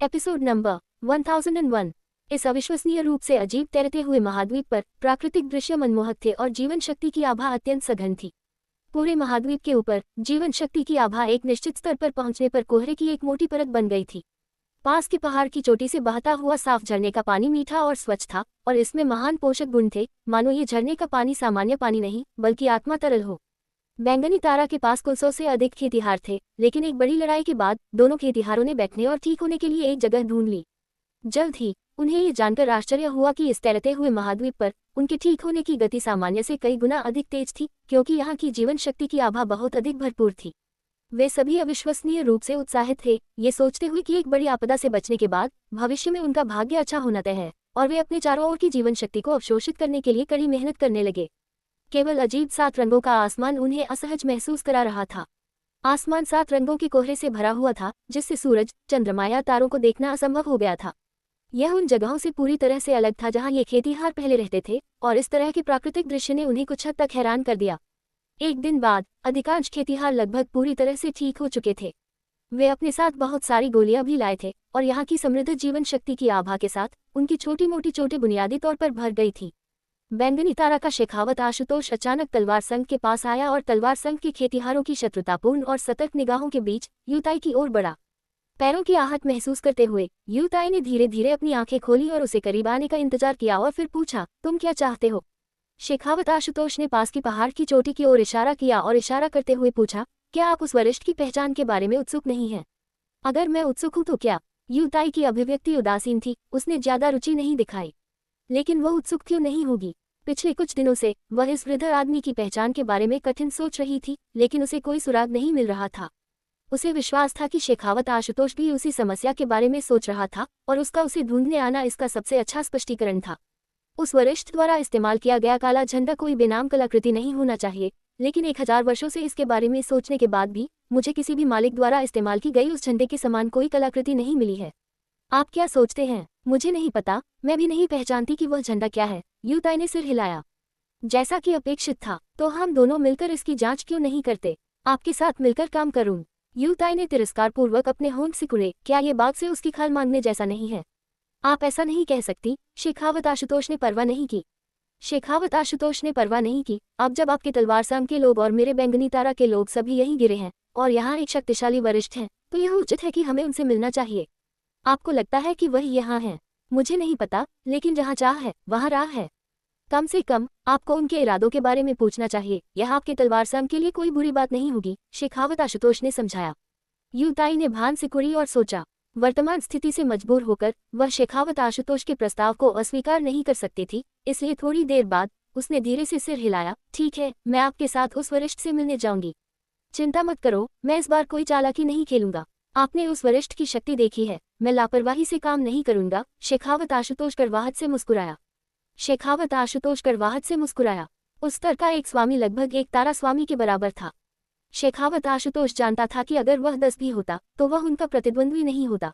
Episode number 1001। इस अविश्वसनीय रूप से अजीब तैरते हुए महाद्वीप पर प्राकृतिक दृश्य मनमोहक थे और जीवन शक्ति की आभा अत्यंत सघन थी। पूरे महाद्वीप के ऊपर जीवन शक्ति की आभा एक निश्चित स्तर पर पहुंचने पर कोहरे की एक मोटी परत बन गई थी। पास के पहाड़ की चोटी से बहता हुआ साफ झरने का पानी मीठा और स्वच्छ था और इसमें महान पोषक गुण थे, मानो ये झरने का पानी सामान्य पानी नहीं बल्कि आत्मा तरल हो। बैंगनी तारा के पास कुल 100 से अधिक खेतिहार थे, लेकिन एक बड़ी लड़ाई के बाद दोनों खेतिहारों ने बैठने और ठीक होने के लिए एक जगह ढूंढ ली। जल्द ही उन्हें ये जानकर आश्चर्य हुआ कि इस तैरते हुए महाद्वीप पर उनके ठीक होने की गति सामान्य से कई गुना अधिक तेज थी, क्योंकि यहाँ की जीवन शक्ति की आभा बहुत अधिक भरपूर थी। वे सभी अविश्वसनीय रूप से उत्साहित थे, ये सोचते हुए कि एक बड़ी आपदा से बचने के बाद भविष्य में उनका भाग्य अच्छा होना तय है, और वे अपने चारों ओर की जीवन शक्ति को अवशोषित करने के लिए कड़ी मेहनत करने लगे। केवल अजीब 7 रंगों का आसमान उन्हें असहज महसूस करा रहा था। आसमान 7 रंगों के कोहरे से भरा हुआ था, जिससे सूरज, चंद्रमा या तारों को देखना असंभव हो गया था। यह उन जगहों से पूरी तरह से अलग था जहां ये खेतिहार पहले रहते थे, और इस तरह के प्राकृतिक दृश्य ने उन्हें कुछ हद तक हैरान कर दिया। एक दिन बाद अधिकांश खेतिहार लगभग पूरी तरह से ठीक हो चुके थे। वे अपने साथ बहुत सारी गोलियां भी लाए थे, और यहाँ की समृद्ध जीवन शक्ति की आभा के साथ उनकी छोटी मोटी चोटें बुनियादी तौर पर भर गई थी। बैंगनी तारा का शेखावत आशुतोष अचानक तलवार संघ के पास आया और तलवार संघ के खेतिहारों की शत्रुतापूर्ण और सतर्क निगाहों के बीच यूताई की ओर बढ़ा। पैरों की आहट महसूस करते हुए यूताई ने धीरे धीरे अपनी आंखें खोली और उसे करीब आने का इंतजार किया और फिर पूछा, तुम क्या चाहते हो? शेखावत आशुतोष ने पास की पहाड़ की चोटी की ओर इशारा किया और इशारा करते हुए पूछा, क्या आप उस वरिष्ठ की पहचान के बारे में उत्सुक नहीं हैं? अगर मैं उत्सुक हूं तो क्या? यूताई की अभिव्यक्ति उदासीन थी, उसने ज्यादा रुचि नहीं दिखाई। लेकिन वह उत्सुक क्यों नहीं होगी? पिछले कुछ दिनों से वह इस वृद्ध आदमी की पहचान के बारे में कठिन सोच रही थी, लेकिन उसे कोई सुराग नहीं मिल रहा था। उसे विश्वास था कि शेखावत आशुतोष भी उसी समस्या के बारे में सोच रहा था, और उसका उसे ढूंढने आना इसका सबसे अच्छा स्पष्टीकरण था। उस वरिष्ठ द्वारा इस्तेमाल किया गया काला झंडा कोई बेनाम कलाकृति नहीं होना चाहिए, लेकिन 1000 वर्षों से इसके बारे में सोचने के बाद भी मुझे किसी भी मालिक द्वारा इस्तेमाल की गई उस झंडे के समान कोई कलाकृति नहीं मिली है। आप क्या सोचते हैं? मुझे नहीं पता, मैं भी नहीं पहचानती कि वह झंडा क्या है। यूताई ने सिर हिलाया। जैसा कि अपेक्षित था, तो हम दोनों मिलकर इसकी जांच क्यों नहीं करते? आपके साथ मिलकर काम करूं। यूताई ने तिरस्कारपूर्वक अपने होंठ सिकुड़े। क्या ये बात से उसकी खाल मांगने जैसा नहीं है? आप ऐसा नहीं कह सकती। शेखावत आशुतोष ने परवाह नहीं की। शेखावत आशुतोष ने परवाह नहीं की। अब जब आपके तलवार संघ के लोग और मेरे बैंगनी तारा के लोग सभी यहीं गिरे हैं, और यहाँ एक शक्तिशाली वरिष्ठ हैं, तो यह उचित है कि हमें उनसे मिलना चाहिए। आपको लगता है कि वही यहाँ हैं? मुझे नहीं पता, लेकिन जहाँ चाह है वहाँ राह है। कम से कम आपको उनके इरादों के बारे में पूछना चाहिए। यह आपके तलवार संघ के लिए कोई बुरी बात नहीं होगी, शेखावत आशुतोष ने समझाया। यूताई ने भान सिकुड़ी और सोचा। वर्तमान स्थिति से मजबूर होकर वह शेखावत आशुतोष के प्रस्ताव को अस्वीकार नहीं कर सकती थी, इसलिए थोड़ी देर बाद उसने धीरे से सिर हिलाया। ठीक है, मैं आपके साथ उस वरिष्ठ से मिलने जाऊंगी। चिंता मत करो, मैं इस बार कोई चालाकी नहीं खेलूंगा। आपने उस वरिष्ठ की शक्ति देखी है, मैं लापरवाही से काम नहीं करूंगा। शेखावत आशुतोष करवाहट से मुस्कुराया। शेखावत आशुतोष करवाहट से मुस्कुराया। उस स्तर का एक स्वामी लगभग एक तारा स्वामी के बराबर था। शेखावत आशुतोष जानता था कि अगर वह 10 भी होता तो वह उनका प्रतिद्वंद्वी नहीं होता।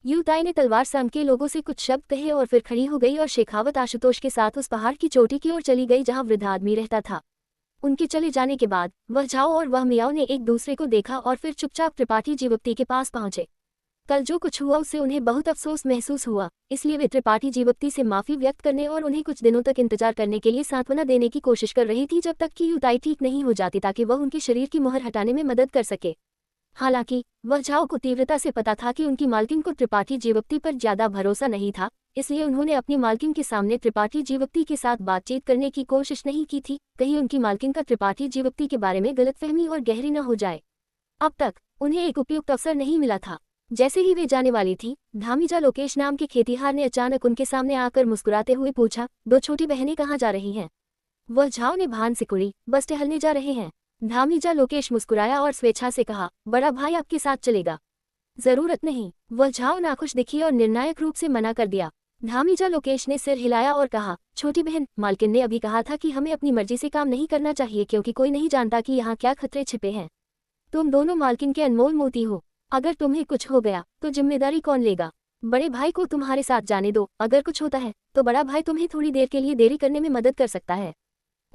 यूताई ने तलवार संघ के लोगों से कुछ शब्द कहे और फिर खड़ी हो गई और शेखावत आशुतोष के साथ उस पहाड़ की चोटी की ओर चली गई जहां वृद्ध आदमी रहता था। उनके चले जाने के बाद वह झाओ और वह मियाओ ने एक दूसरे को देखा और फिर चुपचाप त्रिपाठी जीवप्ती के पास पहुंचे। कल जो कुछ हुआ उससे उन्हें बहुत अफसोस महसूस हुआ, इसलिए वे त्रिपाठी जीवप्ती से माफी व्यक्त करने और उन्हें कुछ दिनों तक इंतजार करने के लिए सांत्वना देने की कोशिश कर रही थी, जब तक कि यूताई ठीक नहीं हो जाती, ताकि वह उनके शरीर की मुहर हटाने में मदद कर सके। हालांकि वह झाओ को तीव्रता से पता था कि उनकी मालकिन को त्रिपाठी जीवप्ती पर ज्यादा भरोसा नहीं था, इसलिए उन्होंने अपनी मालकिन के सामने त्रिपाठी जीवप्ती के साथ बातचीत करने की कोशिश नहीं की थी, कहीं उनकी मालकिन का त्रिपाठी जीवप्ती के बारे में गलतफहमी और गहरी न हो जाए। अब तक उन्हें एक उपयुक्त अवसर नहीं मिला था। जैसे ही वे जाने वाली थी, धामीजा लोकेश नाम के खेतिहार ने अचानक उनके सामने आकर मुस्कुराते हुए पूछा, 2 छोटी बहनें कहाँ जा रही हैं? वह झाओ ने भान सिकुड़ी। बस टहलने जा रहे हैं। धामीजा लोकेश मुस्कुराया और स्वेच्छा से कहा, बड़ा भाई आपके साथ चलेगा? जरूरत नहीं। वह झाओ नाखुश दिखी और निर्णायक रूप से मना कर दिया। धामीजा लोकेश ने सिर हिलाया और कहा, छोटी बहन, मालकिन ने अभी कहा था कि हमें अपनी मर्जी से काम नहीं करना चाहिए, क्योंकि कोई नहीं जानता कि यहाँ क्या खतरे छिपे हैं। तुम दोनों मालकिन के अनमोल मोती हो। अगर तुम्हें कुछ हो गया तो जिम्मेदारी कौन लेगा? बड़े भाई को तुम्हारे साथ जाने दो। अगर कुछ होता है तो बड़ा भाई तुम्हें थोड़ी देर के लिए देरी करने में मदद कर सकता है।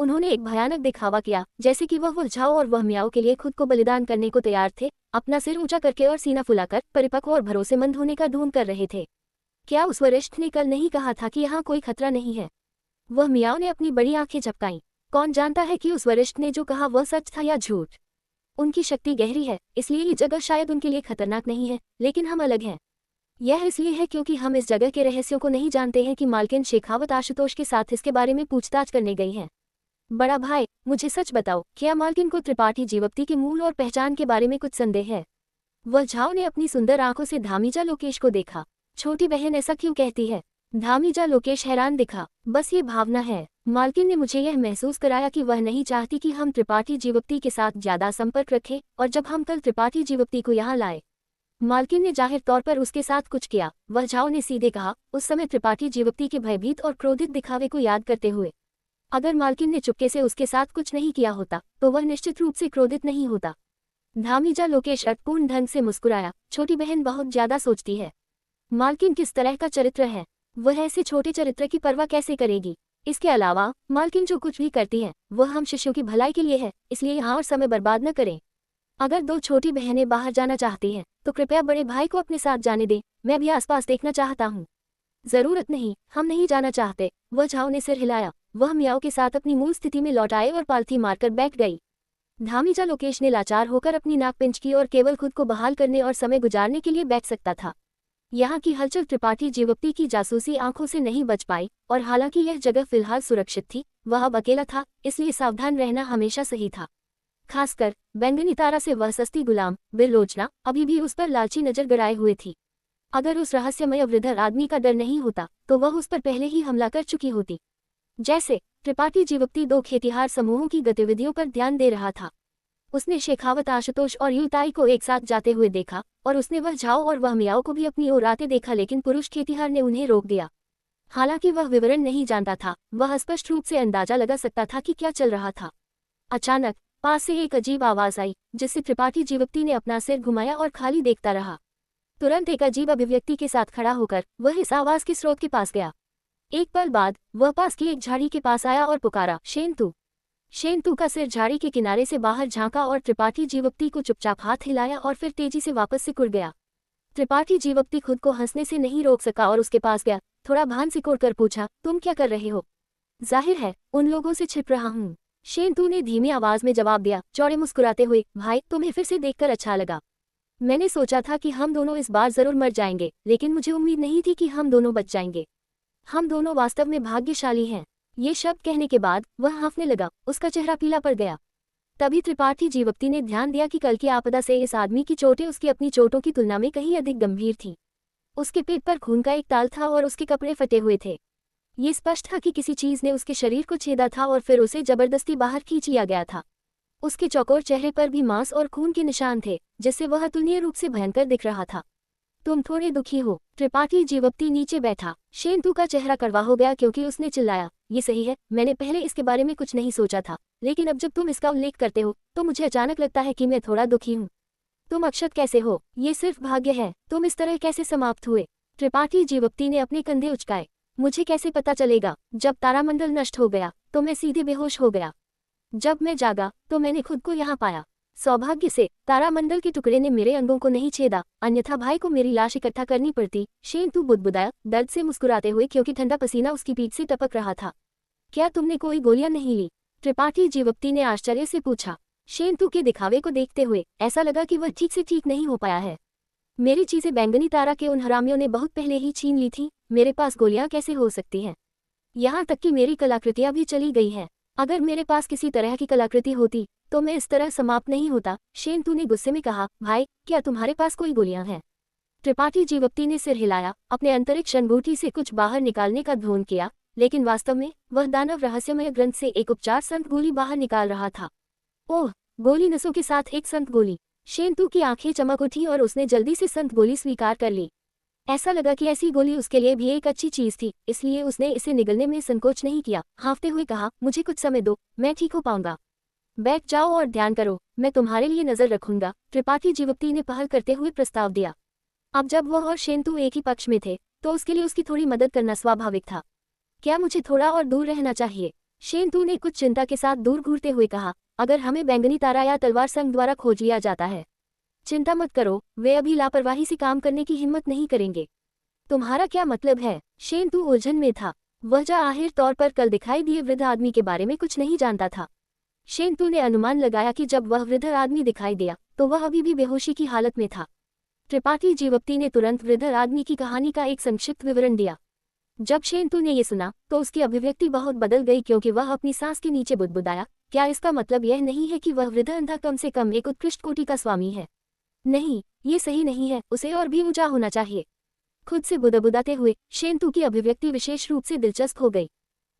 उन्होंने एक भयानक दिखावा किया, जैसे कि वह झाओ और वह मियाओ के लिए खुद को बलिदान करने को तैयार थे, अपना सिर ऊंचा करके और सीना फुलाकर परिपक्व और भरोसेमंद होने का ढोंग कर रहे थे। क्या उस वरिष्ठ ने कल नहीं कहा था कि यहाँ कोई खतरा नहीं है? वह मियाओ ने अपनी बड़ी आंखें झपकाईं। कौन जानता है कि उस वरिष्ठ ने जो कहा वह सच था या झूठ। उनकी शक्ति गहरी है, इसलिए ये जगह शायद उनके लिए खतरनाक नहीं है, लेकिन हम अलग हैं। यह इसलिए है क्योंकि हम इस जगह के रहस्यों को नहीं जानते हैं कि मालकिन शेखावत आशुतोष के साथ इसके बारे में पूछताछ करने गई हैं। बड़ा भाई, मुझे सच बताओ, क्या मालकिन को त्रिपाठी जीवप्ती के मूल और पहचान के बारे में कुछ संदेह है? वह झाओ ने अपनी सुंदर आंखों से धामीजा लोकेश को देखा। छोटी बहन ऐसा क्यों कहती है? धामीजा लोकेश हैरान दिखा। बस ये भावना है। मालकिन ने मुझे यह महसूस कराया कि वह नहीं चाहती कि हम त्रिपाठी जीवप्ती के साथ ज्यादा संपर्क रखें, और जब हम कल त्रिपाठी जीवप्ती को यहाँ लाए, मालकिन ने जाहिर तौर पर उसके साथ कुछ किया। वह झाओ ने सीधे कहा, उस समय त्रिपाठी जीवप्ती के भयभीत और क्रोधित दिखावे को याद करते हुए। अगर मालकिन ने चुपके से उसके साथ कुछ नहीं किया होता तो वह निश्चित रूप से क्रोधित नहीं होता। धामीजा लोकेश अर्थपूर्ण ढंग से मुस्कुराया। छोटी बहन बहुत ज्यादा सोचती है। मालकिन किस तरह का चरित्र है? वह ऐसे छोटे चरित्र की परवाह कैसे करेगी? इसके अलावा मालकिन जो कुछ भी करती है वह हम शिष्यों की भलाई के लिए है, इसलिए यहाँ और समय बर्बाद न करें। अगर दो छोटी बहनें बाहर जाना चाहती हैं तो कृपया बड़े भाई को अपने साथ जाने दें। मैं भी आसपास देखना चाहता हूँ। जरूरत नहीं, हम नहीं जाना चाहते। वह झाओ ने सिर हिलाया। वह मियाओ के साथ अपनी मूल स्थिति में लौट आए और पालथी मारकर बैठ गई। धामीजा लोकेश ने लाचार होकर अपनी नाक पिंच की और केवल खुद को बहाल करने और समय गुजारने के लिए बैठ सकता था। यहाँ की हलचल त्रिपाठी जीवप्ती की जासूसी आंखों से नहीं बच पाई, और हालांकि यह जगह फिलहाल सुरक्षित थी, वह अब अकेला था, इसलिए सावधान रहना हमेशा सही था। खासकर बैंगनी तारा से वह सस्ती गुलाम बिरलोचना अभी भी उस पर लालची नजर गड़ाए हुए थी। अगर उस रहस्यमय वृद्ध आदमी का डर नहीं होता तो वह उस पर पहले ही हमला कर चुकी होती। जैसे त्रिपाठी जीवप्ती दो खेतिहार समूहों की गतिविधियों पर ध्यान दे रहा था। उसने शेखावत आशुतोष और यूताई को एक साथ जाते हुए देखा, और उसने वह झाओ और वह मियाओ को भी अपनी ओर आते देखा, लेकिन पुरुष खेतिहार ने उन्हें रोक दिया। हालांकि वह विवरण नहीं जानता था, वह स्पष्ट रूप से अंदाजा लगा सकता था कि क्या चल रहा था। अचानक पास से एक अजीब आवाज आई, जिससे त्रिपाठी जीवप्ती ने अपना सिर घुमाया और खाली देखता रहा। तुरंत एक अजीब अभिव्यक्ति के साथ खड़ा होकर वह इस आवाज के स्रोत के पास गया। एक पल बाद वह पास की एक झाड़ी के पास आया और पुकारा, शेंतु। शेंतु का सिर झाड़ी के किनारे से बाहर झांका और त्रिपाठी जीवप्ती को चुपचाप हाथ हिलाया और फिर तेजी से वापस सिकुड़ गया। त्रिपाठी जीवप्ती खुद को हंसने से नहीं रोक सका और उसके पास गया, थोड़ा भान सिकोड़ कर पूछा, तुम क्या कर रहे हो? जाहिर है उन लोगों से छिप रहा हूँ। शेंतु ने धीमी आवाज में जवाब दिया, चौड़े मुस्कुराते हुए, भाई तुम्हें फिर से देखकर अच्छा लगा। मैंने सोचा था कि हम दोनों इस बार जरूर मर जाएंगे, लेकिन मुझे उम्मीद नहीं थी कि हम दोनों बच जाएंगे। हम दोनों वास्तव में भाग्यशाली हैं। ये शब्द कहने के बाद वह हाँफने लगा, उसका चेहरा पीला पड़ गया। तभी त्रिपाठी जीवप्ती ने ध्यान दिया कि कल की आपदा से इस आदमी की चोटें उसकी अपनी चोटों की तुलना में कहीं अधिक गंभीर थीं। उसके पेट पर खून का एक ताल था और उसके कपड़े फटे हुए थे। ये स्पष्ट था कि किसी चीज ने उसके शरीर को छेदा था और फिर उसे जबरदस्ती बाहर खींच लिया गया था। उसके चौकोर चेहरे पर भी मांस और खून के निशान थे, जिससे वह अतुलनीय रूप से भयंकर दिख रहा था। तुम थोड़े दुखी हो। त्रिपाठी जीवप्ती नीचे बैठा। शेंतु का चेहरा कड़वा हो गया क्योंकि उसने चिल्लाया, ये सही है, मैंने पहले इसके बारे में कुछ नहीं सोचा था, लेकिन अब जब तुम इसका उल्लेख करते हो तो मुझे अचानक लगता है कि मैं थोड़ा दुखी हूँ। तुम अक्षत कैसे हो? ये सिर्फ भाग्य है। तुम इस तरह कैसे समाप्त हुए? त्रिपाठी जीवप्ती ने अपने कंधे उचकाए। मुझे कैसे पता चलेगा? जब तारामंडल नष्ट हो गया तो मैं सीधे बेहोश हो गया। जब मैं जागा तो मैंने खुद को यहाँ पाया। सौभाग्य से तारामंडल के टुकड़े ने मेरे अंगों को नहीं छेदा, अन्यथा भाई को मेरी लाश इकट्ठा करनी पड़ती। शेंतु बुदबुदाया, दर्द से मुस्कुराते हुए, क्योंकि ठंडा पसीना उसकी पीठ से टपक रहा था। क्या तुमने कोई गोलियां नहीं ली? त्रिपाठी जीवप्ती ने आश्चर्य से पूछा। शेंतु के दिखावे को देखते हुए ऐसा लगा कि वह ठीक से ठीक नहीं हो पाया है। मेरी चीजें बैंगनी तारा के उन हरामियों ने बहुत पहले ही छीन ली थी। मेरे पास गोलियां कैसे हो सकती हैं? यहाँ तक कि मेरी कलाकृतियां भी चली गई हैं। अगर मेरे पास किसी तरह की कलाकृति होती तो मैं इस तरह समाप्त नहीं होता। शेंतु ने गुस्से में कहा, भाई क्या तुम्हारे पास कोई गोलियां हैं? त्रिपाठी जीवप्ती ने सिर हिलाया, अपने अंतरिक्ष अंगूठी से कुछ बाहर निकालने का ढोंग किया, लेकिन वास्तव में वह दानव रहस्यमय ग्रंथ से एक उपचार संत गोली बाहर निकाल रहा था। ओह, गोली नसों के साथ एक संत गोली। शेंतु की आंखें चमक उठी और उसने जल्दी से संत गोली स्वीकार कर ली। ऐसा लगा कि ऐसी गोली उसके लिए भी एक अच्छी चीज थी, इसलिए उसने इसे निगलने में संकोच नहीं किया। हाँफते हुए कहा, मुझे कुछ समय दो, मैं ठीक हो पाऊंगा। बैठ जाओ और ध्यान करो, मैं तुम्हारे लिए नजर रखूंगा। त्रिपाठी जीवप्ती ने पहल करते हुए प्रस्ताव दिया। अब जब वह और शेंतु एक ही पक्ष में थे तो उसके लिए उसकी थोड़ी मदद करना स्वाभाविक था। क्या मुझे थोड़ा और दूर रहना चाहिए? शेंतू ने कुछ चिंता के साथ दूर घूरते हुए कहा, अगर हमें बैंगनी तारा या तलवार संघ द्वारा खोज लिया जाता है, चिंता मत करो, वे अभी लापरवाही से काम करने की हिम्मत नहीं करेंगे। तुम्हारा क्या मतलब है? शेंतू उलझन में था। वह जाहिर तौर पर कल दिखाई दिए वृद्ध आदमी के बारे में कुछ नहीं जानता था। शेंतू ने अनुमान लगाया कि जब वह वृद्ध आदमी दिखाई दिया तो वह अभी भी बेहोशी की हालत में था। त्रिपाठी जीवप्ती ने तुरंत वृद्ध आदमी की कहानी का एक संक्षिप्त विवरण दिया। जब शेंतू ने ये सुना तो उसकी अभिव्यक्ति बहुत बदल गई, क्योंकि वह अपनी सांस के नीचे बुदबुदाया, क्या इसका मतलब यह नहीं है कि वह वृद्ध अंधा कम से कम एक उत्कृष्ट कोटि का स्वामी है? नहीं, ये सही नहीं है, उसे और भी ऊंचा होना चाहिए। खुद से बुदबुदाते हुए शेंतू की अभिव्यक्ति विशेष रूप से दिलचस्प हो गई।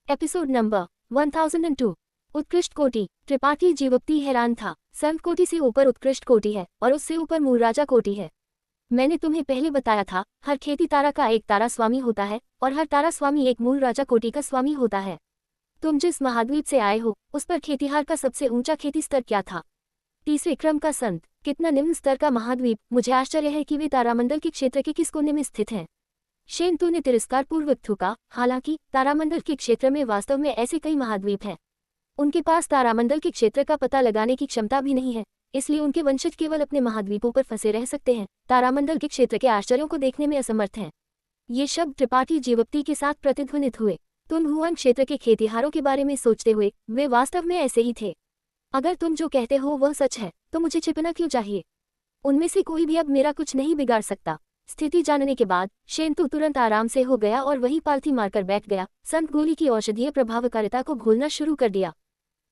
Episode number 1002। उत्कृष्ट कोटि। त्रिपाठी जीवप्ती हैरान था। संत कोटि से ऊपर उत्कृष्ट कोटि है और उससे ऊपर मूल राजा कोटि है। मैंने तुम्हें पहले बताया था, हर खेती तारा का एक तारा स्वामी होता है और हर तारा स्वामी एक मूल राजा कोटि का स्वामी होता है। तुम जिस महाद्वीप से आए हो उस पर खेतिहार का सबसे ऊंचा खेती स्तर क्या था? तीसरे क्रम का संत। कितना निम्न स्तर का महाद्वीप! मुझे आश्चर्य है कि वे तारामंडल के क्षेत्र के किस कोने में स्थित हैं। शेंतू ने तिरस्कार पूर्वक थूका, हालांकि तारामंडल के क्षेत्र में वास्तव में ऐसे कई महाद्वीप हैं। उनके पास तारामंडल के क्षेत्र का पता लगाने की क्षमता भी नहीं है, इसलिए उनके वंशज केवल अपने महाद्वीपों पर फंसे रह सकते हैं, तारामंडल के क्षेत्र के आश्चर्यों को देखने में असमर्थ हैं। ये शब्द त्रिपाठी जीवप्ती के साथ प्रतिध्वनित हुए। तुनहुआन क्षेत्र के खेतिहारों के बारे में सोचते हुए वे वास्तव में ऐसे ही थे। अगर तुम जो कहते हो वह सच है तो मुझे छिपना क्यों चाहिए? उनमें से कोई भी अब मेरा कुछ नहीं बिगाड़ सकता। स्थिति जानने के बाद शेंतू तुरंत आराम से हो गया और वहीं पालथी मारकर बैठ गया। संत गोली की औषधीय प्रभावकारिता को घोलना शुरू कर दिया।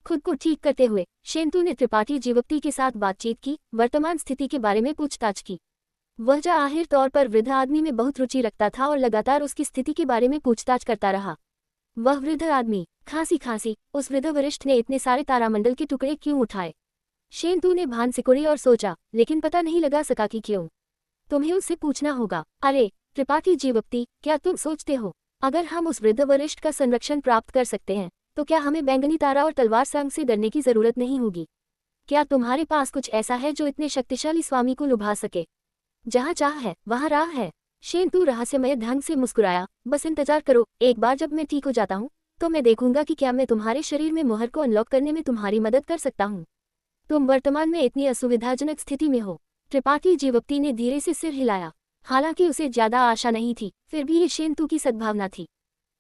खुद को ठीक करते हुए शेंतू ने त्रिपाठी जीवप्ती के साथ बातचीत की, वर्तमान स्थिति के बारे में पूछताछ की। वह जाहिर तौर पर वृद्ध आदमी में बहुत रुचि रखता था और लगातार उसकी स्थिति के बारे में पूछताछ करता रहा। वह वृद्ध आदमी, खांसी उस वृद्ध वरिष्ठ ने इतने सारे तारामंडल के टुकड़े क्यों उठाए? शेंतू ने भान सिकुड़ी और सोचा, लेकिन पता नहीं लगा सका कि क्यों। तुम्हें उससे पूछना होगा। अरे त्रिपाठी जीवप्ती, क्या तुम सोचते हो अगर हम उस वृद्ध वरिष्ठ का संरक्षण प्राप्त कर सकते हैं तो क्या हमें बैंगनी तारा और तलवार संघ से डरने की जरूरत नहीं होगी? क्या तुम्हारे पास कुछ ऐसा है जो इतने शक्तिशाली स्वामी को लुभा सके? जहाँ चाह है वहाँ राह है। शेंतू रहस्यमय ढंग से मुस्कुराया, बस इंतजार करो, एक बार जब मैं ठीक हो जाता हूँ तो मैं देखूंगा कि क्या मैं तुम्हारे शरीर में मोहर को अनलॉक करने में तुम्हारी मदद कर सकता हूँ। तुम वर्तमान में इतनी असुविधाजनक स्थिति में हो। त्रिपाठी जीवप्ती ने धीरे से सिर हिलाया। हालांकि उसे ज्यादा आशा नहीं थी, फिर भी ये शेंतू की सद्भावना थी।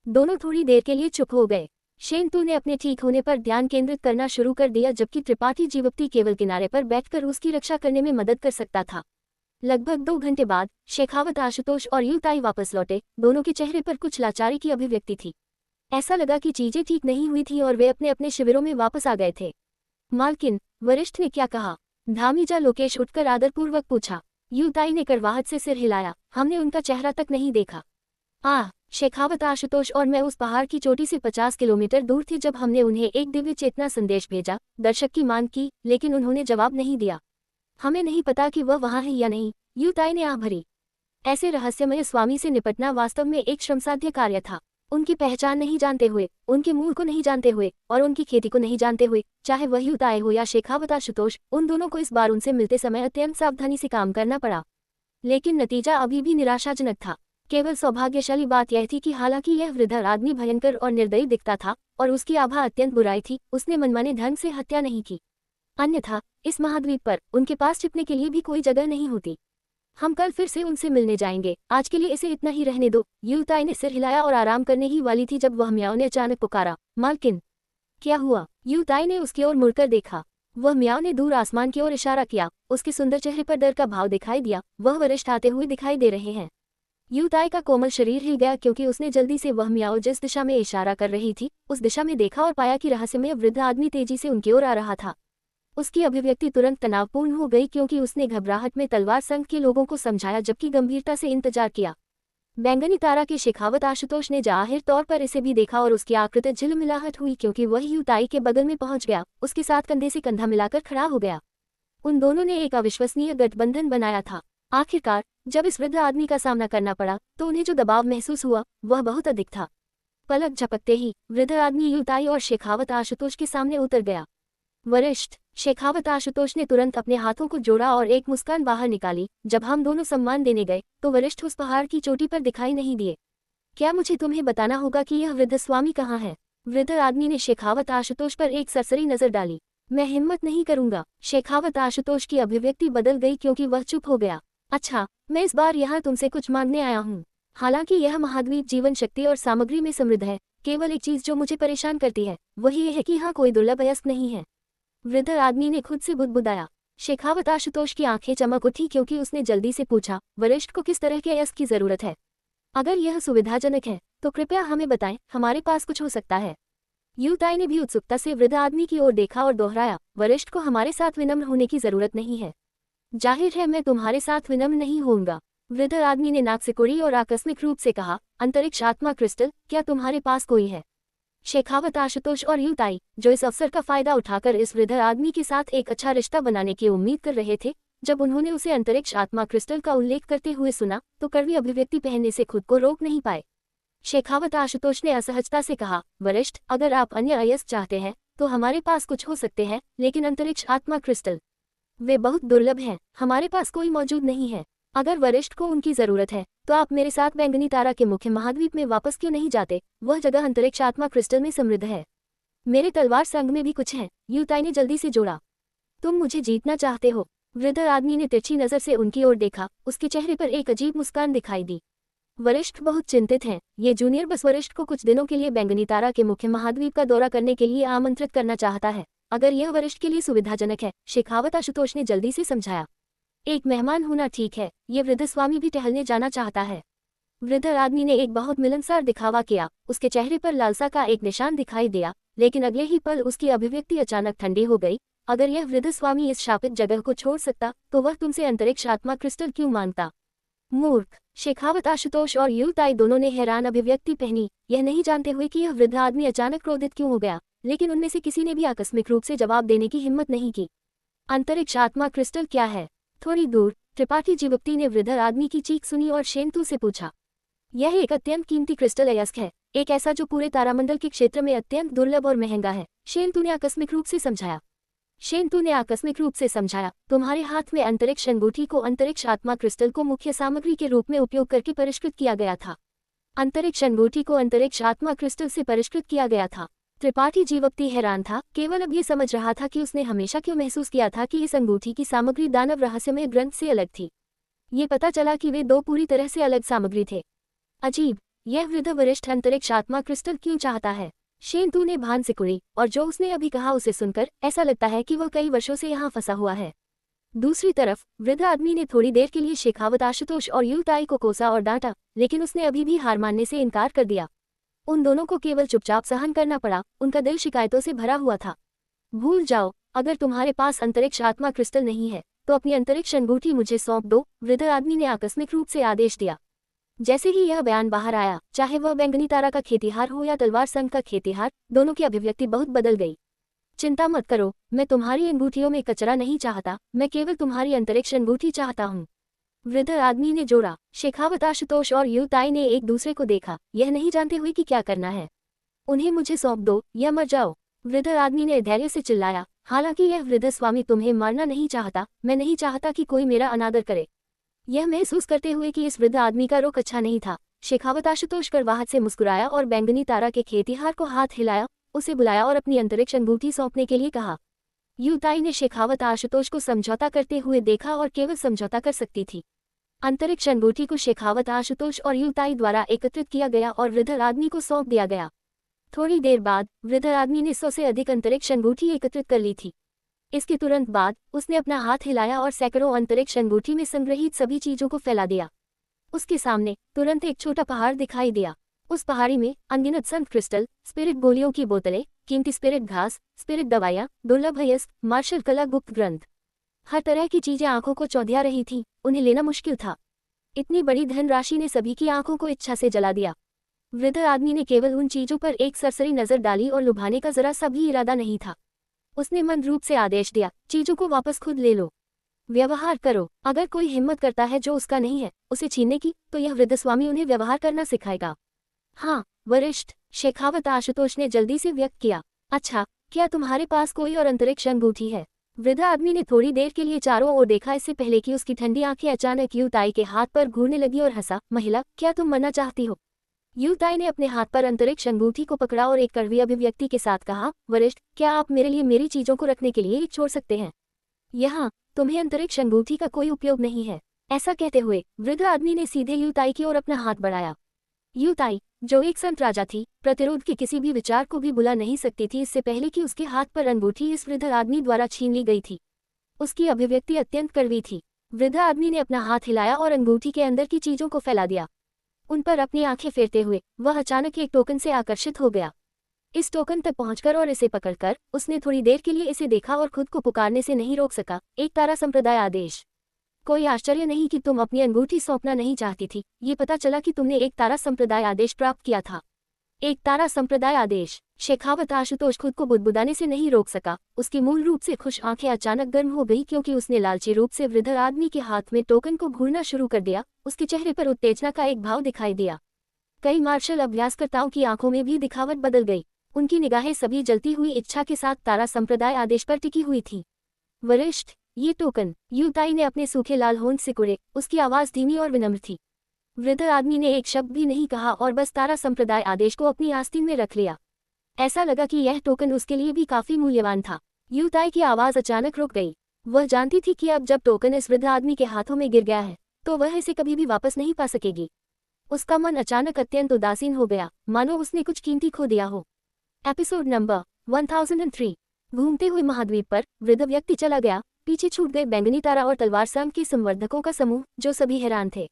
दोनों थोड़ी देर के लिए चुप हो गए। शेंतू ने अपने ठीक होने पर ध्यान केंद्रित करना शुरू कर दिया, जबकि त्रिपाठी जीवप्ती केवल किनारे पर बैठकर उसकी रक्षा करने में मदद कर सकता था। लगभग 2 घंटे बाद शेखावत, आशुतोष और यूताई वापस लौटे। दोनों के चेहरे पर कुछ लाचारी की अभिव्यक्ति थी। ऐसा लगा कि चीजें ठीक नहीं हुई थी और वे अपने अपने शिविरों में वापस आ गए थे। मालकिन, वरिष्ठ ने क्या कहा? धामीजा लोकेश उठकर आदरपूर्वक पूछा। यूताई ने करवाहट से सिर हिलाया, हमने उनका चेहरा तक नहीं देखा। शेखावत, आशुतोष और मैं उस पहाड़ की चोटी से 50 किलोमीटर दूर थे जब हमने उन्हें एक दिव्य चेतना संदेश भेजा, दर्शक की मांग की, लेकिन उन्होंने जवाब नहीं दिया। हमें नहीं पता कि वह वहाँ है या नहीं। यूताई ने आह भरी। ऐसे रहस्यमय स्वामी से निपटना वास्तव में एक श्रमसाध्य कार्य था। उनकी पहचान नहीं जानते हुए, उनके मूल को नहीं जानते हुए और उनकी खेती को नहीं जानते हुए, चाहे वह यूताई हो या शेखावत, आशुतोष, उन दोनों को इस बार उनसे मिलते समय अत्यंत सावधानी से काम करना पड़ा। लेकिन नतीजा अभी भी निराशाजनक था। केवल सौभाग्यशाली बात यह थी कि हालांकि यह वृद्ध आदमी भयंकर और निर्दयी दिखता था और उसकी आभा अत्यंत बुराई थी, उसने मनमाने ढंग से हत्या नहीं की। अन्यथा इस महाद्वीप पर उनके पास छिपने के लिए भी कोई जगह नहीं होती। हम कल फिर से उनसे मिलने जाएंगे, आज के लिए इसे इतना ही रहने दो। यूताई ने सिर हिलाया और आराम करने ही वाली थी जब वह म्याओ ने अचानक पुकारा, मालकिन। क्या हुआ? यूताई ने उसकी ओर मुड़कर देखा। वह म्याओ ने दूर आसमान की ओर इशारा किया। उसके सुंदर चेहरे पर डर का भाव दिखाई दिया। वह वरिष्ठ आते हुए दिखाई दे रहे हैं। यूताई का कोमल शरीर हिल गया, क्योंकि उसने जल्दी से वह म्याओ जिस दिशा में इशारा कर रही थी उस दिशा में देखा और पाया कि रहस्यमय वृद्ध आदमी तेजी से उनकी ओर आ रहा था। उसकी अभिव्यक्ति तुरंत तनावपूर्ण हो गई, क्योंकि उसने घबराहट में तलवार संघ के लोगों को समझाया जबकि गंभीरता से इंतजार किया। बैंगनी तारा के शेखावत, आशुतोष ने जाहिर तौर पर इसे भी देखा और उसकी आकृति झिलमिलाहट हुई, क्योंकि वह यूताई के बगल में पहुंच गया, उसके साथ कंधे से कंधा मिलाकर खड़ा हो गया। उन दोनों ने एक अविश्वसनीय गठबंधन बनाया था। आखिरकार जब इस वृद्ध आदमी का सामना करना पड़ा तो उन्हें जो दबाव महसूस हुआ वह बहुत अधिक था। पलक झपकते ही वृद्ध आदमी यूताई और शेखावत, आशुतोष के सामने उतर गया। वरिष्ठ, शेखावत, आशुतोष ने तुरंत अपने हाथों को जोड़ा और एक मुस्कान बाहर निकाली। जब हम दोनों सम्मान देने गए तो वरिष्ठ उस पहाड़ की चोटी पर दिखाई नहीं दिए। क्या मुझे तुम्हें बताना होगा कि यह वृद्ध स्वामी कहाँ है? वृद्ध आदमी ने शेखावत आशुतोष पर एक सरसरी नजर डाली। मैं हिम्मत नहीं करूंगा। शेखावत आशुतोष की अभिव्यक्ति बदल गई क्योंकि वह चुप हो गया। अच्छा, मैं इस बार यहाँ तुमसे कुछ मांगने आया हूँ। हालांकि यह महाद्वीप जीवन शक्ति और सामग्री में समृद्ध है, केवल एक चीज जो मुझे परेशान करती है वही ये है कि यहाँ कोई दुर्लभ अयस्क नहीं है। वृद्ध आदमी ने खुद से बुदबुदाया। शेखावत आशुतोष की आंखें चमक उठी क्योंकि उसने जल्दी से पूछा, वरिष्ठ को किस तरह के अयस्क की जरूरत है? अगर यह सुविधाजनक है तो कृपया हमें बताएं, हमारे पास कुछ हो सकता है। यूताई ने भी उत्सुकता से वृद्ध आदमी की ओर देखा और दोहराया, वरिष्ठ को हमारे साथ विनम्र होने की जरूरत नहीं है। जाहिर है मैं तुम्हारे साथ विनम्र नहीं होऊंगा। वृद्ध आदमी ने नाक सिकुड़ी और आकस्मिक रूप से कहा, अंतरिक्ष आत्मा क्रिस्टल, क्या तुम्हारे पास कोई है? शेखावत आशुतोष और यूताई, जो इस अवसर का फायदा उठाकर इस वृद्ध आदमी के साथ एक अच्छा रिश्ता बनाने की उम्मीद कर रहे थे, जब उन्होंने उसे अंतरिक्ष आत्मा क्रिस्टल का उल्लेख करते हुए सुना तो कड़वी अभिव्यक्ति पहनने से खुद को रोक नहीं पाए। शेखावत आशुतोष ने असहजता से कहा, वरिष्ठ, अगर आप अन्य अयस्क चाहते हैं तो हमारे पास कुछ हो सकते हैं, लेकिन अंतरिक्ष आत्मा क्रिस्टल वे बहुत दुर्लभ हैं, हमारे पास कोई मौजूद नहीं है। अगर वरिष्ठ को उनकी जरूरत है तो आप मेरे साथ बैंगनी तारा के मुख्य महाद्वीप में वापस क्यों नहीं जाते? वह जगह अंतरिक्ष आत्मा क्रिस्टल में समृद्ध है। मेरे तलवार संग में भी कुछ है, यूताई ने जल्दी से जोड़ा। तुम मुझे जीतना चाहते हो? वृद्ध आदमी ने तिरछी नजर से उनकी ओर देखा। उसके चेहरे पर एक अजीब मुस्कान दिखाई दी। वरिष्ठ बहुत चिंतित हैं। ये जूनियर बस वरिष्ठ को कुछ दिनों के लिए बैंगनी तारा के मुख्य महाद्वीप का दौरा करने के लिए आमंत्रित करना चाहता है। अगर यह वरिष्ठ के लिए सुविधाजनक है, शेखावत आशुतोष ने जल्दी से समझाया। एक मेहमान होना ठीक है, ये वृद्ध स्वामी भी टहलने जाना चाहता है। वृद्ध आदमी ने एक बहुत मिलनसार दिखावा किया। उसके चेहरे पर लालसा का एक निशान दिखाई दिया, लेकिन अगले ही पल उसकी अभिव्यक्ति अचानक ठंडी हो गई। अगर यह वृद्ध स्वामी इस शापित जगह को छोड़ सकता तो वह तुमसे अंतरिक्ष आत्मा क्रिस्टल क्यों मांगता? मूर्ख! शेखावत आशुतोष और यूताई दोनों ने हैरान अभिव्यक्ति पहनी, यह नहीं जानते हुए कि यह वृद्ध आदमी अचानक क्रोधित क्यों हो गया, लेकिन उनमें से किसी ने भी आकस्मिक रूप से जवाब देने की हिम्मत नहीं की। अंतरिक्ष आत्मा क्रिस्टल क्या है? थोड़ी दूर त्रिपाठी जीवप्ती ने वृद्ध आदमी की चीख सुनी और शेंतु से पूछा। यह एक अत्यंत कीमती क्रिस्टल अयस्क है, एक ऐसा जो पूरे तारामंडल के क्षेत्र में अत्यंत दुर्लभ और महंगा है, शेंतु ने आकस्मिक रूप से समझाया। तुम्हारे हाथ में अंतरिक्ष अंगूठी को अंतरिक्ष आत्मा क्रिस्टल को मुख्य सामग्री के रूप में उपयोग करके परिष्कृत किया गया था। अंतरिक्ष अंगूठी को अंतरिक्ष आत्मा क्रिस्टल से परिष्कृत किया गया था। त्रिपाठी जीवप्ती हैरान था, केवल अब ये समझ रहा था कि उसने हमेशा क्यों महसूस किया था कि इस अंगूठी की सामग्री दानव रहस्यमय ग्रंथ से अलग थी। ये पता चला कि वे दो पूरी तरह से अलग सामग्री थे। अजीब, यह वृद्ध वरिष्ठ अंतरिक्ष आत्मा क्रिस्टल क्यों चाहता है? शेंतु ने भान सिकुड़ी, और जो उसने अभी कहा उसे सुनकर ऐसा लगता है कि वह कई वर्षों से यहाँ फंसा हुआ है। दूसरी तरफ वृद्ध आदमी ने थोड़ी देर के लिए शेखावत आशुतोष और यूताई को कोसा और डांटा, लेकिन उसने अभी भी हार मानने से इनकार कर दिया। उन दोनों को केवल चुपचाप सहन करना पड़ा। उनका दिल शिकायतों से भरा हुआ था। भूल जाओ, अगर तुम्हारे पास अंतरिक्ष आत्मा क्रिस्टल नहीं है तो अपनी अंतरिक्ष अंगूठी मुझे सौंप दो, वृद्ध आदमी ने आकस्मिक रूप से आदेश दिया। जैसे ही यह बयान बाहर आया, चाहे वह बैंगनी तारा का खेतिहार हो या तलवार संघ का खेतिहार, दोनों की अभिव्यक्ति बहुत बदल गई। चिंता मत करो, मैं तुम्हारी अंगूठियों में कचरा नहीं चाहता, मैं केवल तुम्हारी अंतरिक्ष अंगूठी चाहता हूँ, वृद्ध आदमी ने जोड़ा। शेखावत आशुतोष और यूताई ने एक दूसरे को देखा, यह नहीं जानते हुए कि क्या करना है। उन्हें मुझे सौंप दो या मर जाओ, वृद्ध आदमी ने धैर्य से चिल्लाया। हालांकि यह वृद्ध स्वामी तुम्हें मारना नहीं चाहता, मैं नहीं चाहता कि कोई मेरा अनादर करे। यह महसूस करते हुए कि इस वृद्ध आदमी का रुख अच्छा नहीं था, शेखावत आशुतोष करवाहट से मुस्कुराया और बैंगनी तारा के खेतिहार को हाथ हिलाया, उसे बुलाया और अपनी अंतरिक्ष अंगूठी सौंपने के लिए कहा। यूताई ने शेखावत आशुतोष को समझौता करते हुए देखा और केवल समझौता कर सकती थी। अंतरिक्ष अंगूठी को शेखावत आशुतोष और यूताई द्वारा एकत्रित किया गया और वृद्ध आदमी को सौंप दिया गया। थोड़ी देर बाद वृद्ध आदमी ने 100 से अधिक अंतरिक्ष अंगूठी एकत्रित कर ली थी। इसके तुरंत बाद उसने अपना हाथ हिलाया और सैकड़ों अंतरिक्ष अंगूठी में संग्रहित सभी चीजों को फैला दिया। उसके सामने तुरंत एक छोटा पहाड़ दिखाई दिया। उस पहाड़ी में अनगिनत संत क्रिस्टल, स्पिरिट गोलियों की बोतलें, कीमती स्पिरिट घास, स्पिरिट दवाइयाँ, दुर्लभ अयस्क, मार्शल कला, गुप्त ग्रंथ, हर तरह की चीजें आंखों को चौंधिया रही थीं। उन्हें लेना मुश्किल था। इतनी बड़ी धनराशि ने सभी की आंखों को इच्छा से जला दिया। वृद्ध आदमी ने केवल उन चीजों पर एक सरसरी नजर डाली और लुभाने का जरा सा भी इरादा नहीं था। उसने मंद रूप से आदेश दिया, चीजों को वापस खुद ले लो, व्यवहार करो। अगर कोई हिम्मत करता है जो उसका नहीं है उसे छीनने की, तो यह वृद्ध स्वामी उन्हें व्यवहार करना सिखाएगा। हाँ वरिष्ठ, शेखावत आशुतोष ने जल्दी से व्यक्त किया। अच्छा, क्या तुम्हारे पास कोई और अंतरिक्ष अंगूठी है? वृद्ध आदमी ने थोड़ी देर के लिए चारों ओर देखा, इससे पहले कि उसकी ठंडी आंखें अचानक यूताई के हाथ पर घूरने लगी और हंसा। महिला, क्या तुम मरना चाहती हो? यूताई ने अपने हाथ पर अंतरिक्ष अंगूठी को पकड़ा और एक कड़वी अभिव्यक्ति के साथ कहा, वरिष्ठ, क्या आप मेरे लिए मेरी चीजों को रखने के लिए एक छोड़ सकते हैं? यहाँ तुम्हें अंतरिक्ष अंगूठी का कोई उपयोग नहीं है। ऐसा कहते हुए वृद्ध आदमी ने सीधे यूताई की ओर अपना हाथ बढ़ाया। यूताई, जो एक संत राजा थी, प्रतिरोध के किसी भी विचार को भी बुला नहीं सकती थी इससे पहले कि उसके हाथ पर अंगूठी इस वृद्ध आदमी द्वारा छीन ली गई थी। उसकी अभिव्यक्ति अत्यंत कड़वी थी। वृद्ध आदमी ने अपना हाथ हिलाया और अंगूठी के अंदर की चीजों को फैला दिया। उन पर अपनी आंखें फेरते हुए वह अचानक एक टोकन से आकर्षित हो गया। इस टोकन तक पहुंचकर और इसे पकड़कर उसने थोड़ी देर के लिए इसे देखा और खुद को पुकारने से नहीं रोक सका। एक तारा संप्रदाय आदेश। कोई आश्चर्य नहीं कि तुम अपनी अंगूठी सौंपना नहीं चाहती थी। ये पता चला कि तुमने एक तारा संप्रदाय आदेश प्राप्त किया था। एक तारा संप्रदाय आदेश। शेखावत आशुतोष खुद को बुदबुदाने से नहीं रोक सका। उसकी मूल रूप से खुश आंखें अचानक गर्म हो गई क्योंकि उसने लालची रूप से वृद्ध आदमी के हाथ में टोकन को घूरना शुरू कर दिया। उसके चेहरे पर उत्तेजना का एक भाव दिखाई दिया। कई मार्शल अभ्यासकर्ताओं की आंखों में भी दिखावट बदल गई। उनकी निगाहें सभी जलती हुई इच्छा के साथ तारा संप्रदाय आदेश पर टिकी हुई थी। वरिष्ठ, ये टोकन। यूताई ने अपने सूखे लाल होंठ सिकुड़े। उसकी आवाज धीमी और विनम्र थी। वृद्ध आदमी ने एक शब्द भी नहीं कहा और बस तारा संप्रदाय आदेश को अपनी आस्तीन में रख लिया। ऐसा लगा कि यह टोकन उसके लिए भी काफी मूल्यवान था। यूताई की आवाज अचानक रुक गई। वह जानती थी कि अब जब टोकन इस वृद्ध आदमी के हाथों में गिर गया है तो वह इसे कभी भी वापस नहीं पा सकेगी। उसका मन अचानक अत्यंत उदासीन हो गया, मानो उसने कुछ कीमती खो दिया हो। Episode number 1003। घूमते हुए महाद्वीप पर वृद्ध व्यक्ति चला गया। पीछे छूट गए बैंगनी तारा और तलवार संघ के संवर्धकों का समूह, जो सभी हैरान थे।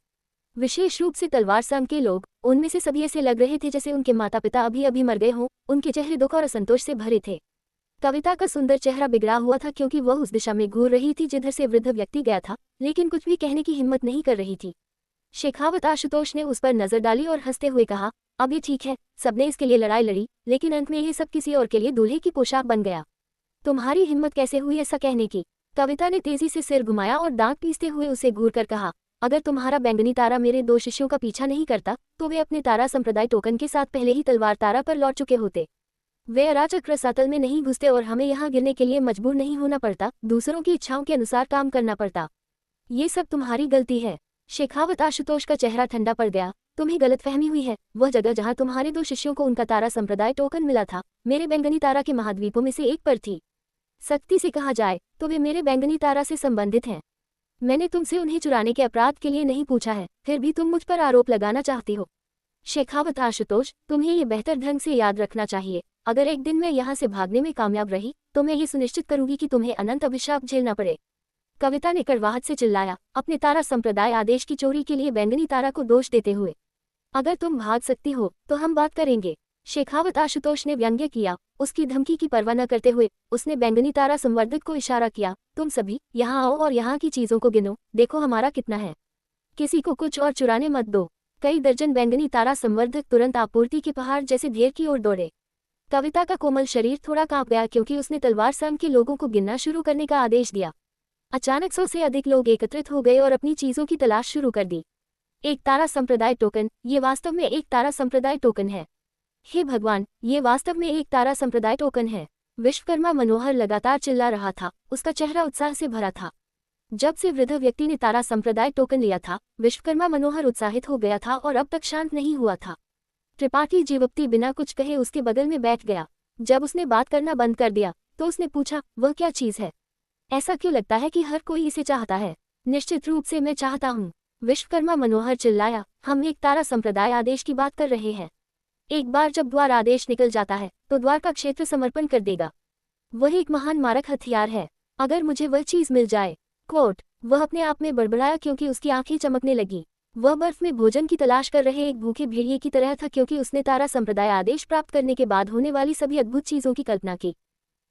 विशेष रूप से तलवार संघ के लोग। उनमें से सभी ऐसे लग रहे थे जैसे उनके माता पिता अभी अभी मर गए हों। उनके चेहरे दुख और असंतोष से भरे थे। कविता का सुंदर चेहरा बिगड़ा हुआ था क्योंकि वह उस दिशा में घूर रही थी जिधर से वृद्ध व्यक्ति गया था, लेकिन कुछ भी कहने की हिम्मत नहीं कर रही थी। शेखावत आशुतोष ने उस पर नजर डाली और हंसते हुए कहा, अब ये ठीक है, सबने इसके लिए लड़ाई लड़ी, लेकिन अंत में ये सब किसी और के लिए दूल्हे की पोशाक बन गया। तुम्हारी हिम्मत कैसे हुई ऐसा कहने की? कविता ने तेजी से सिर घुमाया और दांत पीसते हुए उसे घूर कर कहा, अगर तुम्हारा बैंगनी तारा मेरे 2 शिष्यों का पीछा नहीं करता तो वे अपने तारा संप्रदाय टोकन के साथ पहले ही तलवार तारा पर लौट चुके होते। वे अराजक रसातल में नहीं घुसते और हमें यहाँ गिरने के लिए मजबूर नहीं होना पड़ता, दूसरों की इच्छाओं के अनुसार काम करना पड़ता। ये सब तुम्हारी गलती है। शेखावत आशुतोष का चेहरा ठंडा पड़ गया। तुम्हें गलतफहमी हुई है। वह जगह जहाँ तुम्हारे 2 शिष्यों को उनका तारा संप्रदाय टोकन मिला था मेरे बैंगनी तारा के महाद्वीपों में से एक पर थी। सख्ती से कहा जाए तो वे मेरे बैंगनी तारा से संबंधित हैं। मैंने तुमसे उन्हें चुराने के अपराध के लिए नहीं पूछा है, फिर भी तुम मुझ पर आरोप लगाना चाहती हो। शेखावत आशुतोष, तुम्हें ये बेहतर ढंग से याद रखना चाहिए, अगर एक दिन मैं यहाँ से भागने में कामयाब रही तो मैं ये सुनिश्चित करूंगी कि तुम्हें अनंत अभिशाप झेलना पड़े। कविता ने कड़वाहट से चिल्लाया, अपने तारा संप्रदाय आदेश की चोरी के लिए बैंगनी तारा को दोष देते हुए। अगर तुम भाग सकती हो तो हम बात करेंगे। शेखावत आशुतोष ने व्यंग्य किया। उसकी धमकी की परवाह न करते हुए उसने बैंगनी तारा संवर्धक को इशारा किया, तुम सभी यहाँ आओ और यहाँ की चीजों को गिनो, देखो हमारा कितना है। किसी को कुछ और चुराने मत दो। कई दर्जन बैंगनी तारा संवर्धक तुरंत आपूर्ति के पहाड़ जैसे ढेर की ओर दौड़े। कविता का कोमल शरीर थोड़ा कांप गया क्योंकि उसने तलवार संघ के लोगों को गिनना शुरू करने का आदेश दिया। अचानक 100 से अधिक लोग एकत्रित हो गए और अपनी चीजों की तलाश शुरू कर दी। एक तारा संप्रदाय टोकन, ये वास्तव में एक तारा संप्रदाय टोकन है। हे भगवान, ये वास्तव में एक तारा संप्रदाय टोकन है। विश्वकर्मा मनोहर लगातार चिल्ला रहा था। उसका चेहरा उत्साह से भरा था। जब से वृद्ध व्यक्ति ने तारा संप्रदाय टोकन लिया था विश्वकर्मा मनोहर उत्साहित हो गया था और अब तक शांत नहीं हुआ था। त्रिपाठी जीवप्ती बिना कुछ कहे उसके बगल में बैठ गया। जब उसने बात करना बंद कर दिया तो उसने पूछा, वह क्या चीज है? ऐसा क्यों लगता है कि हर कोई इसे चाहता है? निश्चित रूप से मैं चाहता हूँ, विश्वकर्मा मनोहर चिल्लाया। हम एक तारा संप्रदाय आदेश की बात कर रहे हैं। एक बार जब द्वार आदेश निकल जाता है तो द्वार का क्षेत्र समर्पण कर देगा। वह एक महान मारक हथियार है। अगर मुझे वह चीज मिल जाए। कोट, वह अपने आप में बड़बड़ाया क्योंकि उसकी आंखें चमकने लगी। वह बर्फ में भोजन की तलाश कर रहे एक भूखे भेड़िए की तरह था क्योंकि उसने तारा संप्रदाय आदेश प्राप्त करने के बाद होने वाली सभी अद्भुत चीजों की कल्पना की।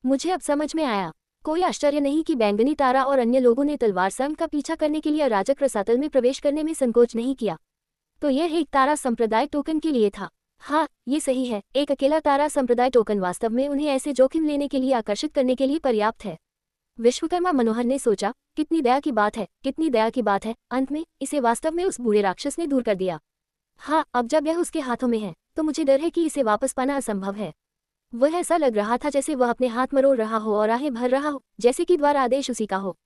मुझे अब समझ में आया। कोई आश्चर्य नहीं कि बैंगनी तारा और अन्य लोगों ने तलवार संघ का पीछा करने के लिए अराजक रसातल में प्रवेश करने में संकोच नहीं किया। तो यह एक तारा संप्रदाय टोकन के लिए था। हाँ, ये सही है। एक अकेला तारा संप्रदाय टोकन वास्तव में उन्हें ऐसे जोखिम लेने के लिए आकर्षित करने के लिए पर्याप्त है। विश्वकर्मा मनोहर ने सोचा, कितनी दया की बात है, कितनी दया की बात है। अंत में इसे वास्तव में उस बूढ़े राक्षस ने दूर कर दिया। हाँ, अब जब यह उसके हाथों में है तो मुझे डर है कि इसे वापस पाना असंभव है। वह ऐसा लग रहा था जैसे वह अपने हाथ मरोड़ रहा हो और आहें भर रहा हो, जैसे कि द्वार आदेश उसी का हो।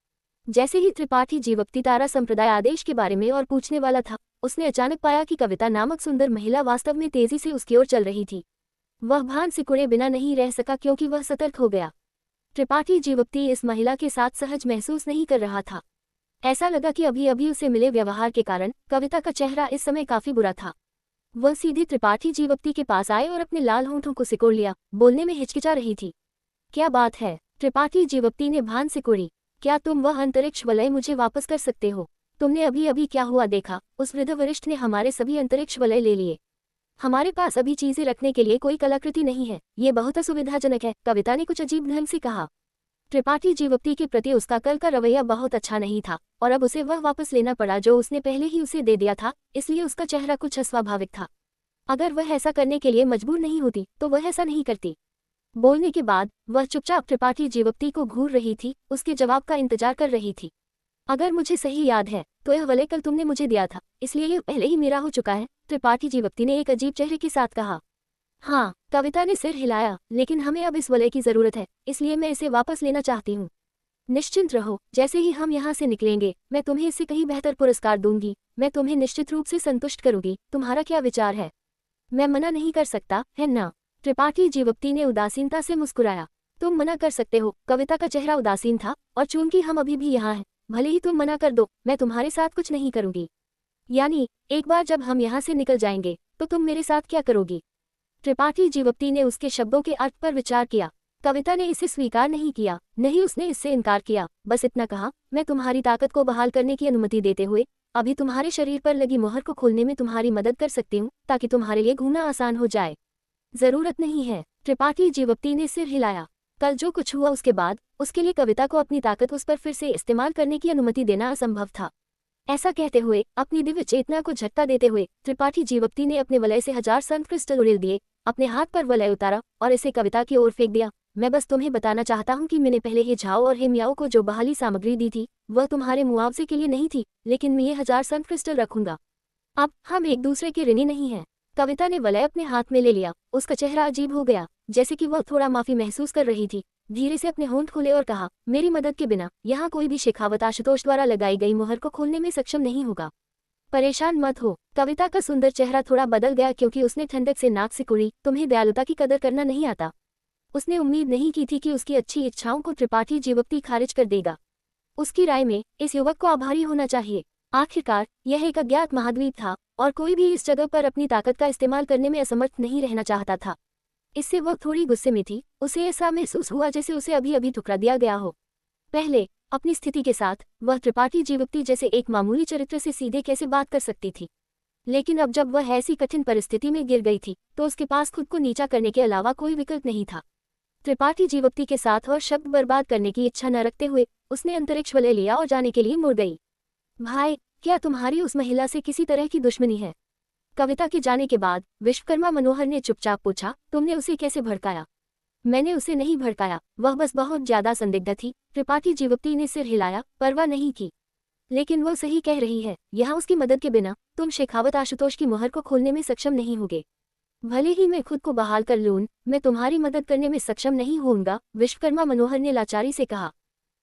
जैसे ही त्रिपाठी जीवप्ती तारा संप्रदाय आदेश के बारे में और पूछने वाला था उसने अचानक पाया कि कविता नामक सुंदर महिला वास्तव में तेजी से उसकी ओर चल रही थी। वह भान सिकुड़े बिना नहीं रह सका क्योंकि वह सतर्क हो गया। त्रिपाठी जीवप्ती इस महिला के साथ सहज महसूस नहीं कर रहा था। ऐसा लगा कि अभी अभी उसे मिले व्यवहार के कारण कविता का चेहरा इस समय काफी बुरा था। वह सीधे त्रिपाठी जीवप्ती के पास आए और अपने लाल होंठों को सिकोड़ लिया। बोलने में हिचकिचा रही थी। क्या बात है? त्रिपाठी जीवप्ती ने भान सिकोड़ी। क्या तुम वह अंतरिक्ष वलय मुझे वापस कर सकते हो? तुमने अभी अभी क्या हुआ देखा? उस वृद्ध वरिष्ठ ने हमारे सभी अंतरिक्ष वलय ले लिए। हमारे पास अभी चीजें रखने के लिए कोई कलाकृति नहीं है। ये बहुत असुविधाजनक है, कविता ने कुछ अजीब ढंग से कहा। त्रिपाठी जीवप्ती के प्रति उसका कल का रवैया बहुत अच्छा नहीं था और अब उसे वह वापस लेना पड़ा जो उसने पहले ही उसे दे दिया था, इसलिए उसका चेहरा कुछ अस्वाभाविक था। अगर वह ऐसा करने के लिए मजबूर नहीं होती तो वह ऐसा नहीं करती। बोलने के बाद वह चुपचाप त्रिपाठी जीवप्ती को घूर रही थी, उसके जवाब का इंतजार कर रही थी। अगर मुझे सही याद है तो यह वलय कल तुमने मुझे दिया था, इसलिए यह पहले ही मेरा हो चुका है, त्रिपाठी जीवप्ती ने एक अजीब चेहरे के साथ कहा। हाँ, कविता ने सिर हिलाया, लेकिन हमें अब इस वलय की जरूरत है, इसलिए मैं इसे वापस लेना चाहती हूँ। निश्चिंत रहो, जैसे ही हम यहाँ से निकलेंगे मैं तुम्हें इससे कहीं बेहतर पुरस्कार दूंगी। मैं तुम्हें निश्चित रूप से संतुष्ट करूंगी। तुम्हारा क्या विचार है? मैं मना नहीं कर सकता, है ना? त्रिपाठी जीवप्ती ने उदासीनता से मुस्कुराया। तुम मना कर सकते हो। कविता का चेहरा उदासीन था, और चूंकि हम अभी भी यहाँ हैं, भले ही तुम मना कर दो, मैं तुम्हारे साथ कुछ नहीं करूंगी। यानी एक बार जब हम यहाँ से निकल जाएंगे तो तुम मेरे साथ क्या करोगी? त्रिपाठी जीवप्ती ने उसके शब्दों के अर्थ पर विचार किया। कविता ने इसे स्वीकार नहीं किया, नहीं उसने इससे इनकार किया, बस इतना कहा, मैं तुम्हारी ताकत को बहाल करने की अनुमति देते हुए अभी तुम्हारे शरीर पर लगी मोहर को खोलने में तुम्हारी मदद कर सकती हूँ, ताकि तुम्हारे लिए घूमना आसान हो जाए। जरूरत नहीं है। त्रिपाठी जीवप्ती ने सिर हिलाया। कल जो कुछ हुआ उसके बाद उसके लिए कविता को अपनी ताकत उस पर फिर से इस्तेमाल करने की अनुमति देना असंभव था। ऐसा कहते हुए, अपनी दिव्य चेतना को झटका देते हुए, त्रिपाठी जीवप्ती ने अपने वलय से 1000 सन क्रिस्टल उड़ेल दिए, अपने हाथ पर वलय उतारा और इसे कविता की ओर फेंक दिया। मैं बस तुम्हें बताना चाहता हूँ कि मैंने पहले ही झाओ और हेमियाओ को जो बहाली सामग्री दी थी वह तुम्हारे मुआवजे के लिए नहीं थी, लेकिन मैं ये 1000 सन क्रिस्टल रखूंगा। अब हम एक दूसरे के ऋणी नहीं हैं। कविता ने वलय अपने हाथ में ले लिया। उसका चेहरा अजीब हो गया, जैसे कि वह थोड़ा माफी महसूस कर रही थी। धीरे से अपने होंठ खोले और कहा, मेरी मदद के बिना यहाँ कोई भी शेखावत आशुतोष द्वारा लगाई गई मुहर को खोलने में सक्षम नहीं होगा। परेशान मत हो। कविता का सुंदर चेहरा थोड़ा बदल गया क्योंकि उसने ठंडक से नाक सिकुड़ी। तुम्हें दयालुता की कदर करना नहीं आता। उसने उम्मीद नहीं की थी कि उसकी अच्छी इच्छाओं को त्रिपाठी जीवप्ती खारिज कर देगा। उसकी राय में इस युवक को आभारी होना चाहिए। आखिरकार यह एक अज्ञात महाद्वीप था और कोई भी इस जगह पर अपनी ताकत का इस्तेमाल करने में असमर्थ नहीं रहना चाहता था। इससे वह थोड़ी गुस्से में थी। उसे ऐसा महसूस हुआ जैसे उसे अभी अभी ठुकरा दिया गया हो। पहले अपनी स्थिति के साथ वह त्रिपाठी जीवप्ती जैसे एक मामूली चरित्र से सीधे कैसे बात कर सकती थी, लेकिन अब जब वह ऐसी कठिन परिस्थिति में गिर गई थी तो उसके पास खुद को नीचा करने के अलावा कोई विकल्प नहीं था। त्रिपाठी जीवप्ती के साथ और शब्द बर्बाद करने की इच्छा न रखते हुए उसने अंतरिक्ष वलय लिया और जाने के लिए मुड़ गई। भाई, क्या तुम्हारी उस महिला से किसी तरह की दुश्मनी है? कविता के जाने के बाद विश्वकर्मा मनोहर ने चुपचाप पूछा। तुमने उसे कैसे भड़काया? मैंने उसे नहीं भड़काया, वह बस बहुत ज्यादा संदिग्ध थी। त्रिपाठी जीवप्ती ने सिर हिलाया, परवाह नहीं की। लेकिन वो सही कह रही है, यहाँ उसकी मदद के बिना तुम शेखावत आशुतोष की मुहर को खोलने में सक्षम नहीं होगे। भले ही मैं खुद को बहाल कर लूं, मैं तुम्हारी मदद करने में सक्षम नहीं होऊंगा, विश्वकर्मा मनोहर ने लाचारी से कहा।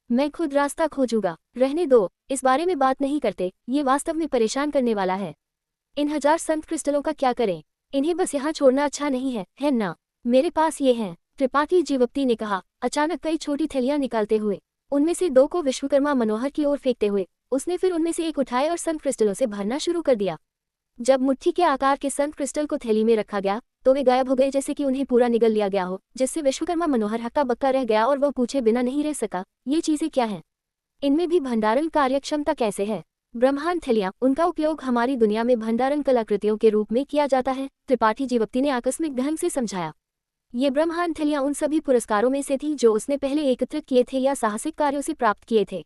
मैं खुद रास्ता खोजूंगा। रहने दो, इस बारे में बात नहीं करते, ये वास्तव में परेशान करने वाला है। इन 1000 संत क्रिस्टलों का क्या करें? इन्हें बस यहाँ छोड़ना अच्छा नहीं है ना? मेरे पास ये हैं, त्रिपाठी जीवप्ती ने कहा, अचानक कई छोटी थैलियां निकालते हुए। उनमें से 2 को विश्वकर्मा मनोहर की ओर फेंकते हुए उसने फिर उनमें से एक उठाए और संत क्रिस्टलों से भरना शुरू कर दिया। जब मुट्ठी के आकार के संत क्रिस्टल को थैली में रखा गया तो वे गायब हो गए, जैसे कि उन्हें पूरा निगल लिया गया हो, जिससे विश्वकर्मा मनोहर हक्का बक्का रह गया और वह पूछे बिना नहीं रह सका, ये चीजें क्या हैं? इनमें भी भंडारण कार्यक्षमता कैसे है? ब्रह्मांड थैलियां, उनका उपयोग हमारी दुनिया में भंडारण कलाकृतियों के रूप में किया जाता है, त्रिपाठी जीवप्ती ने आकस्मिक ढंग से समझाया। ये ब्रह्मांड थैलियां उन सभी पुरस्कारों में से थी जो उसने पहले एकत्रित किए थे या साहसिक कार्यों से प्राप्त किए थे।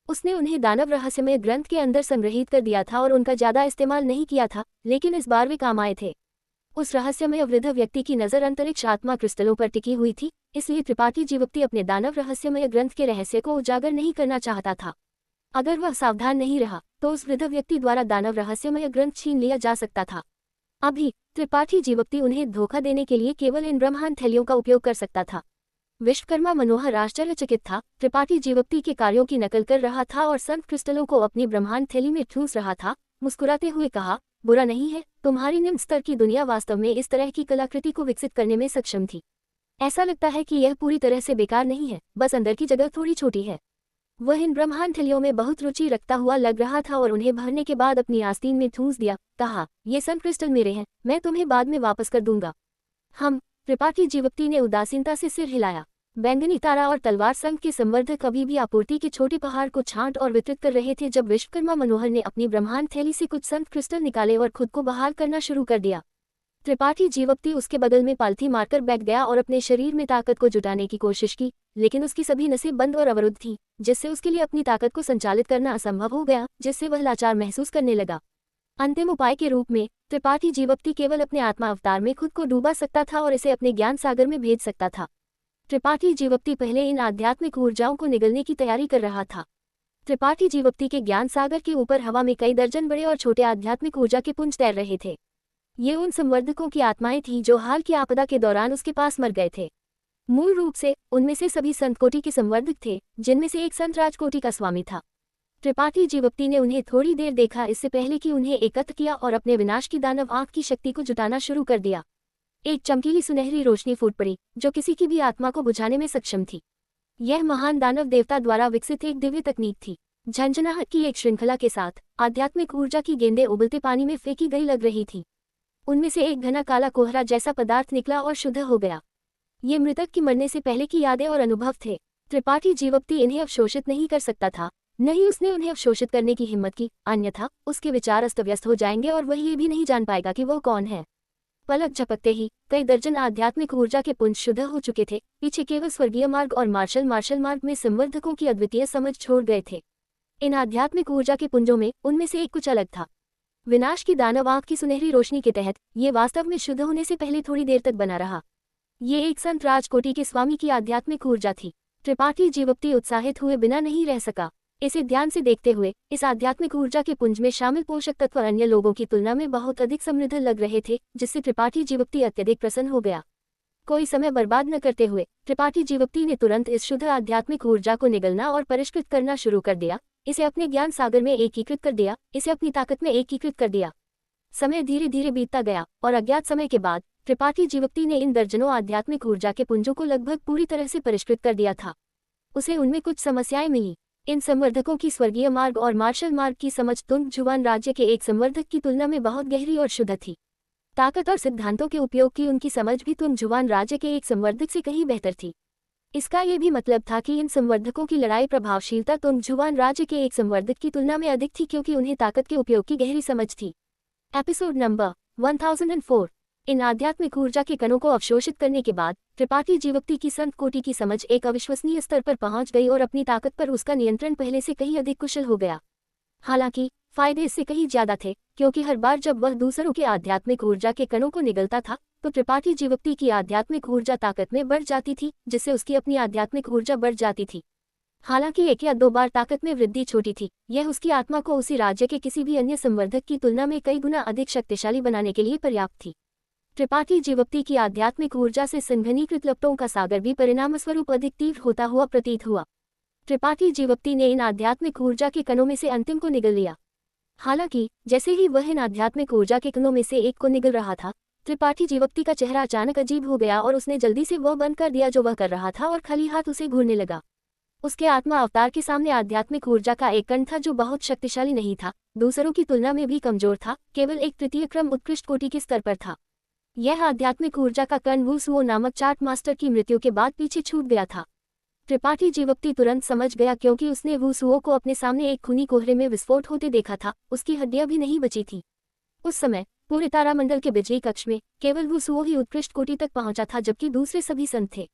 उसने उन्हें दानव रहस्यमय ग्रंथ के अंदर संग्रहित कर दिया था और उनका ज्यादा इस्तेमाल नहीं किया था, लेकिन इस बार वे काम आए थे। उस रहस्यमय वृद्ध व्यक्ति की नजर अंतरिक्ष आत्मा क्रिस्टलों पर टिकी हुई थी, इसलिए त्रिपाठी जीवप्ती अपने दानव रहस्यमय ग्रंथ के रहस्य को उजागर नहीं करना चाहता था। अगर वह सावधान नहीं रहा तो उस वृद्ध व्यक्ति द्वारा दानव रहस्यमय ग्रंथ छीन लिया जा सकता था। अभी त्रिपाठी जीवप्ती उन्हें धोखा देने के लिए केवल इन ब्रह्मांड थैलियों का उपयोग कर सकता था। विश्वकर्मा मनोहर आश्चर्यचकित था। त्रिपाठी जीवप्ती के कार्यों की नकल कर रहा था और संत क्रिस्टलों को अपनी ब्रह्मांड थैली में ठूंस रहा था, मुस्कुराते हुए कहा, बुरा नहीं है, तुम्हारी निम्न स्तर की दुनिया वास्तव में इस तरह की कलाकृति को विकसित करने में सक्षम थी। ऐसा लगता है कि यह पूरी तरह से बेकार नहीं है, बस अंदर की जगह थोड़ी छोटी है। वह इन ब्रह्मांड थलियों में बहुत रुचि रखता हुआ लग रहा था और उन्हें भरने के बाद अपनी आस्तीन में ठूंस दिया। कहा, ये सन क्रिस्टल मेरे हैं, मैं तुम्हें बाद में वापस कर दूंगा। हम त्रिपाठी जीवप्ती ने उदासीनता से सिर हिलाया। बैंगनी तारा और तलवार संघ के संवर्धक अभी भी आपूर्ति के छोटे पहाड़ को छांट और वितरित कर रहे थे जब विश्वकर्मा मनोहर ने अपनी ब्रह्मांड थैली से कुछ संत क्रिस्टल निकाले और खुद को बहाल करना शुरू कर दिया। त्रिपाठी जीवप्ती उसके बगल में पालथी मारकर बैठ गया और अपने शरीर में ताकत को जुटाने की कोशिश की, लेकिन उसकी सभी नसें बंद और अवरुद्ध थीं, जिससे उसके लिए अपनी ताकत को संचालित करना असंभव हो गया, जिससे वह लाचार महसूस करने लगा। अंतिम उपाय के रूप में त्रिपाठी जीवप्ती केवल अपने आत्मा अवतार में खुद को डूबा सकता था और इसे अपने ज्ञान सागर में भेज सकता था। त्रिपाठी जीवप्ती पहले इन आध्यात्मिक ऊर्जाओं को निगलने की तैयारी कर रहा था। त्रिपाठी जीवप्ती के ज्ञान सागर के ऊपर हवा में कई दर्जन बड़े और छोटे आध्यात्मिक ऊर्जा के पुंज तैर रहे थे। ये उन संवर्धकों की आत्माएं थीं जो हाल की आपदा के दौरान उसके पास मर गए थे। मूल रूप से उनमें से सभी संत कोटि के संवर्धक थे, जिनमें से एक संत राजकोटि का स्वामी था। त्रिपाठी जीवप्ती ने उन्हें थोड़ी देर देखा इससे पहले कि उन्हें एकत्र किया और अपने विनाश की दानव आंख की शक्ति को जुटाना शुरू कर दिया। एक चमकीली सुनहरी रोशनी फूट पड़ी जो किसी की भी आत्मा को बुझाने में सक्षम थी। यह महान दानव देवता द्वारा विकसित एक दिव्य तकनीक थी। झंझनाहट की एक श्रृंखला के साथ आध्यात्मिक ऊर्जा की गेंदें उबलते पानी में फेंकी गई लग रही थी। उनमें से एक घना काला कोहरा जैसा पदार्थ निकला और शुद्ध हो गया। ये मृतक की मरने से पहले की यादें और अनुभव थे। त्रिपाठी जीवप्ती इन्हें अवशोषित नहीं कर सकता था, न ही उसने उन्हें अवशोषित करने की हिम्मत की, अन्यथा उसके विचार अस्त व्यस्त हो जाएंगे और वह ये भी नहीं जान पाएगा कि वह कौन है। पलक झपकते ही कई दर्जन आध्यात्मिक ऊर्जा के पुंज शुद्ध हो चुके थे। पीछे केवल स्वर्गीय मार्ग और मार्शल मार्ग में संवर्धकों की अद्वितीय समझ छोड़ गए थे। इन आध्यात्मिक ऊर्जा के पुंजों में उनमें से एक कुछ अलग था। विनाश की दानव आंख की सुनहरी रोशनी के तहत ये वास्तव में शुद्ध होने से पहले थोड़ी देर तक बना रहा। ये एक संत राजकोटि के स्वामी की आध्यात्मिक ऊर्जा थी। त्रिपाठी जीवप्ती उत्साहित हुए बिना नहीं रह सका। इसे ध्यान से देखते हुए इस आध्यात्मिक ऊर्जा के पुंज में शामिल पोषक तत्व अन्य लोगों की तुलना में बहुत अधिक समृद्ध लग रहे थे, जिससे त्रिपाठी जीवप्ती अत्यधिक प्रसन्न हो गया। कोई समय बर्बाद न करते हुए त्रिपाठी जीवप्ती ने तुरंत इस शुद्ध आध्यात्मिक ऊर्जा को निगलना और परिष्कृत करना शुरू कर दिया। इसे अपने ज्ञान सागर में एकीकृत कर दिया, इसे अपनी ताकत में एकीकृत कर दिया। समय धीरे धीरे बीतता गया और अज्ञात समय के बाद त्रिपाठी जीवप्ती ने इन दर्जनों आध्यात्मिक ऊर्जा के पुंजों को लगभग पूरी तरह से परिष्कृत कर दिया था। उसे उनमें कुछ समस्याएं मिली। इन संवर्धकों की स्वर्गीय मार्ग और मार्शल मार्ग की समझ तुंगजुआन राज्य के एक संवर्धक की तुलना में बहुत गहरी और शुद्ध थी। ताकत और सिद्धांतों के उपयोग की उनकी समझ भी तुंगजुआन राज्य के एक संवर्धक से कहीं बेहतर थी। इसका यह भी मतलब था कि इन संवर्धकों की लड़ाई प्रभावशीलता तुंगजुआन राज्य के एक संवर्धक की तुलना में अधिक थी, क्योंकि उन्हें ताकत के उपयोग की गहरी समझ थी। Episode number 1004। इन आध्यात्मिक ऊर्जा के कणों को अवशोषित करने के बाद त्रिपाठी जीवप्ती की संत कोटि की समझ एक अविश्वसनीय स्तर पर पहुंच गई और अपनी ताकत पर उसका नियंत्रण पहले से कहीं अधिक कुशल हो गया। हालांकि फायदे इससे कहीं ज्यादा थे, क्योंकि हर बार जब वह दूसरों के आध्यात्मिक ऊर्जा के कणों को निगलता था तो त्रिपाठी जीवप्ती की आध्यात्मिक ऊर्जा ताकत में बढ़ जाती थी, जिससे उसकी अपनी आध्यात्मिक ऊर्जा बढ़ जाती थी। हालांकि एक या दो बार ताकत में वृद्धि छोटी थी, यह उसकी आत्मा को उसी राज्य के किसी भी अन्य संवर्धक की तुलना में कई गुना अधिक शक्तिशाली बनाने के लिए पर्याप्त थी। त्रिपाठी जीवप्ती की आध्यात्मिक ऊर्जा से संघनीकृत लपटों का सागर भी परिणामस्वरूप अधिक तीव्र होता हुआ प्रतीत हुआ। त्रिपाठी जीवप्ती ने इन आध्यात्मिक ऊर्जा के कणों में से अंतिम को निगल लिया। हालांकि जैसे ही वह इन आध्यात्मिक ऊर्जा के कणों में से एक को निगल रहा था, त्रिपाठी जीवप्ती का चेहरा अचानक अजीब हो गया और उसने जल्दी से वह बंद कर दिया जो वह कर रहा था और खाली हाथ उसे घूरने लगा। उसके आत्मा अवतार के सामने आध्यात्मिक ऊर्जा का एक कण था जो बहुत शक्तिशाली नहीं था, दूसरों की तुलना में भी कमजोर था, केवल एक तृतीय क्रम उत्कृष्ट कोटि के स्तर पर था। यह आध्यात्मिक ऊर्जा का कण वुसुओ नामक चार्ट मास्टर की मृत्यु के बाद पीछे छूट गया था। त्रिपाठी जीवप्ती तुरंत समझ गया, क्योंकि उसने वुसुओ को अपने सामने एक खूनी कोहरे में विस्फोट होते देखा था। उसकी हड्डियां भी नहीं बची थी। उस समय पूरे तारामंडल के बिजली कक्ष में केवल वुसुओ ही उत्कृष्ट कोटि तक पहुंचा था, जबकि दूसरे सभी संत थे।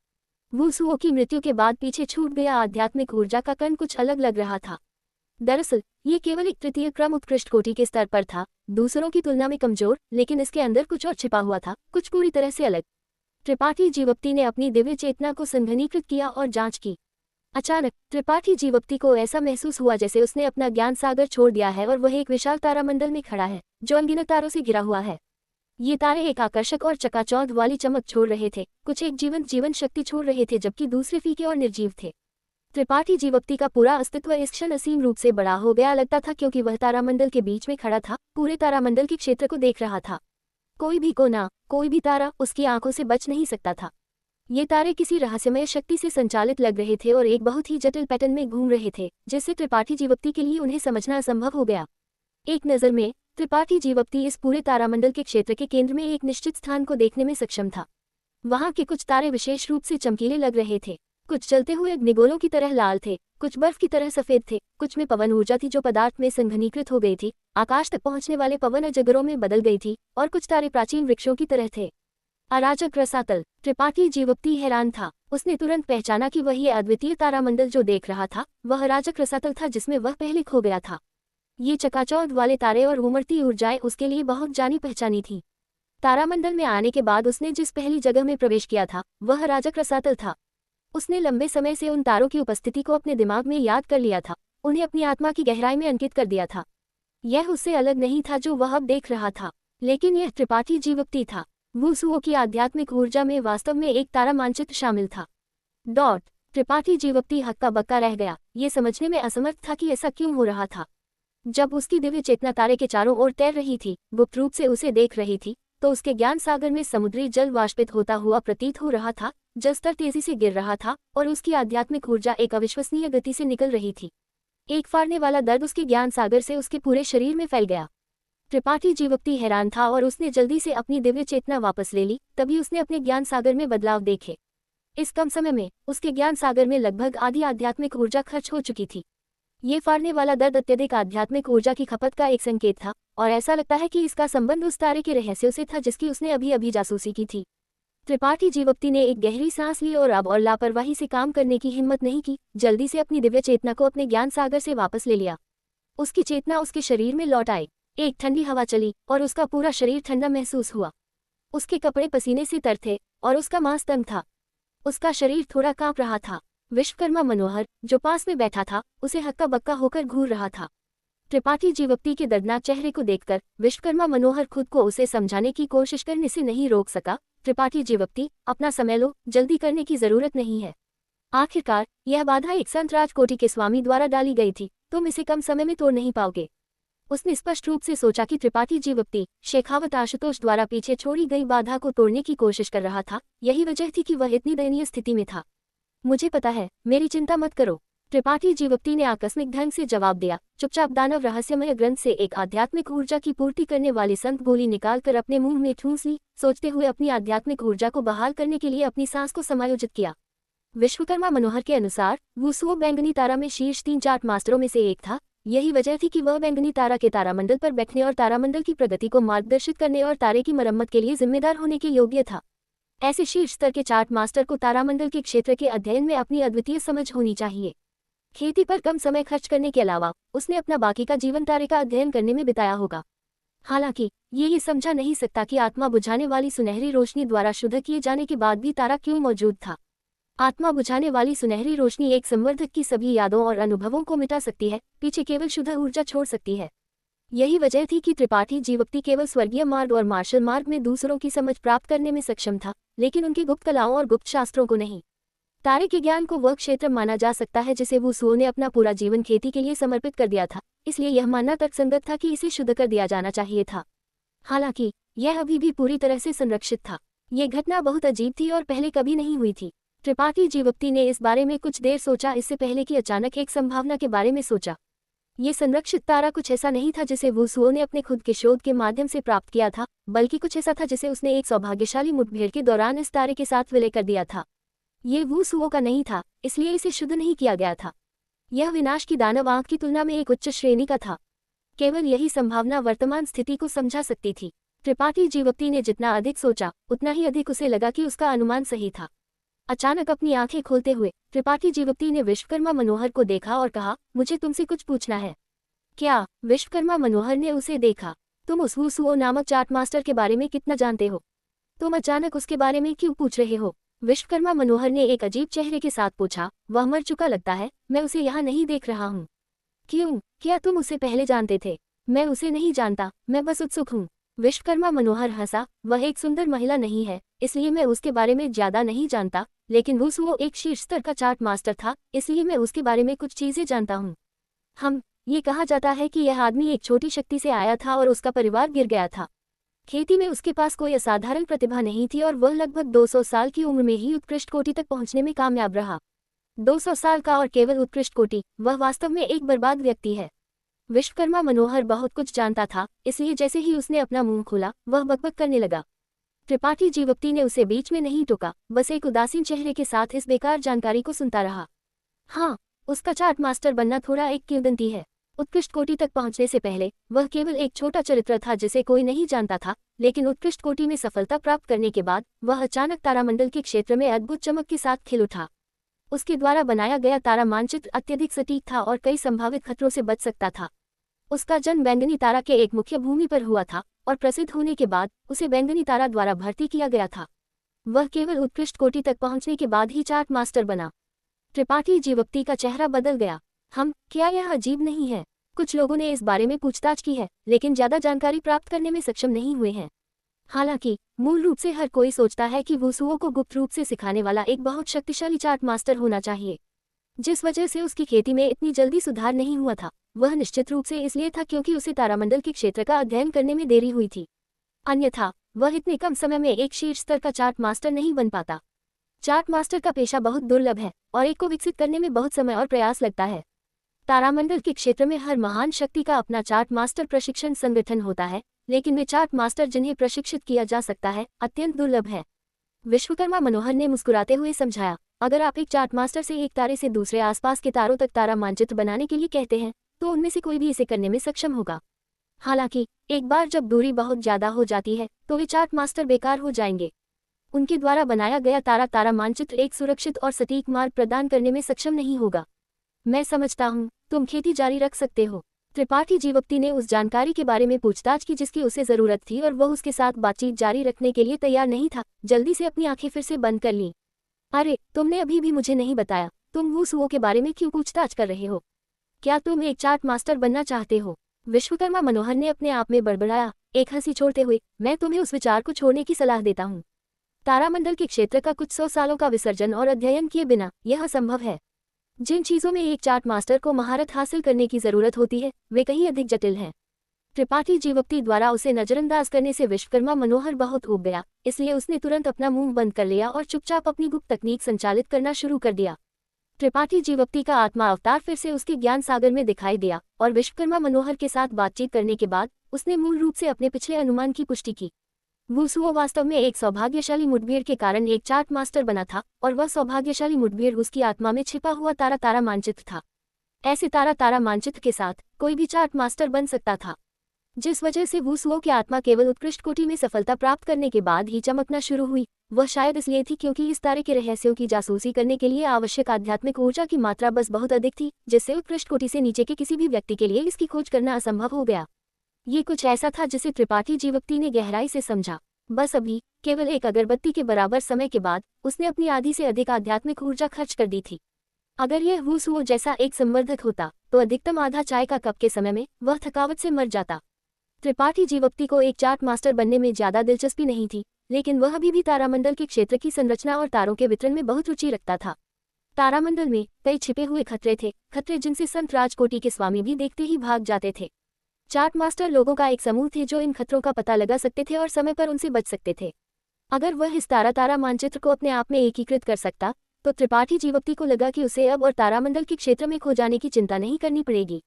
वुसुओ की मृत्यु के बाद पीछे छूट गया आध्यात्मिक ऊर्जा का कण कुछ अलग लग रहा था। दरअसल ये केवल एक तृतीय क्रम उत्कृष्ट कोटि के स्तर पर था, दूसरों की तुलना में कमजोर, लेकिन इसके अंदर कुछ और छिपा हुआ था, कुछ पूरी तरह से अलग। त्रिपाठी जीवप्ती ने अपनी दिव्य चेतना को संघनीकृत किया और जांच की। अचानक त्रिपाठी जीवप्ती को ऐसा महसूस हुआ जैसे उसने अपना ज्ञान सागर छोड़ दिया है और वह एक विशाल तारामंडल में खड़ा है जो अनगिनत तारों से घिरा हुआ है। ये तारे एक आकर्षक और चकाचौंध वाली चमक छोड़ रहे थे, कुछ एक जीवन शक्ति छोड़ रहे थे, जबकि दूसरे फीके और निर्जीव थे। त्रिपाठी जीवक्ति का पूरा अस्तित्व इस क्षण असीम रूप से बड़ा हो गया लगता था, क्योंकि वह तारामंडल के बीच में खड़ा था, पूरे तारामंडल के क्षेत्र को देख रहा था। कोई भी कोना, कोई भी तारा उसकी आंखों से बच नहीं सकता था। ये तारे किसी रहस्यमय शक्ति से संचालित लग रहे थे और एक बहुत ही जटिल पैटर्न में घूम रहे थे, जिससे त्रिपाठी जीवक्ति के लिए उन्हें समझना असंभव हो गया। एक नज़र में त्रिपाठी जीवक्ति इस पूरे तारामंडल के क्षेत्र के केंद्र में एक निश्चित स्थान को देखने में सक्षम था। वहां के कुछ तारे विशेष रूप से चमकीले लग रहे थे, कुछ चलते हुए अग्निगोलों की तरह लाल थे, कुछ बर्फ की तरह सफेद थे, कुछ में पवन ऊर्जा थी जो पदार्थ में संघनीकृत हो गई थी, आकाश तक पहुंचने वाले पवन अजगरों में बदल गई थी, और कुछ तारे प्राचीन वृक्षों की तरह थे। अराजक रसातल। त्रिपाठी जीवक्ति हैरान था। उसने तुरंत पहचाना कि वही अद्वितीय तारामंडल जो देख रहा था वह अराजक रसातल था जिसमें वह पहले खो गया था। ये चकाचौंध वाले तारे और उमड़ती ऊर्जाएं उसके लिए बहुत जानी पहचानी थी। तारामंडल में आने के बाद उसने जिस पहली जगह में प्रवेश किया था वह अराजक रसातल था। उसने लंबे समय से उन तारों की उपस्थिति को अपने दिमाग में याद कर लिया था, उन्हें अपनी आत्मा की गहराई में अंकित कर दिया था। यह उससे अलग नहीं था जो वह अब देख रहा था, लेकिन यह त्रिपाठी जीवक्ति था। वुसुओ की आध्यात्मिक ऊर्जा में वास्तव में एक तारा मानचित्र शामिल था। त्रिपाठी जीवक्ति हक्का बक्का रह गया, ये समझने में असमर्थ था कि ऐसा क्यों हो रहा था। जब उसकी दिव्य चेतना तारे के चारों ओर तैर रही थी, गुप्त रूप से उसे देख रही थी, तो उसके ज्ञान सागर में समुद्री जल वाष्पित होता हुआ प्रतीत हो रहा था, जल स्तर तेजी से गिर रहा था और उसकी आध्यात्मिक ऊर्जा एक अविश्वसनीय गति से निकल रही थी। एक फाड़ने वाला दर्द उसके ज्ञान सागर से उसके पूरे शरीर में फैल गया। त्रिपाठी जीवक्ति हैरान था और उसने जल्दी से अपनी दिव्य चेतना वापस ले ली। तभी उसने अपने ज्ञान सागर में बदलाव देखे। इस कम समय में उसके ज्ञान सागर में लगभग आधी आध्यात्मिक ऊर्जा खर्च हो चुकी थी। ये फाड़ने वाला दर्द अत्यधिक आध्यात्मिक ऊर्जा की खपत का एक संकेत था, और ऐसा लगता है कि इसका संबंध उस तारे के रहस्यों से था जिसकी उसने अभी अभी जासूसी की थी। त्रिपाठी जीवक्ति ने एक गहरी सांस ली और अब और लापरवाही से काम करने की हिम्मत नहीं की। जल्दी से अपनी दिव्य चेतना को अपने ज्ञान सागर से वापस ले लिया। उसकी चेतना उसके शरीर में लौट आई। एक ठंडी हवा चली और उसका पूरा शरीर ठंडा महसूस हुआ। उसके कपड़े पसीने से तर थे और उसका मांस तंग था। उसका शरीर थोड़ा कांप रहा था। विश्वकर्मा मनोहर, जो पास में बैठा था, उसे हक्का बक्का होकर घूर रहा था। त्रिपाठी जीवक्ति के दर्दनाक चेहरे को देखकर विश्वकर्मा मनोहर खुद को उसे समझाने की कोशिश करने से नहीं रोक सका। त्रिपाठी जीवक्ति, अपना समय लो, जल्दी करने की जरूरत नहीं है। आखिरकार यह बाधा एक संत राजकोटि के स्वामी द्वारा डाली गई थी, तुम इसे कम समय में तोड़ नहीं पाओगे। उसने स्पष्ट रूप से सोचा कि त्रिपाठी जीवक्ति शेखावत आशुतोष द्वारा पीछे छोड़ी गई बाधा को तोड़ने की कोशिश कर रहा था। यही वजह थी कि वह इतनी दयनीय स्थिति में था। मुझे पता है, मेरी चिंता मत करो, त्रिपाठी जीवक्ति ने आकस्मिक ढंग से जवाब दिया। चुपचाप दानव रहस्यमय ग्रंथ से एक आध्यात्मिक ऊर्जा की पूर्ति करने वाली संत गोली निकालकर अपने मुंह में ठूंस ली, सोचते हुए अपनी आध्यात्मिक ऊर्जा को बहाल करने के लिए अपनी सांस को समायोजित किया। विश्वकर्मा मनोहर के अनुसार वुसुओ बैंगनी तारा में शीर्ष 3 चार्ट मास्टरों में से एक था। यही वजह थी कि वह बैंगनी तारा के तारामंडल पर बैठने और तारामंडल की प्रगति को मार्गदर्शित करने और तारे की मरम्मत के लिए जिम्मेदार होने के योग्य था। ऐसे शीर्ष स्तर के चार्ट मास्टर को तारामंडल के क्षेत्र के अध्ययन में अपनी अद्वितीय समझ होनी चाहिए। खेती पर कम समय खर्च करने के अलावा उसने अपना बाकी का जीवन तारे का अध्ययन करने में बिताया होगा। हालांकि ये समझा नहीं सकता कि आत्मा बुझाने वाली सुनहरी रोशनी द्वारा शुद्ध किए जाने के बाद भी तारा क्यों मौजूद था। आत्मा बुझाने वाली सुनहरी रोशनी एक संवर्धक की सभी यादों और अनुभवों को मिटा सकती है, पीछे केवल शुद्ध ऊर्जा छोड़ सकती है। यही वजह थी कि त्रिपाठी जीवक्ति केवल स्वर्गीय मार्ग और मार्शल मार्ग में दूसरों की समझ प्राप्त करने में सक्षम था, लेकिन उनकी गुप्त कलाओं और गुप्त शास्त्रों को नहीं। तारे के ज्ञान को वह क्षेत्र माना जा सकता है जिसे वुसुओ ने अपना पूरा जीवन खेती के लिए समर्पित कर दिया था, इसलिए यह मानना तर्कसंगत था कि इसे शुद्ध कर दिया जाना चाहिए था। हालांकि यह अभी भी पूरी तरह से संरक्षित था। ये घटना बहुत अजीब थी और पहले कभी नहीं हुई थी। त्रिपाठी जीवक्ति ने इस बारे में कुछ देर सोचा, इससे पहले कि अचानक एक संभावना के बारे में सोचा। ये संरक्षित तारा कुछ ऐसा नहीं था जिसे वुसुओ ने अपने खुद के शोध के माध्यम से प्राप्त किया था, बल्कि कुछ ऐसा था जिसे उसने एक सौभाग्यशाली मुठभेड़ के दौरान इस तारे के साथ विलय कर दिया था। ये वुसुओ का नहीं था, इसलिए इसे शुद्ध नहीं किया गया था। यह विनाश की दानव आंख की तुलना में एक उच्च श्रेणी का था। केवल यही संभावना वर्तमान स्थिति को समझा सकती थी। त्रिपाठी जीवक्ति ने जितना अधिक सोचा, उतना ही अधिक उसे लगा कि उसका अनुमान सही था। अचानक अपनी आंखें खोलते हुए त्रिपाठी जीवक्ति ने विश्वकर्मा मनोहर को देखा और कहा, मुझे तुमसे कुछ पूछना है। क्या? विश्वकर्मा मनोहर ने उसे देखा। तुम उस वुसुओ नामक चार्ट मास्टर के बारे में कितना जानते हो? तुम अचानक उसके बारे में क्यों पूछ रहे हो? विश्वकर्मा मनोहर ने एक अजीब चेहरे के साथ पूछा। वह मर चुका लगता है, मैं उसे यहाँ नहीं देख रहा हूँ। क्यों? क्या तुम उसे पहले जानते थे? मैं उसे नहीं जानता, मैं बस उत्सुक हूँ। विश्वकर्मा मनोहर हंसा। वह एक सुंदर महिला नहीं है, इसलिए मैं उसके बारे में ज्यादा नहीं जानता। लेकिन वुसुओ एक शीर्ष स्तर का चार्ट मास्टर था, इसलिए मैं उसके बारे में कुछ चीजें जानता हूँ। ये कहा जाता है कि यह आदमी एक छोटी शक्ति से आया था और उसका परिवार गिर गया था। खेती में उसके पास कोई असाधारण प्रतिभा नहीं थी और वह लगभग 200 साल की उम्र में ही उत्कृष्ट कोटि तक पहुंचने में कामयाब रहा। 200 साल का और केवल उत्कृष्ट कोटि, वह वास्तव में एक बर्बाद व्यक्ति है। विश्वकर्मा मनोहर बहुत कुछ जानता था, इसलिए जैसे ही उसने अपना मुंह खोला वह बकबक करने लगा। त्रिपाठी जीवप्ती ने उसे बीच में नहीं टोका, बस एक उदासीन चेहरे के साथ इस बेकार जानकारी को सुनता रहा। हाँ, उसका चार्ट मास्टर बनना थोड़ा एक किंवदंती है। उत्कृष्ट कोटि तक पहुंचने से पहले वह केवल एक छोटा चरित्र था जिसे कोई नहीं जानता था, लेकिन उत्कृष्ट कोटि में सफलता प्राप्त करने के बाद वह अचानक तारामंडल के क्षेत्र में अद्भुत चमक के साथ खिल उठा। उसके द्वारा बनाया गया तारा मानचित्र अत्यधिक सटीक था और कई संभावित खतरों से बच सकता था। उसका जन्म बैंगनी तारा के एक मुख्य भूमि पर हुआ था और प्रसिद्ध होने के बाद उसे बैंगनी तारा द्वारा भर्ती किया गया था। वह केवल उत्कृष्ट कोटि तक पहुंचने के बाद ही चार्ट मास्टर बना। त्रिपाठी जीवप्ती का चेहरा बदल गया। क्या यह अजीब नहीं है? कुछ लोगों ने इस बारे में पूछताछ की है, लेकिन ज्यादा जानकारी प्राप्त करने में सक्षम नहीं हुए हैं। हालांकि मूल रूप से हर कोई सोचता है कि वुसुओ को गुप्त रूप से सिखाने वाला एक बहुत शक्तिशाली चार्ट मास्टर होना चाहिए। जिस वजह से उसकी खेती में इतनी जल्दी सुधार नहीं हुआ था, वह निश्चित रूप से इसलिए था क्योंकि उसे तारामंडल के क्षेत्र का अध्ययन करने में देरी हुई थी। अन्यथा वह इतने कम समय में एक शीर्ष स्तर का चार्ट मास्टर नहीं बन पाता। चार्ट मास्टर का पेशा बहुत दुर्लभ है और एक को विकसित करने में बहुत समय और प्रयास लगता है। तारामंडल के क्षेत्र में हर महान शक्ति का अपना चार्ट मास्टर प्रशिक्षण संगठन होता है, लेकिन वे चार्ट मास्टर जिन्हें प्रशिक्षित किया जा सकता है अत्यंत दुर्लभ है। विश्वकर्मा मनोहर ने मुस्कुराते हुए समझाया, अगर आप एक चार्ट मास्टर से एक तारे से दूसरे आसपास के तारों तक तारा मानचित्र बनाने के लिए कहते हैं, तो उनमें से कोई भी इसे करने में सक्षम होगा। हालांकि एक बार जब दूरी बहुत ज्यादा हो जाती है तो वे चार्ट मास्टर बेकार हो जाएंगे। उनके द्वारा बनाया गया तारा मानचित्र एक सुरक्षित और सटीक मार्ग प्रदान करने में सक्षम नहीं होगा। मैं समझता हूँ, तुम खेती जारी रख सकते हो। त्रिपाठी जीवप्ती ने उस जानकारी के बारे में पूछताछ की जिसकी उसे जरूरत थी और वह उसके साथ बातचीत जारी रखने के लिए तैयार नहीं था। जल्दी से अपनी आंखें फिर से बंद कर लीं। अरे, तुमने अभी भी मुझे नहीं बताया, तुम वुसुओ के बारे में क्यों पूछताछ कर रहे हो? क्या तुम एक चार्ट मास्टर बनना चाहते हो? विश्वकर्मा मनोहर ने अपने आप में बड़बड़ाया, एक हंसी छोड़ते हुए। मैं तुम्हें उस विचार को छोड़ने की सलाह देता हूँ। तारामंडल के क्षेत्र का कुछ 100 सालों का विसर्जन और अध्ययन किए बिना यह असंभव है। जिन चीजों में एक चार्ट मास्टर को महारत हासिल करने की जरूरत होती है, वे कहीं अधिक जटिल हैं। त्रिपाठी जीवप्ती द्वारा उसे नजरअंदाज करने से विश्वकर्मा मनोहर बहुत ऊब गया, इसलिए उसने तुरंत अपना मुंह बंद कर लिया और चुपचाप अपनी गुप्त तकनीक संचालित करना शुरू कर दिया। त्रिपाठी जीवप्ती का आत्मा अवतार फिर से उसके ज्ञान सागर में दिखाई दिया और विश्वकर्मा मनोहर के साथ बातचीत करने के बाद उसने मूल रूप से अपने पिछले अनुमान की पुष्टि की। वुसुओ वास्तव में एक सौभाग्यशाली मुठभेड़ के कारण एक चार्ट मास्टर बना था और वह सौभाग्यशाली मुठभेड़ उसकी आत्मा में छिपा हुआ तारा मानचित्र था। ऐसे तारा मानचित्र के साथ कोई भी चार्ट मास्टर बन सकता था, जिस वजह से वुसुओ की आत्मा केवल उत्कृष्ट कोटि में सफलता प्राप्त करने के बाद ही चमकना शुरू हुई। वह शायद इसलिए थी क्योंकि इस तारे के रहस्यों की जासूसी करने के लिए आवश्यक आध्यात्मिक ऊर्जा की मात्रा बस बहुत अधिक थी, जिससे उत्कृष्ट कोटि से नीचे के किसी भी व्यक्ति के लिए इसकी खोज करना असंभव हो गया। ये कुछ ऐसा था जिसे त्रिपाठी जीवप्ती ने गहराई से समझा। बस अभी, केवल एक अगरबत्ती के बराबर समय के बाद, उसने अपनी आधी से अधिक आध्यात्मिक ऊर्जा खर्च कर दी थी। अगर यह वुसुओ जैसा एक संवर्धक होता, तो अधिकतम आधा चाय का कप के समय में वह थकावट से मर जाता। त्रिपाठी जीवप्ती को एक चार्ट मास्टर बनने में ज्यादा दिलचस्पी नहीं थी, लेकिन वह अभी भी तारामंडल के क्षेत्र की संरचना और तारों के वितरण में बहुत रुचि रखता था। तारामंडल में कई छिपे हुए खतरे थे, खतरे जिनसे संत राजकोटि के स्वामी भी देखते ही भाग जाते थे। चार्ट मास्टर लोगों का एक समूह थे जो इन खतरों का पता लगा सकते थे और समय पर उनसे बच सकते थे। अगर वह इस तारा मानचित्र को अपने आप में एकीकृत कर सकता, तो त्रिपाठी जीवप्ती को लगा कि उसे अब और तारामंडल के क्षेत्र में खो जाने की चिंता नहीं करनी पड़ेगी।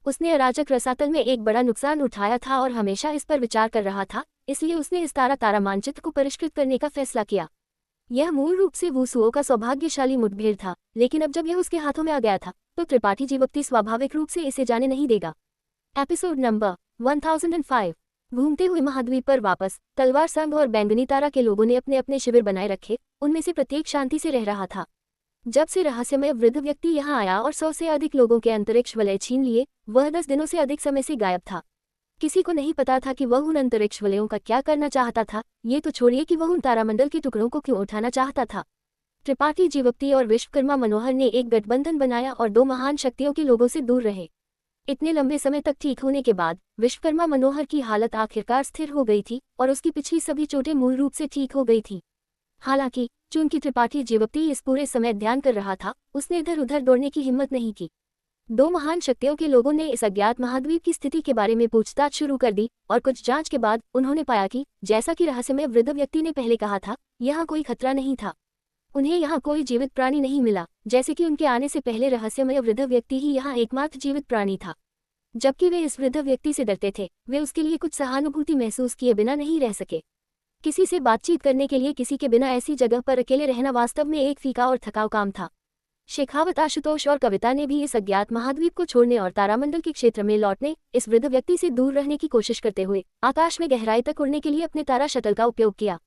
उसने अराजक रसातल में एक बड़ा नुकसान उठाया था और हमेशा इस पर विचार कर रहा था, इसलिए उसने इस तारा मानचित्र को परिष्कृत करने का फैसला किया। यह मूल रूप से वुसुओ का सौभाग्यशाली मुठभेड़ था, लेकिन अब जब यह उसके हाथों में आ गया था, तो त्रिपाठी जीवप्ती स्वाभाविक रूप से इसे जाने नहीं देगा। Episode number 1005। घूमते हुए महाद्वीप पर वापस, तलवार संघ और बैंगनी तारा के लोगों ने अपने अपने शिविर बनाए रखे। उनमें से प्रत्येक शांति से रह रहा था। जब से रहस्यमय वृद्ध व्यक्ति यहाँ आया और 100 से अधिक लोगों के अंतरिक्ष वलय छीन लिए, वह 10 दिनों से अधिक समय से गायब था। किसी को नहीं पता था कि वह उन अंतरिक्ष वलयों का क्या करना चाहता था, ये तो छोड़िए कि वह उन तारामंडल के टुकड़ों को क्यों उठाना चाहता था। त्रिपाठी जीवप्ती और विश्वकर्मा मनोहर ने एक गठबंधन बनाया और दो महान शक्तियों के लोगों से दूर रहे। इतने लंबे समय तक ठीक होने के बाद विश्वकर्मा मनोहर की हालत आखिरकार स्थिर हो गई थी और उसकी पिछली सभी चोटें मूल रूप से ठीक हो गई थी। हालांकि चूंकि त्रिपाठी जीवप्ती इस पूरे समय ध्यान कर रहा था, उसने इधर उधर दौड़ने की हिम्मत नहीं की। दो महान शक्तियों के लोगों ने इस अज्ञात महाद्वीप की स्थिति के बारे में पूछताछ शुरू कर दी और कुछ जांच के बाद उन्होंने पाया कि जैसा कि रहस्यमय वृद्ध व्यक्ति ने पहले कहा था, यहाँ कोई खतरा नहीं था। उन्हें यहाँ कोई जीवित प्राणी नहीं मिला, जैसे कि उनके आने से पहले रहस्यमय वृद्ध व्यक्ति ही यहाँ एकमात्र जीवित प्राणी था। जबकि वे इस वृद्ध व्यक्ति से डरते थे, वे उसके लिए कुछ सहानुभूति महसूस किए बिना नहीं रह सके। किसी से बातचीत करने के लिए किसी के बिना ऐसी जगह पर अकेले रहना वास्तव में एक फीका और थकाऊ काम था। शेखावत, आशुतोष और कविता ने भी इस अज्ञात महाद्वीप को छोड़ने और तारामंडल के क्षेत्र में लौटने, इस वृद्ध व्यक्ति से दूर रहने की कोशिश करते हुए आकाश में गहराई तक उड़ने के लिए अपने तारा शटल का उपयोग किया।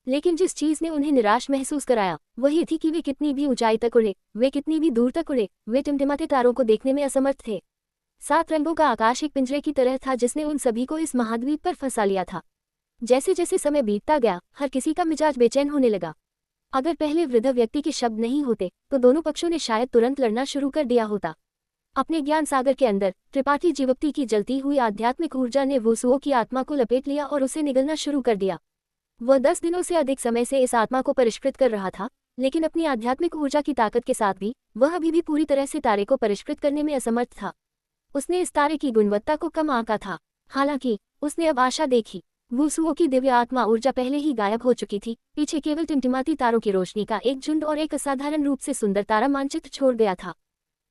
लेकिन जिस चीज ने उन्हें निराश महसूस कराया वह ये थी कि वे कितनी भी ऊंचाई तक उड़े, वे कितनी भी दूर तक उड़े, वे टिमटिमाते तारों को देखने में असमर्थ थे। 7 रंगों का आकाश एक पिंजरे की तरह था जिसने उन सभी को इस महाद्वीप पर फंसा लिया था। जैसे जैसे समय बीतता गया, हर किसी का मिजाज बेचैन होने लगा। अगर पहले वृद्ध व्यक्ति के शब्द नहीं होते तो दोनों पक्षों ने शायद तुरंत लड़ना शुरू कर दिया होता। अपने ज्ञान सागर के अंदर त्रिपाठी जीवप्ती की जलती हुई आध्यात्मिक ऊर्जा ने वसुओं की आत्मा को लपेट लिया और उसे निगलना शुरू कर दिया। वह 10 दिनों से अधिक समय से इस आत्मा को परिष्कृत कर रहा था, लेकिन अपनी आध्यात्मिक ऊर्जा की ताकत के साथ भी वह अभी भी पूरी तरह से तारे को परिष्कृत करने में असमर्थ था। उसने इस तारे की गुणवत्ता को कम आंका था। हालांकि उसने अब आशा देखी। वसुओं की दिव्य आत्मा ऊर्जा पहले ही गायब हो चुकी थी, पीछे केवल टिमटिमाती तारों की रोशनी का एक झुंड और एक असाधारण रूप से सुंदर तारा मानचित्र छोड़ गया था।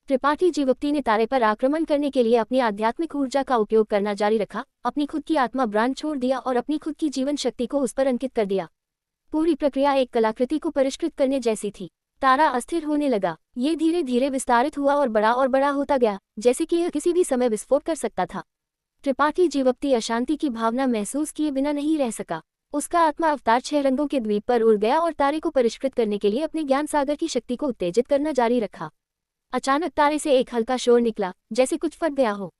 त्रिपाठी जीवप्ती ने तारे पर आक्रमण करने के लिए अपनी आध्यात्मिक ऊर्जा का उपयोग करना जारी रखा, अपनी खुद की आत्मा ब्रांड छोड़ दिया और अपनी खुद की जीवन शक्ति को उस पर अंकित कर दिया। पूरी प्रक्रिया एक कलाकृति को परिष्कृत करने जैसी थी। तारा अस्थिर होने लगा। ये धीरे धीरे विस्तारित हुआ और बड़ा होता गया, जैसे कि यह किसी भी समय विस्फोट कर सकता था। त्रिपाठी जीवप्ती अशांति की भावना महसूस किए बिना नहीं रह सका। उसका आत्मा अवतार 6 रंगों के द्वीप पर उड़ गया और तारे को परिष्कृत करने के लिए अपने ज्ञान सागर की शक्ति को उत्तेजित करना जारी रखा। अचानक तारे से एक हल्का शोर निकला, जैसे कुछ फट गया हो।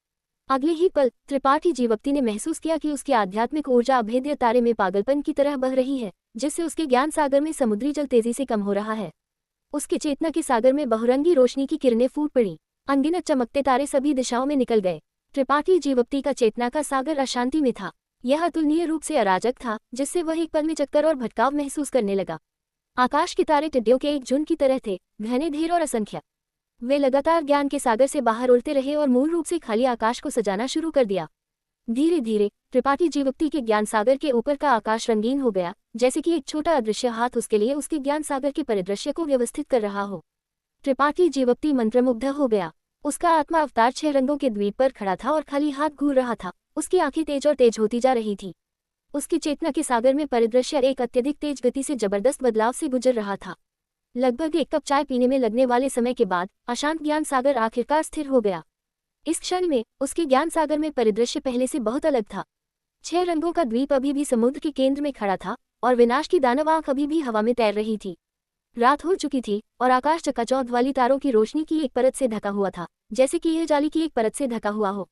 अगले ही पल त्रिपाठी जीवप्ती ने महसूस किया कि उसकी आध्यात्मिक ऊर्जा अभेद्य तारे में पागलपन की तरह बह रही है, जिससे उसके ज्ञान सागर में समुद्री जल तेजी से कम हो रहा है। उसके चेतना के सागर में बहुरंगी रोशनी की किरणें फूट पड़ी। अनगिनत चमकते तारे सभी दिशाओं में निकल गए। त्रिपाठी जीवप्ती का चेतना का सागर अशांति में था। यह अतुलनीय रूप से अराजक था, जिससे वह एक पल में चक्कर और भटकाव महसूस करने लगा। आकाश के तारे टिड्डियों के एक झुंड की तरह थे, घने, ढेर और असंख्य। वे लगातार ज्ञान के सागर से बाहर उड़ते रहे और मूल रूप से खाली आकाश को सजाना शुरू कर दिया। धीरे धीरे त्रिपाठी जीवप्ती के ज्ञान सागर के ऊपर का आकाश रंगीन हो गया, जैसे कि एक छोटा अदृश्य हाथ उसके लिए उसके ज्ञान सागर के परिदृश्य को व्यवस्थित कर रहा हो। त्रिपाठी जीवप्ती मंत्रमुग्ध हो गया। उसका आत्मा अवतार 6 रंगों के द्वीप पर खड़ा था और खाली हाथ घूर रहा था। उसकी आंखें तेज और तेज होती जा रही थी। उसकी चेतना के सागर में परिदृश्य एक अत्यधिक तेज गति से जबरदस्त बदलाव से गुजर रहा था। लगभग 1 कप चाय पीने में लगने वाले समय के बाद अशांत ज्ञान सागर आखिरकार स्थिर हो गया। इस क्षण में उसके ज्ञान सागर में परिदृश्य पहले से बहुत अलग था। 6 रंगों का द्वीप अभी भी समुद्र के केंद्र में खड़ा था और विनाश की दानव आंख अभी भी हवा में तैर रही थी। रात हो चुकी थी और आकाश चकाचौंध वाली तारों की रोशनी की एक परत से ढका हुआ था, जैसे कि यह जाली की एक परत से ढका हुआ हो।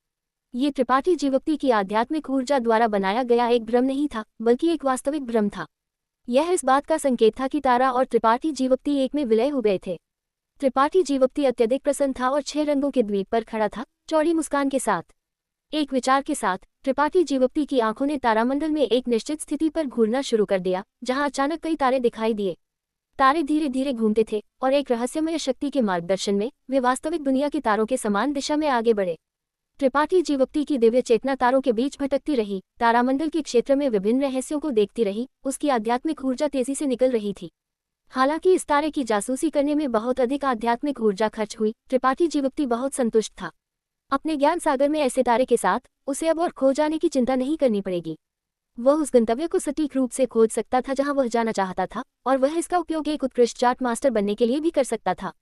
ये त्रिपाठी जीवप्ती की आध्यात्मिक ऊर्जा द्वारा बनाया गया एक भ्रम नहीं था, बल्कि एक वास्तविक भ्रम था। यह इस बात का संकेत था कि तारा और त्रिपाठी जीवप्ती एक में विलय हो गए थे। त्रिपाठी जीवप्ती अत्यधिक प्रसन्न था और 6 रंगों के द्वीप पर खड़ा था, चौड़ी मुस्कान के साथ। एक विचार के साथ त्रिपाठी जीवप्ती की आंखों ने तारामंडल में एक निश्चित स्थिति पर घूरना शुरू कर दिया, जहां अचानक कई तारे दिखाई दिए। तारे धीरे धीरे घूमते थे और एक रहस्यमय शक्ति के मार्गदर्शन में वे वास्तविक दुनिया के तारों के समान दिशा में आगे बढ़े। त्रिपाठी जीवप्ती की दिव्य चेतना तारों के बीच भटकती रही, तारामंडल के क्षेत्र में विभिन्न रहस्यों को देखती रही। उसकी आध्यात्मिक ऊर्जा तेजी से निकल रही थी। हालांकि इस तारे की जासूसी करने में बहुत अधिक आध्यात्मिक ऊर्जा खर्च हुई, त्रिपाठी जीवप्ती बहुत संतुष्ट था। अपने ज्ञान सागर में ऐसे तारे के साथ उसे अब और खो जाने की चिंता नहीं करनी पड़ेगी। वह उस गंतव्य को सटीक रूप से खोज सकता था जहां वह जाना चाहता था, और वह इसका उपयोग एक उत्कृष्ट चार्ट मास्टर बनने के लिए भी कर सकता था।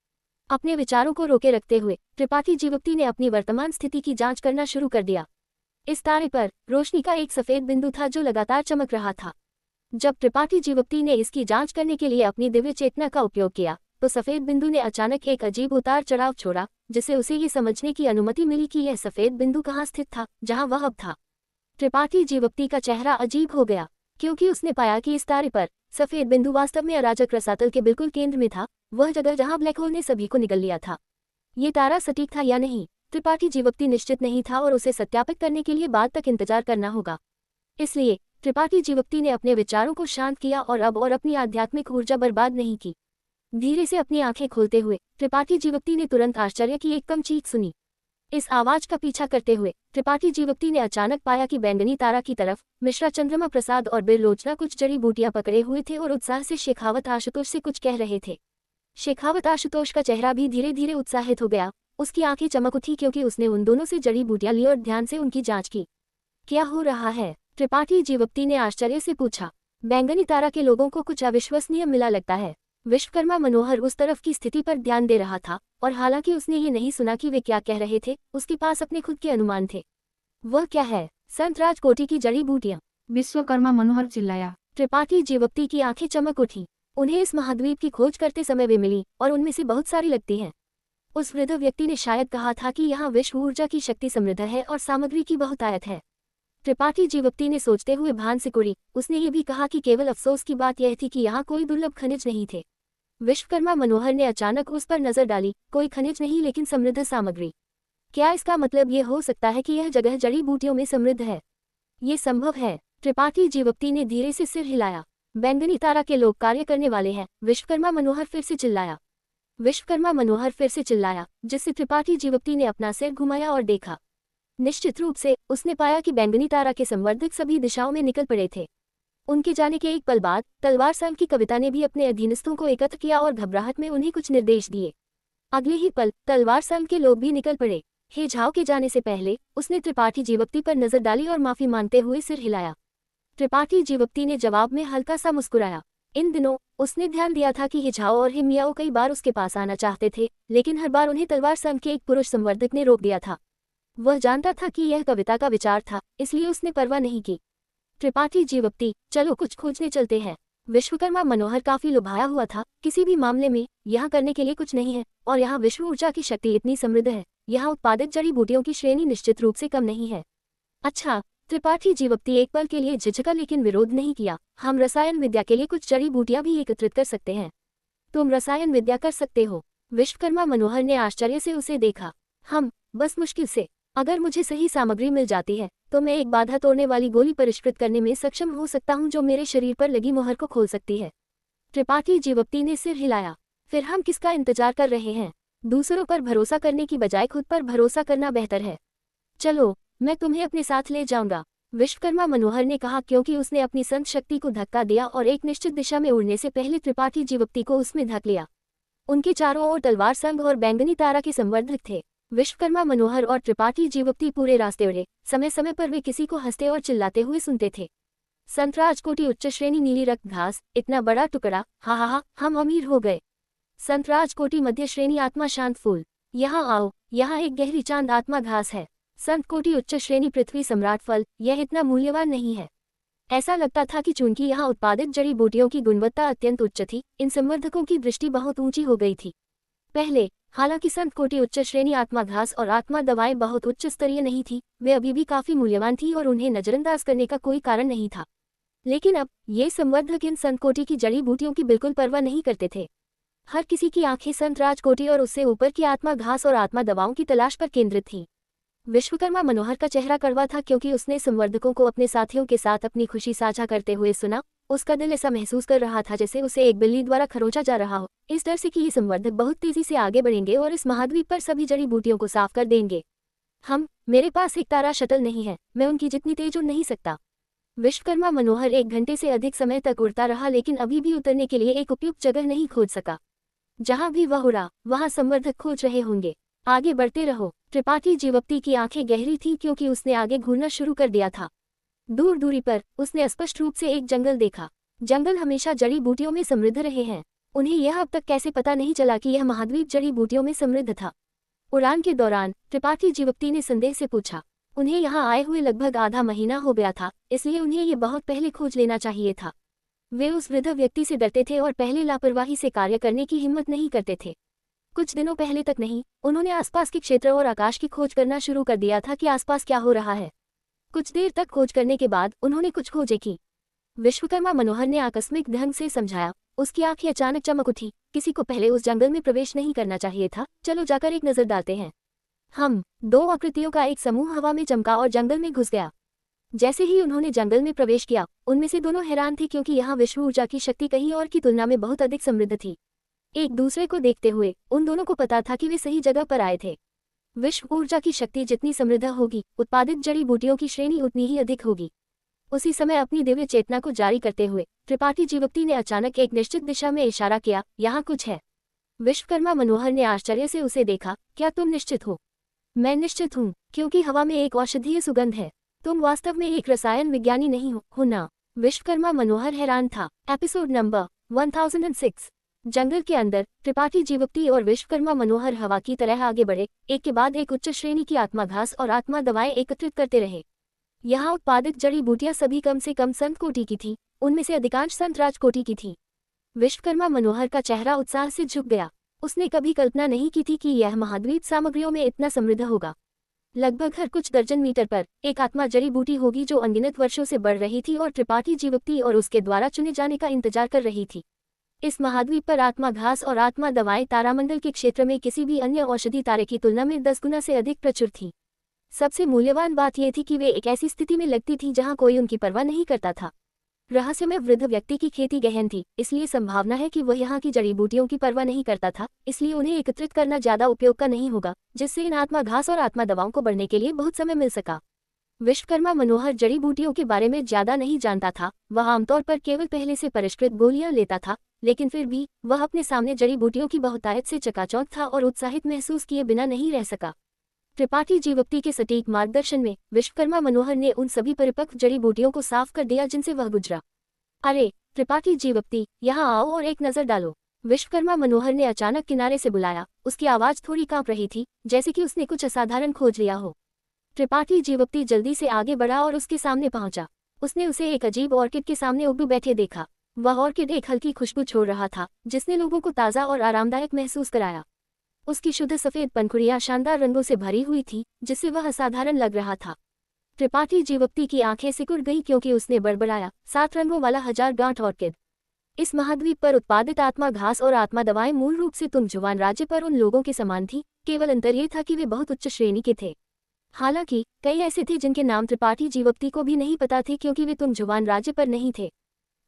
अपने विचारों को रोके रखते हुए त्रिपाठी जीवप्ती ने अपनी वर्तमान स्थिति की जांच करना शुरू कर दिया। इस तारे पर रोशनी का एक सफेद बिंदु था जो लगातार चमक रहा था। जब त्रिपाठी जीवप्ती ने इसकी जांच करने के लिए अपनी दिव्य चेतना का उपयोग किया, तो सफेद बिंदु ने अचानक एक अजीब उतार चढ़ाव छोड़ा, जिससे उसे ये समझने की अनुमति मिली कि यह सफेद बिंदु कहाँ स्थित था, जहाँ वह अब था। त्रिपाठी जीवप्ती का चेहरा अजीब हो गया, क्योंकि उसने पाया कि इस तारे पर सफेद बिंदु वास्तव में अराजक रसातल के बिल्कुल केंद्र में था, वह जगह जहां ब्लैक होल ने सभी को निगल लिया था। ये तारा सटीक था या नहीं, त्रिपाठी जीवप्ती निश्चित नहीं था और उसे सत्यापित करने के लिए बाद तक इंतजार करना होगा। इसलिए त्रिपाठी जीवक्ति ने अपने विचारों को शांत किया और अब और अपनी आध्यात्मिक ऊर्जा बर्बाद नहीं की। धीरे से अपनी आंखें खोलते हुए त्रिपाठी जीवक्ति ने तुरंत आश्चर्य की एक कम चीख सुनी। इस आवाज का पीछा करते हुए त्रिपाठी जीवक्ति ने अचानक पाया कि बैंगनी तारा की तरफ मिश्रा चंद्रमा प्रसाद और बिरलोचना कुछ जड़ी बूटियां पकड़े हुए थे और उत्साह से शेखावत आशुतोष से कुछ कह रहे थे। शेखावत आशुतोष का चेहरा भी धीरे धीरे उत्साहित हो गया। उसकी आंखें चमक उठी क्योंकि उसने उन दोनों से जड़ी बूटियां ली और ध्यान से उनकी जांच की। क्या हो रहा है? त्रिपाठी जीवक्ति ने आश्चर्य से पूछा। बैंगनी तारा के लोगों को कुछ अविश्वसनीय मिला लगता है। विश्वकर्मा मनोहर उस तरफ की स्थिति पर ध्यान दे रहा था और हालांकि उसने ये नहीं सुना कि वे क्या कह रहे थे, उसके पास अपने खुद के अनुमान थे। वह क्या है? संत राजकोटि की जड़ी बूटियां, विश्वकर्मा मनोहर चिल्लाया। त्रिपाठी जीवक्ति की आंखें चमक उठी। उन्हें इस महाद्वीप की खोज करते समय वे मिली और उनमें से बहुत सारी लगती हैं। उस वृद्ध व्यक्ति ने शायद कहा था कि यहाँ विश्व ऊर्जा की शक्ति समृद्ध है और सामग्री की बहुतायत है। त्रिपाठी जीवक्ति ने सोचते हुए भान सिकुड़ी। उसने ये भी कहा कि केवल अफसोस की बात यह थी कि यहाँ कोई दुर्लभ खनिज नहीं थे। विश्वकर्मा मनोहर ने अचानक उस पर नजर डाली। कोई खनिज नहीं लेकिन समृद्ध सामग्री। क्या इसका मतलब ये हो सकता है कि यह जगह जड़ी बूटियों में समृद्ध है? ये संभव है। त्रिपाठी जीवक्ति ने धीरे से सिर हिलाया। बैंगनी तारा के लोग कार्य करने वाले हैं। विश्वकर्मा मनोहर फिर से चिल्लाया। विश्वकर्मा मनोहर फिर से चिल्लाया, जिससे त्रिपाठी जीवक्ति ने अपना सिर घुमाया और देखा। निश्चित रूप से उसने पाया कि बैंगनी तारा के संवर्धक सभी दिशाओं में निकल पड़े थे। उनके जाने के एक पल बाद तलवार संघ की कविता ने भी अपने अधीनस्थों को एकत्र किया और घबराहट में उन्हें कुछ निर्देश दिए। अगले ही पल तलवार संघ के लोग भी निकल पड़े। हे झाओ के जाने से पहले उसने त्रिपाठी जीवक्ति पर नजर डाली और माफी मांगते हुए सिर हिलाया। त्रिपाठी जीवक्ति ने जवाब में हल्का सा मुस्कुराया। इन दिनों उसने ध्यान दिया था कि हिझाओ और हिमियाओ कई बार उसके पास आना चाहते थे, लेकिन हर बार उन्हें तलवार संघ के एक पुरुष संवर्धक ने रोक दिया था। वह जानता था कि यह कविता का विचार था, इसलिए उसने परवाह नहीं की। त्रिपाठी जीवक्ति, चलो कुछ खोजने चलते हैं। विश्वकर्मा मनोहर काफी लुभाया हुआ था। किसी भी मामले में यहाँ करने के लिए कुछ नहीं है और यहाँ विश्व ऊर्जा की शक्ति इतनी समृद्ध है। यहाँ उत्पादित जड़ी बूटियों की श्रेणी निश्चित रूप से कम नहीं है। अच्छा, त्रिपाठी जीवक्ति एक पल के लिए झिझका लेकिन विरोध नहीं किया। हम रसायन विद्या के लिए कुछ जड़ी बूटियां भी एकत्रित कर सकते हैं। तुम रसायन विद्या कर सकते हो? विश्वकर्मा मनोहर ने आश्चर्य से उसे देखा। हम, बस मुश्किल से। अगर मुझे सही सामग्री मिल जाती है तो मैं एक बाधा तोड़ने वाली गोली परिष्कृत करने में सक्षम हो सकता हूं जो मेरे शरीर पर लगी मोहर को खोल सकती है। त्रिपाठी जीवक्ति ने सिर हिलाया। फिर हम किसका इंतजार कर रहे हैं? दूसरों पर भरोसा करने की बजाय खुद पर भरोसा करना बेहतर है। चलो, मैं तुम्हें अपने साथ ले जाऊंगा, विश्वकर्मा मनोहर ने कहा, क्योंकि उसने अपनी संत शक्ति को धक्का दिया और एक निश्चित दिशा में उड़ने से पहले त्रिपाठी जीवक्ति को उसमें धक लिया। उनके चारों ओर तलवार संघ और बैंगनी तारा के संवर्धक थे। विश्वकर्मा मनोहर और त्रिपाठी जीवक्ति पूरे रास्ते उड़े। समय समय पर वे किसी को हंसते और चिल्लाते हुए सुनते थे। संत राजकोटि उच्च श्रेणी नीली रक्त घास, इतना बड़ा टुकड़ा, हा हा हा, हम अमीर हो गए। संत राजकोटि मध्य श्रेणी आत्मा शांत फूल, यहाँ आओ, यहाँ एक गहरी चांद आत्मा घास है। संत कोटि उच्च श्रेणी पृथ्वी सम्राट फल, यह इतना मूल्यवान नहीं है। ऐसा लगता था कि चूंकि यहाँ उत्पादित जड़ी बूटियों की गुणवत्ता अत्यंत उच्च थी, इन संवर्धकों की दृष्टि बहुत ऊंची हो गई थी। पहले हालांकि संत कोटि उच्च श्रेणी आत्मा घास और आत्मा दवाएं बहुत उच्च स्तरीय नहीं थी, वे अभी भी काफी मूल्यवान थी और उन्हें नजरअंदाज करने का कोई कारण नहीं था। लेकिन अब ये संवर्धक इन संत कोटि की जड़ी बूटियों की बिल्कुल परवाह नहीं करते थे। हर किसी की आंखें संत राजकोटि और उससे ऊपर की आत्मा घास और आत्मा दवाओं की तलाश पर केंद्रित थी। विश्वकर्मा मनोहर का चेहरा कड़वा था क्योंकि उसने संवर्धकों को अपने साथियों के साथ अपनी खुशी साझा करते हुए सुना। उसका दिल ऐसा महसूस कर रहा था जैसे उसे एक बिल्ली द्वारा खरोंचा जा रहा हो, इस डर से कि ये संवर्धक बहुत तेजी से आगे बढ़ेंगे और इस महाद्वीप पर सभी जड़ी बूटियों को साफ कर देंगे। मेरे पास एक तारा शटल नहीं है, मैं उनकी जितनी तेज उड़ नहीं सकता। विश्वकर्मा मनोहर 1 घंटे से अधिक समय तक उड़ता रहा, लेकिन अभी भी उतरने के लिए एक उपयुक्त जगह नहीं खोज सका। जहां भी वह उड़ा वहां संवर्धक खोज रहे होंगे। आगे बढ़ते रहो। त्रिपाठी जीवक्ति की आंखें गहरी थीं क्योंकि उसने आगे घूरना शुरू कर दिया था। दूर दूरी पर उसने स्पष्ट रूप से एक जंगल देखा। जंगल हमेशा जड़ी बूटियों में समृद्ध रहे हैं। उन्हें यह अब तक कैसे पता नहीं चला कि यह महाद्वीप जड़ी बूटियों में समृद्ध था। उड़ान के दौरान त्रिपाठी जीवक्ति ने संदेह से पूछा। उन्हें यहाँ आए हुए लगभग आधा महीना हो गया था, इसलिए उन्हें ये बहुत पहले खोज लेना चाहिए था। वे उस वृद्ध व्यक्ति से डरते थे और पहले लापरवाही से कार्य करने की हिम्मत नहीं करते थे। कुछ दिनों पहले तक नहीं, उन्होंने आसपास के क्षेत्र और आकाश की खोज करना शुरू कर दिया था कि आसपास क्या हो रहा है। कुछ देर तक खोज करने के बाद उन्होंने कुछ खोजें की। विश्वकर्मा मनोहर ने आकस्मिक ढंग से समझाया। उसकी आंखें अचानक चमक उठी। किसी को पहले उस जंगल में प्रवेश नहीं करना चाहिए था। चलो जाकर एक नजर डालते हैं। 2 आकृतियों का एक समूह हवा में चमका और जंगल में घुस गया। जैसे ही उन्होंने जंगल में प्रवेश किया, उनमें से दोनों हैरान थे क्योंकि यहाँ विश्व ऊर्जा की शक्ति कहीं और की तुलना में बहुत अधिक समृद्ध थी। एक दूसरे को देखते हुए उन दोनों को पता था कि वे सही जगह पर आए थे। विश्व ऊर्जा की शक्ति जितनी समृद्ध होगी, उत्पादित जड़ी बूटियों की श्रेणी उतनी ही अधिक होगी। उसी समय अपनी दिव्य चेतना को जारी करते हुए त्रिपाठी जीवक्ति ने अचानक एक निश्चित दिशा में इशारा किया, यहाँ कुछ है। विश्वकर्मा मनोहर ने आश्चर्य से उसे देखा, क्या तुम निश्चित हो? मैं निश्चित हूँ, क्योंकि हवा में एक औषधीय सुगंध है। तुम वास्तव में एक रसायन विज्ञानी नहीं हो ना? विश्वकर्मा मनोहर हैरान था। Episode number 1006। जंगल के अंदर त्रिपाठी जीवक्ति और विश्वकर्मा मनोहर हवा की तरह आगे बढ़े, एक के बाद एक उच्च श्रेणी की आत्मा घास और आत्मा दवाएं एकत्रित करते रहे। यहाँ उत्पादित जड़ी बूटियां सभी कम से कम संत कोटि की थीं, उनमें से अधिकांश संत राज कोटि की थीं। विश्वकर्मा मनोहर का चेहरा उत्साह से झुक गया। उसने कभी कल्पना नहीं की थी कि यह महाद्वीप सामग्रियों में इतना समृद्ध होगा। लगभग हर कुछ दर्जन मीटर पर एक आत्मा जड़ी बूटी होगी जो अनगिनत वर्षों से बढ़ रही थी और त्रिपाठी जीवक्ति और उसके द्वारा चुने जाने का इंतजार कर रही थी। इस महाद्वीप पर आत्मा घास और आत्मा दवाएं तारामंडल के क्षेत्र में किसी भी अन्य औषधि तारे की तुलना में 10 गुना से अधिक प्रचुर थी। सबसे मूल्यवान बात यह थी कि वे एक ऐसी स्थिति में लगती थी जहां कोई उनकी परवाह नहीं करता था। रहस्यमय वृद्ध व्यक्ति की खेती गहन थी, इसलिए संभावना है कि वह यहाँ की जड़ी बूटियों की परवाह नहीं करता था, इसलिए उन्हें एकत्रित करना ज्यादा उपयोग का नहीं होगा, जिससे इन आत्मा घास और आत्मा दवाओं को बढ़ने के लिए बहुत समय मिल सका। विश्वकर्मा मनोहर जड़ी बूटियों के बारे में ज्यादा नहीं जानता था। वह आमतौर पर केवल पहले से परिष्कृत गोलियां लेता था, लेकिन फिर भी वह अपने सामने जड़ी बूटियों की बहुतायत से चकाचौंध था और उत्साहित महसूस किए बिना नहीं रह सका। त्रिपाठी जीवक्ति के सटीक मार्गदर्शन में विश्वकर्मा मनोहर ने उन सभी परिपक्व जड़ी बूटियों को साफ कर दिया जिनसे वह गुजरा। अरे त्रिपाठी जीवक्ति, यहाँ आओ और एक नजर डालो। विश्वकर्मा मनोहर ने अचानक किनारे से बुलाया। उसकी आवाज थोड़ी कांप रही थी, जैसे कि उसने कुछ असाधारण खोज लिया हो। त्रिपाठी जीवक्ति जल्दी से आगे बढ़ा और उसके सामने पहुंचा। उसने उसे एक अजीब ऑर्किड के सामने उबू बैठे देखा। वह ऑर्किड एक हल्की खुशबू छोड़ रहा था, जिसने लोगों को ताज़ा और आरामदायक महसूस कराया। उसकी शुद्ध सफेद पंखुड़ियां शानदार रंगों से भरी हुई थी, जिससे वह असाधारण लग रहा था। त्रिपाठी जीवक्ति की आंखें सिकुड़ गईं क्योंकि उसने बड़बड़ाया, 7 रंगों वाला 1000 गांठ ऑर्किड। इस महाद्वीप पर उत्पादित आत्मा घास और आत्मा दवाएं मूल रूप से तुंगजुआन राज्य पर उन लोगों के समान थी, केवल अंतर ये था कि वे बहुत उच्च श्रेणी के थे। हालांकि कई ऐसे थे जिनके नाम त्रिपाठी जीवक्ति को भी नहीं पता थे क्योंकि वे तुंगजुआन राज्य पर नहीं थे।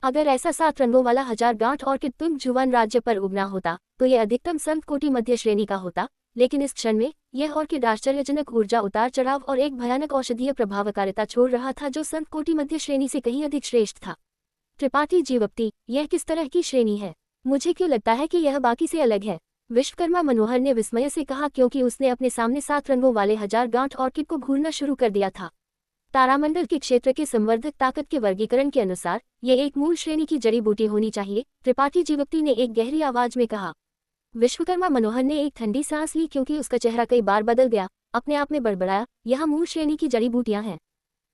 अगर ऐसा 7 रंगों वाला 1000 गांठ ऑर्किड तुंगजुआन राज्य पर उगना होता तो यह अधिकतम संत कोटि मध्य श्रेणी का होता, लेकिन इस क्षण में यह ऑर्किड आश्चर्यजनक ऊर्जा उतार चढ़ाव और एक भयानक औषधीय प्रभावकारिता छोड़ रहा था जो संत कोटि मध्य श्रेणी से कहीं अधिक श्रेष्ठ था। त्रिपाठी जीवक्ति, यह किस तरह की श्रेणी है? मुझे क्यों लगता है कि यह बाकी से अलग है? विश्वकर्मा मनोहर ने विस्मय से कहा क्योंकि उसने अपने सामने 7 रंगों वाले 1000 गांठ ऑर्किड को घूरना शुरू कर दिया था। तारामंडल के क्षेत्र के संवर्धक ताकत के वर्गीकरण के अनुसार यह एक मूल श्रेणी की जड़ी बूटी होनी चाहिए, त्रिपाठी जीवक्ति ने एक गहरी आवाज में कहा। विश्वकर्मा मनोहर ने एक ठंडी सांस ली क्योंकि उसका चेहरा कई बार बदल गया। अपने आप में बड़बड़ाया, यहाँ मूल श्रेणी की जड़ी बूटियां हैं।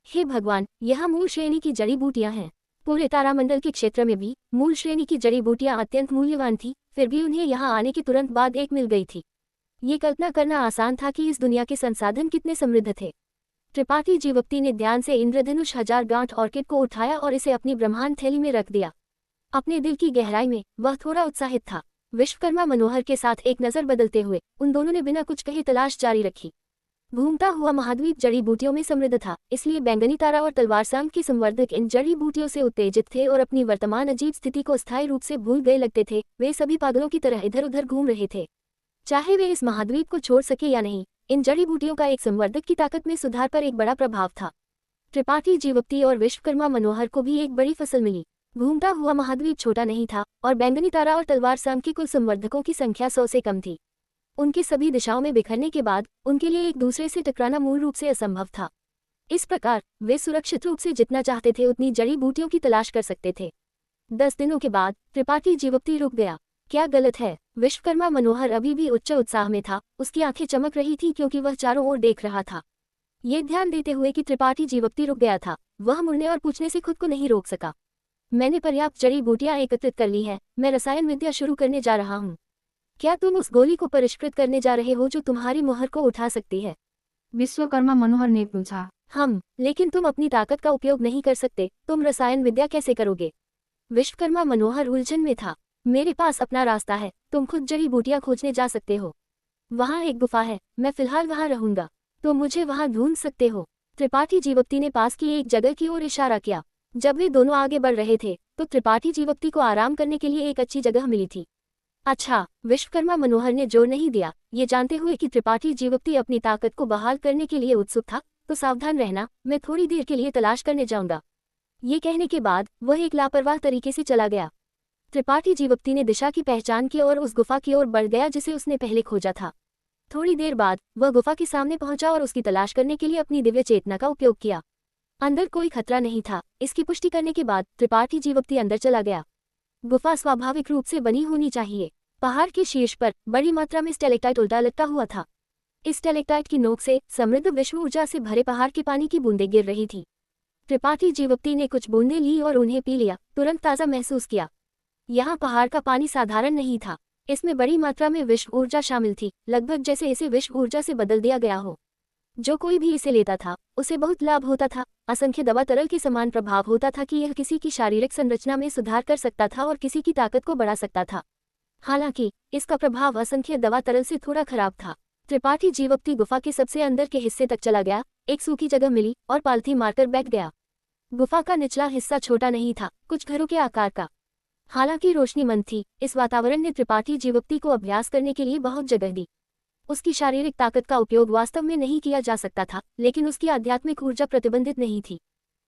हे भगवान, यहाँ मूल श्रेणी की जड़ी बूटियां हैं। पूरे तारामंडल के क्षेत्र में भी मूल श्रेणी की जड़ी बूटियां अत्यंत मूल्यवान थी, फिर भी उन्हें यहाँ आने के तुरंत बाद एक मिल गई थी। ये कल्पना करना आसान था कि इस दुनिया के संसाधन कितने समृद्ध थे। त्रिपाठी जीवक्ति ने ध्यान से इंद्रधनुष 1000 गांठ ऑर्किड को उठाया और इसे अपनी ब्रह्मांड थैली में रख दिया। अपने दिल की गहराई में वह थोड़ा उत्साहित था। विश्वकर्मा मनोहर के साथ एक नजर बदलते हुए उन दोनों ने बिना कुछ कहे तलाश जारी रखी। घूमता हुआ महाद्वीप जड़ी बूटियों में समृद्ध था, इसलिए बैंगनी तारा और तलवार संघ के संवर्धक इन जड़ी बूटियों से उत्तेजित थे और अपनी वर्तमान अजीब स्थिति को स्थायी रूप से भूल गए लगते थे। वे सभी पागलों की तरह इधर उधर घूम रहे थे, चाहे वे इस महाद्वीप को छोड़ सके या नहीं। इन जड़ी बूटियों का एक संवर्धक की ताकत में सुधार पर एक बड़ा प्रभाव था। त्रिपाठी जीवक्ति और विश्वकर्मा मनोहर को भी एक बड़ी फसल मिली। घूमता हुआ महाद्वीप छोटा नहीं था और बैंगनी तारा और तलवार संघ के कुल संवर्धकों की संख्या 100 से कम थी। उनके सभी दिशाओं में बिखरने के बाद उनके लिए एक दूसरे से टकराना मूल रूप से असंभव था। इस प्रकार वे सुरक्षित रूप से जितना चाहते थे उतनी जड़ी बूटियों की तलाश कर सकते थे। 10 दिनों के बाद त्रिपाठी जीवक्ति रुक गया। क्या गलत है? विश्वकर्मा मनोहर अभी भी उच्च उत्साह में था। उसकी आंखें चमक रही थी क्योंकि वह चारों ओर देख रहा था। ये ध्यान देते हुए कि त्रिपाठी जीवक्ति रुक गया था, वह मुड़ने और पूछने से खुद को नहीं रोक सका। मैंने पर्याप्त जड़ी बूटियां एकत्रित कर ली हैं, मैं रसायन विद्या शुरू करने जा रहा हूँ। क्या तुम उस गोली को परिष्कृत करने जा रहे हो जो तुम्हारी मोहर को उठा सकती है? विश्वकर्मा मनोहर ने पूछा। लेकिन तुम अपनी ताकत का उपयोग नहीं कर सकते, तुम रसायन विद्या कैसे करोगे? विश्वकर्मा मनोहर उलझन में था। मेरे पास अपना रास्ता है, तुम खुद जड़ी बूटियां खोजने जा सकते हो। वहाँ एक गुफा है, मैं फिलहाल वहाँ रहूंगा, तो मुझे वहाँ ढूंढ सकते हो। त्रिपाठी जीवप्ती ने पास की एक जगह की ओर इशारा किया। जब वे दोनों आगे बढ़ रहे थे तो त्रिपाठी जीवप्ती को आराम करने के लिए एक अच्छी जगह मिली थी। अच्छा, विश्वकर्मा मनोहर ने जोर नहीं दिया। ये जानते हुए कि त्रिपाठी जीवप्ती अपनी ताकत को बहाल करने के लिए उत्सुक था, तो सावधान रहना, मैं थोड़ी देर के लिए तलाश करने जाऊंगा। ये कहने के बाद वह एक लापरवाह तरीके से चला गया। त्रिपाठी जीवप्ती ने दिशा की पहचान की और उस गुफा की ओर बढ़ गया जिसे उसने पहले खोजा था। थोड़ी देर बाद वह गुफा के सामने पहुंचा और उसकी तलाश करने के लिए अपनी दिव्य चेतना का उपयोग किया। अंदर कोई खतरा नहीं था। इसकी पुष्टि करने के बाद त्रिपाठी जीवप्ती अंदर चला गया। गुफा स्वाभाविक रूप से बनी होनी चाहिए। पहाड़ के शीर्ष पर बड़ी मात्रा में स्टेलेक्टाइट उल्टा लटका हुआ था। इस स्टेलेक्टाइट की नोक से समृद्ध विश्व ऊर्जा से भरे पहाड़ के पानी की बूंदें गिर रही थी। त्रिपाठी जीवप्ती ने कुछ बूंदें ली और उन्हें पी लिया। तुरंत ताज़ा महसूस किया। यहाँ पहाड़ का पानी साधारण नहीं था, इसमें बड़ी मात्रा में विश्व ऊर्जा शामिल थी, लगभग जैसे इसे विश्व ऊर्जा से बदल दिया गया हो। जो कोई भी इसे लेता था उसे बहुत लाभ होता था। असंख्य दवा तरल के समान प्रभाव होता था कि यह किसी की शारीरिक संरचना में सुधार कर सकता था और किसी की ताकत को बढ़ा सकता था। हालांकि इसका प्रभाव असंख्य दवा तरल से थोड़ा खराब था। त्रिपाठी जीवप्ती गुफा के सबसे अंदर के हिस्से तक चला गया, एक सूखी जगह मिली और पालथी मारकर बैठ गया। गुफा का निचला हिस्सा छोटा नहीं था, कुछ घरों के आकार का। हालांकि रोशनी मंद थी, इस वातावरण ने त्रिपाठी जीवप्ती को अभ्यास करने के लिए बहुत जगह दी। उसकी शारीरिक ताकत का उपयोग वास्तव में नहीं किया जा सकता था, लेकिन उसकी आध्यात्मिक ऊर्जा प्रतिबंधित नहीं थी।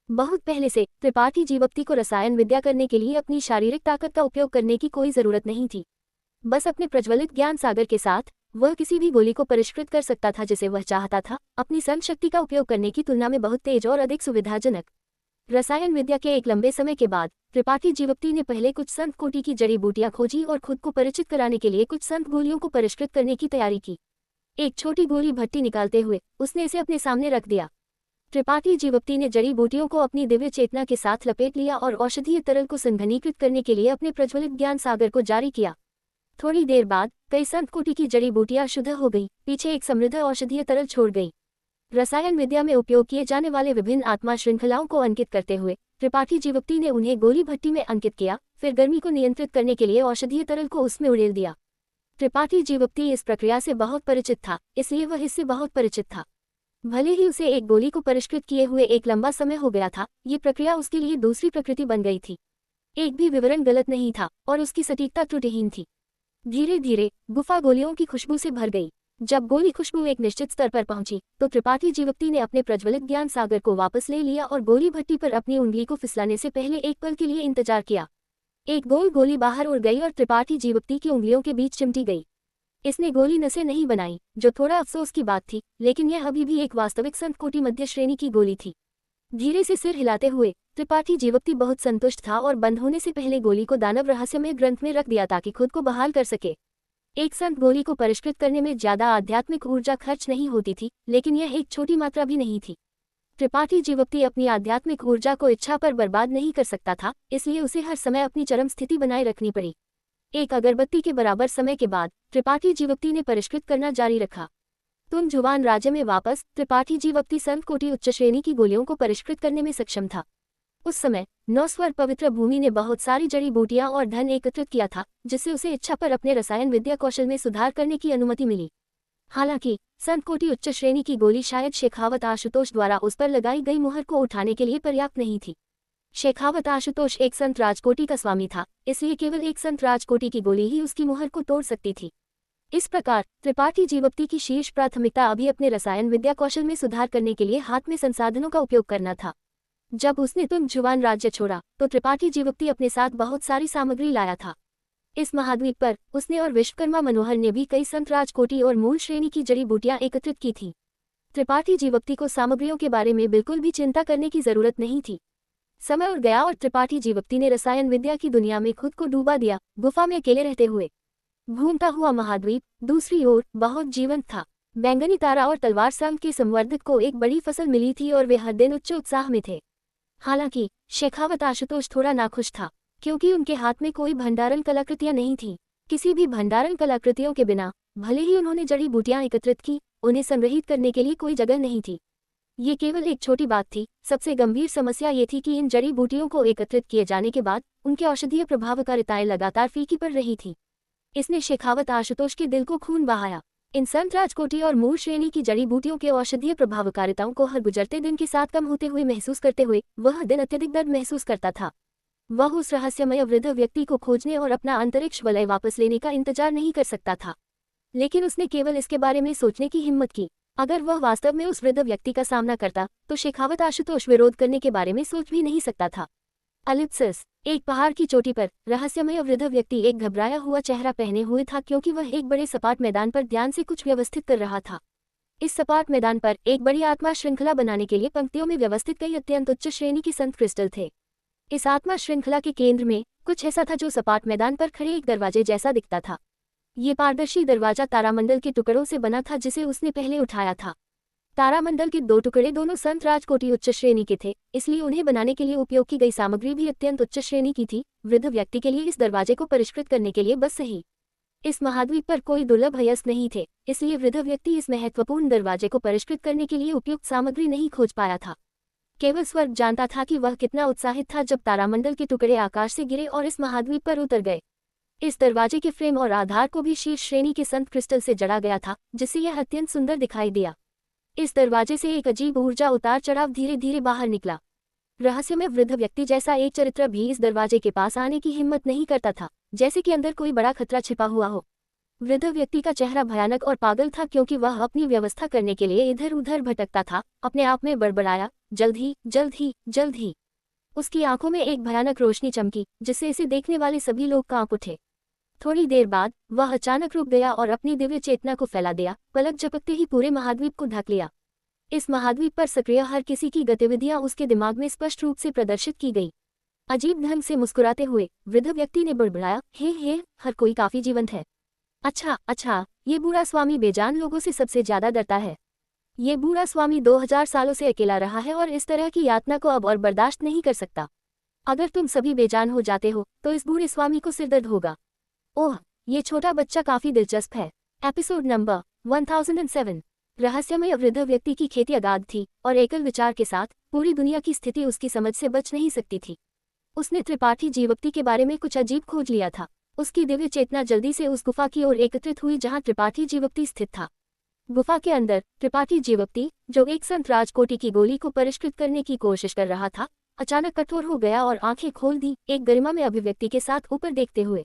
बहुत पहले से त्रिपाठी जीवप्ती को रसायन विद्या करने के लिए अपनी शारीरिक ताकत का उपयोग करने की कोई जरूरत नहीं थी। बस अपने प्रज्वलित ज्ञान सागर के साथ वह किसी भी गोली को परिष्कृत कर सकता था जिसे वह चाहता था, अपनी सन शक्ति का उपयोग करने की तुलना में बहुत तेज और अधिक सुविधाजनक। रसायन विद्या के एक लंबे समय के बाद त्रिपाठी जीवप्ती ने पहले कुछ संत कोटि की जड़ी बूटियां खोजी और खुद को परिचित कराने के लिए कुछ संत गोलियों को परिष्कृत करने की तैयारी की। एक छोटी गोली भट्टी निकालते हुए उसने इसे अपने सामने रख दिया। त्रिपाठी जीवप्ती ने जड़ी बूटियों को अपनी दिव्य चेतना के साथ लपेट लिया और औषधीय तरल को संघनीकृत करने के लिए अपने प्रज्वलित ज्ञान सागर को जारी किया। थोड़ी देर बाद कई संत कोटि की जड़ी बूटियां शुद्ध हो गई, पीछे एक समृद्ध औषधीय तरल छोड़ गई। रसायन विद्या में उपयोग किए जाने वाले विभिन्न आत्मा श्रृंखलाओं को अंकित करते हुए त्रिपाठी जीवप्ती ने उन्हें गोली भट्टी में अंकित किया, फिर गर्मी को नियंत्रित करने के लिए औषधीय तरल को उसमें उड़ेल दिया। त्रिपाठी जीवप्ती इस प्रक्रिया से बहुत परिचित था, इसलिए वह इससे बहुत परिचित था। भले ही उसे एक गोली को परिष्कृत किए हुए एक लंबा समय हो गया था, ये प्रक्रिया उसके लिए दूसरी प्रकृति बन गई थी। एक भी विवरण गलत नहीं था और उसकी सटीकता त्रुटिहीन थी। धीरे धीरे गुफा गोलियों की खुशबू से भर गई। जब गोली खुशबू एक निश्चित स्तर पर पहुंची तो त्रिपाठी जीवप्ती ने अपने प्रज्वलित ज्ञान सागर को वापस ले लिया और गोली भट्टी पर अपनी उंगली को फिसलाने से पहले एक पल के लिए इंतजार किया। एक गोल गोली बाहर उड़ गई और त्रिपाठी जीवप्ती की उंगलियों के बीच चिमटी गई। इसने गोली नसें नहीं बनाई, जो थोड़ा अफसोस की बात थी, लेकिन यह अभी भी एक वास्तविक संत कोटि मध्य श्रेणी की गोली थी। धीरे से सिर हिलाते हुए त्रिपाठी जीवप्ती बहुत संतुष्ट था और बंद होने से पहले गोली को दानव रहस्यमय ग्रंथ में रख दिया ताकि खुद को बहाल कर सके। एक संत गोली को परिष्कृत करने में ज्यादा आध्यात्मिक ऊर्जा खर्च नहीं होती थी, लेकिन यह एक छोटी मात्रा भी नहीं थी। त्रिपाठी जीवप्ती अपनी आध्यात्मिक ऊर्जा को इच्छा पर बर्बाद नहीं कर सकता था, इसलिए उसे हर समय अपनी चरम स्थिति बनाए रखनी पड़ी। एक अगरबत्ती के बराबर समय के बाद त्रिपाठी जीवप्ती ने परिष्कृत करना जारी रखा। तुंजुवान राज्य में वापस त्रिपाठी जीवप्ती संत कोटि उच्च श्रेणी की गोलियों को परिष्कृत करने में सक्षम था। उस समय 9 स्वर पवित्र भूमि ने बहुत सारी जड़ी बूटियां और धन एकत्रित किया था, जिससे उसे इच्छा पर अपने रसायन विद्या कौशल में सुधार करने की अनुमति मिली। हालांकि संत कोटि उच्च श्रेणी की गोली शायद शेखावत आशुतोष द्वारा उस पर लगाई गई मुहर को उठाने के लिए पर्याप्त नहीं थी। शेखावत आशुतोष एक संत राजकोटि का स्वामी था, इसलिए केवल एक संत राजकोटि की गोली ही उसकी मुहर को तोड़ सकती थी। इस प्रकार त्रिपाठी जीवप्ती की शीर्ष प्राथमिकता अभी अपने रसायन विद्या कौशल में सुधार करने के लिए हाथ में संसाधनों का उपयोग करना था। जब उसने तुंजुवान राज्य छोड़ा तो त्रिपाठी जीवप्ती अपने साथ बहुत सारी सामग्री लाया था। इस महाद्वीप पर उसने और विश्वकर्मा मनोहर ने भी कई संत राजकोटि और मूल श्रेणी की जड़ी बूटियां एकत्रित की थी। त्रिपाठी जीवप्ती को सामग्रियों के बारे में बिल्कुल भी चिंता करने की जरूरत नहीं थी। समय उड़ गया और त्रिपाठी जीवप्ती ने रसायन विद्या की दुनिया में खुद को डूबा दिया, गुफा में अकेले रहते हुए। घूमता हुआ महाद्वीप दूसरी ओर बहुत जीवंत था। बैंगनी तारा और तलवार संघ के संवर्धक को एक बड़ी फसल मिली थी और वे हर दिन उच्च उत्साह में थे। हालांकि शेखावत आशुतोष थोड़ा नाखुश था, क्योंकि उनके हाथ में कोई भंडारण कलाकृतियां नहीं थीं। किसी भी भंडारण कलाकृतियों के बिना भले ही उन्होंने जड़ी बूटियां एकत्रित की, उन्हें संग्रहित करने के लिए कोई जगह नहीं थी। ये केवल एक छोटी बात थी। सबसे गंभीर समस्या ये थी कि इन जड़ी बूटियों को एकत्रित किए जाने के बाद उनके औषधीय प्रभावकारिताएं लगातार फीकी पड़ रही थी। इसने शेखावत आशुतोष के दिल को खून बहाया। इन संत राजकोटी और मूल श्रेणी की जड़ी बूटियों के औषधीय प्रभावकारिताओं को हर गुजरते दिन के साथ कम होते हुए महसूस करते हुए वह दिन अत्यधिक दर्द महसूस करता था। वह उस रहस्यमय वृद्ध व्यक्ति को खोजने और अपना अंतरिक्ष वलय वापस लेने का इंतजार नहीं कर सकता था, लेकिन उसने केवल इसके बारे में सोचने की हिम्मत की। अगर वह वास्तव में उस वृद्ध व्यक्ति का सामना करता तो शेखावत आशुतोष विरोध करने के बारे में सोच भी नहीं सकता था। एलिप्सिस। एक पहाड़ की चोटी पर रहस्यमय वृद्ध व्यक्ति एक घबराया हुआ चेहरा पहने हुए था क्योंकि वह एक बड़े सपाट मैदान पर ध्यान से कुछ व्यवस्थित कर रहा था। इस सपाट मैदान पर एक बड़ी आत्मा श्रृंखला बनाने के लिए पंक्तियों में व्यवस्थित कई अत्यंत उच्च श्रेणी के संत क्रिस्टल थे। इस आत्मा श्रृंखला के केंद्र में कुछ ऐसा था जो सपाट मैदान पर खड़े एक दरवाजे जैसा दिखता था। ये पारदर्शी दरवाजा तारामंडल के टुकड़ों से बना था जिसे उसने पहले उठाया था। तारामंडल के 2 टुकड़े दोनों संत राजकोटि उच्च श्रेणी के थे, इसलिए उन्हें बनाने के लिए उपयोग की गई सामग्री भी अत्यंत उच्च श्रेणी की थी। वृद्ध व्यक्ति के लिए इस दरवाजे को परिष्कृत करने के लिए बस सही इस महाद्वीप पर कोई दुर्लभ अयस्क नहीं थे, इसलिए वृद्ध व्यक्ति इस महत्वपूर्ण दरवाजे को परिष्कृत करने के लिए उपयुक्त सामग्री नहीं खोज पाया था। केवल स्वर्ग जानता था कि वह कितना उत्साहित था जब तारामंडल के टुकड़े आकाश से गिरे और इस महाद्वीप पर उतर गए। इस दरवाजे के फ्रेम और आधार को भी शीर्ष श्रेणी के संत क्रिस्टल से जड़ा गया था, जिससे यह अत्यंत सुंदर दिखाई दिया। इस दरवाजे से एक अजीब ऊर्जा उतार चढ़ाव धीरे धीरे बाहर निकला। रहस्यमय वृद्ध व्यक्ति जैसा एक चरित्र भी इस दरवाजे के पास आने की हिम्मत नहीं करता था, जैसे कि अंदर कोई बड़ा खतरा छिपा हुआ हो। वृद्ध व्यक्ति का चेहरा भयानक और पागल था क्योंकि वह अपनी व्यवस्था करने के लिए इधर उधर भटकता था, अपने आप में बड़बड़ाया, जल्द ही जल्द ही जल्द ही। उसकी आंखों में एक भयानक रोशनी चमकी जिससे इसे देखने वाले सभी लोग कांप उठे। थोड़ी देर बाद वह अचानक रुक गया और अपनी दिव्य चेतना को फैला दिया। पलक झपकते ही पूरे महाद्वीप को ढक लिया। इस महाद्वीप पर सक्रिय हर किसी की गतिविधियां उसके दिमाग में स्पष्ट रूप से प्रदर्शित की गई। अजीब ढंग से मुस्कुराते हुए वृद्ध व्यक्ति ने बड़बड़ाया, हे, हर कोई काफी जीवंत है। अच्छा, ये बूढ़ा स्वामी बेजान लोगों से सबसे ज्यादा डरता है। ये बूढ़ा स्वामी 2000 सालों से अकेला रहा है और इस तरह की यातना को अब और बर्दाश्त नहीं कर सकता। अगर तुम सभी बेजान हो जाते हो तो इस बूढ़े स्वामी को सिरदर्द होगा। ओह, ये छोटा बच्चा काफी दिलचस्प है। Episode number 1007। रहस्यमय वृद्ध व्यक्ति की खेती अगाध थी और एकल विचार के साथ पूरी दुनिया की स्थिति उसकी समझ से बच नहीं सकती थी। उसने त्रिपाठी जीवक्ति के बारे में कुछ अजीब खोज लिया था। उसकी दिव्य चेतना जल्दी से उस गुफा की ओर एकत्रित हुई जहां त्रिपाठी जीवक्ति स्थित था। गुफा के अंदर त्रिपाठी जीवक्ति, जो एक संत राजकोटि की गोली को परिष्कृत करने की कोशिश कर रहा था, अचानक कठोर हो गया और आंखें खोल दी, एक गरिमा में अभिव्यक्ति के साथ ऊपर देखते हुए।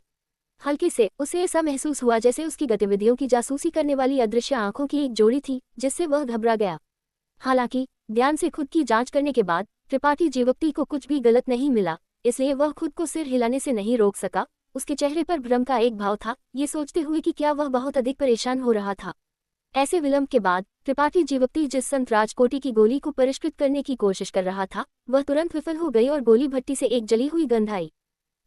हल्के से उसे ऐसा महसूस हुआ जैसे उसकी गतिविधियों की जासूसी करने वाली अदृश्य आंखों की एक जोड़ी थी, जिससे वह घबरा गया। हालांकि ध्यान से खुद की जांच करने के बाद त्रिपाठी जीवक्ति को कुछ भी गलत नहीं मिला, इसलिए वह खुद को सिर हिलाने से नहीं रोक सका। उसके चेहरे पर भ्रम का एक भाव था, ये सोचते हुए कि क्या वह बहुत अधिक परेशान हो रहा था। ऐसे विलंब के बाद त्रिपाठी जीवक्ति जिस संत राजकोटि की गोली को परिष्कृत करने की कोशिश कर रहा था, वह तुरंत विफल हो गई और गोली भट्टी से एक जली हुई गंध आई।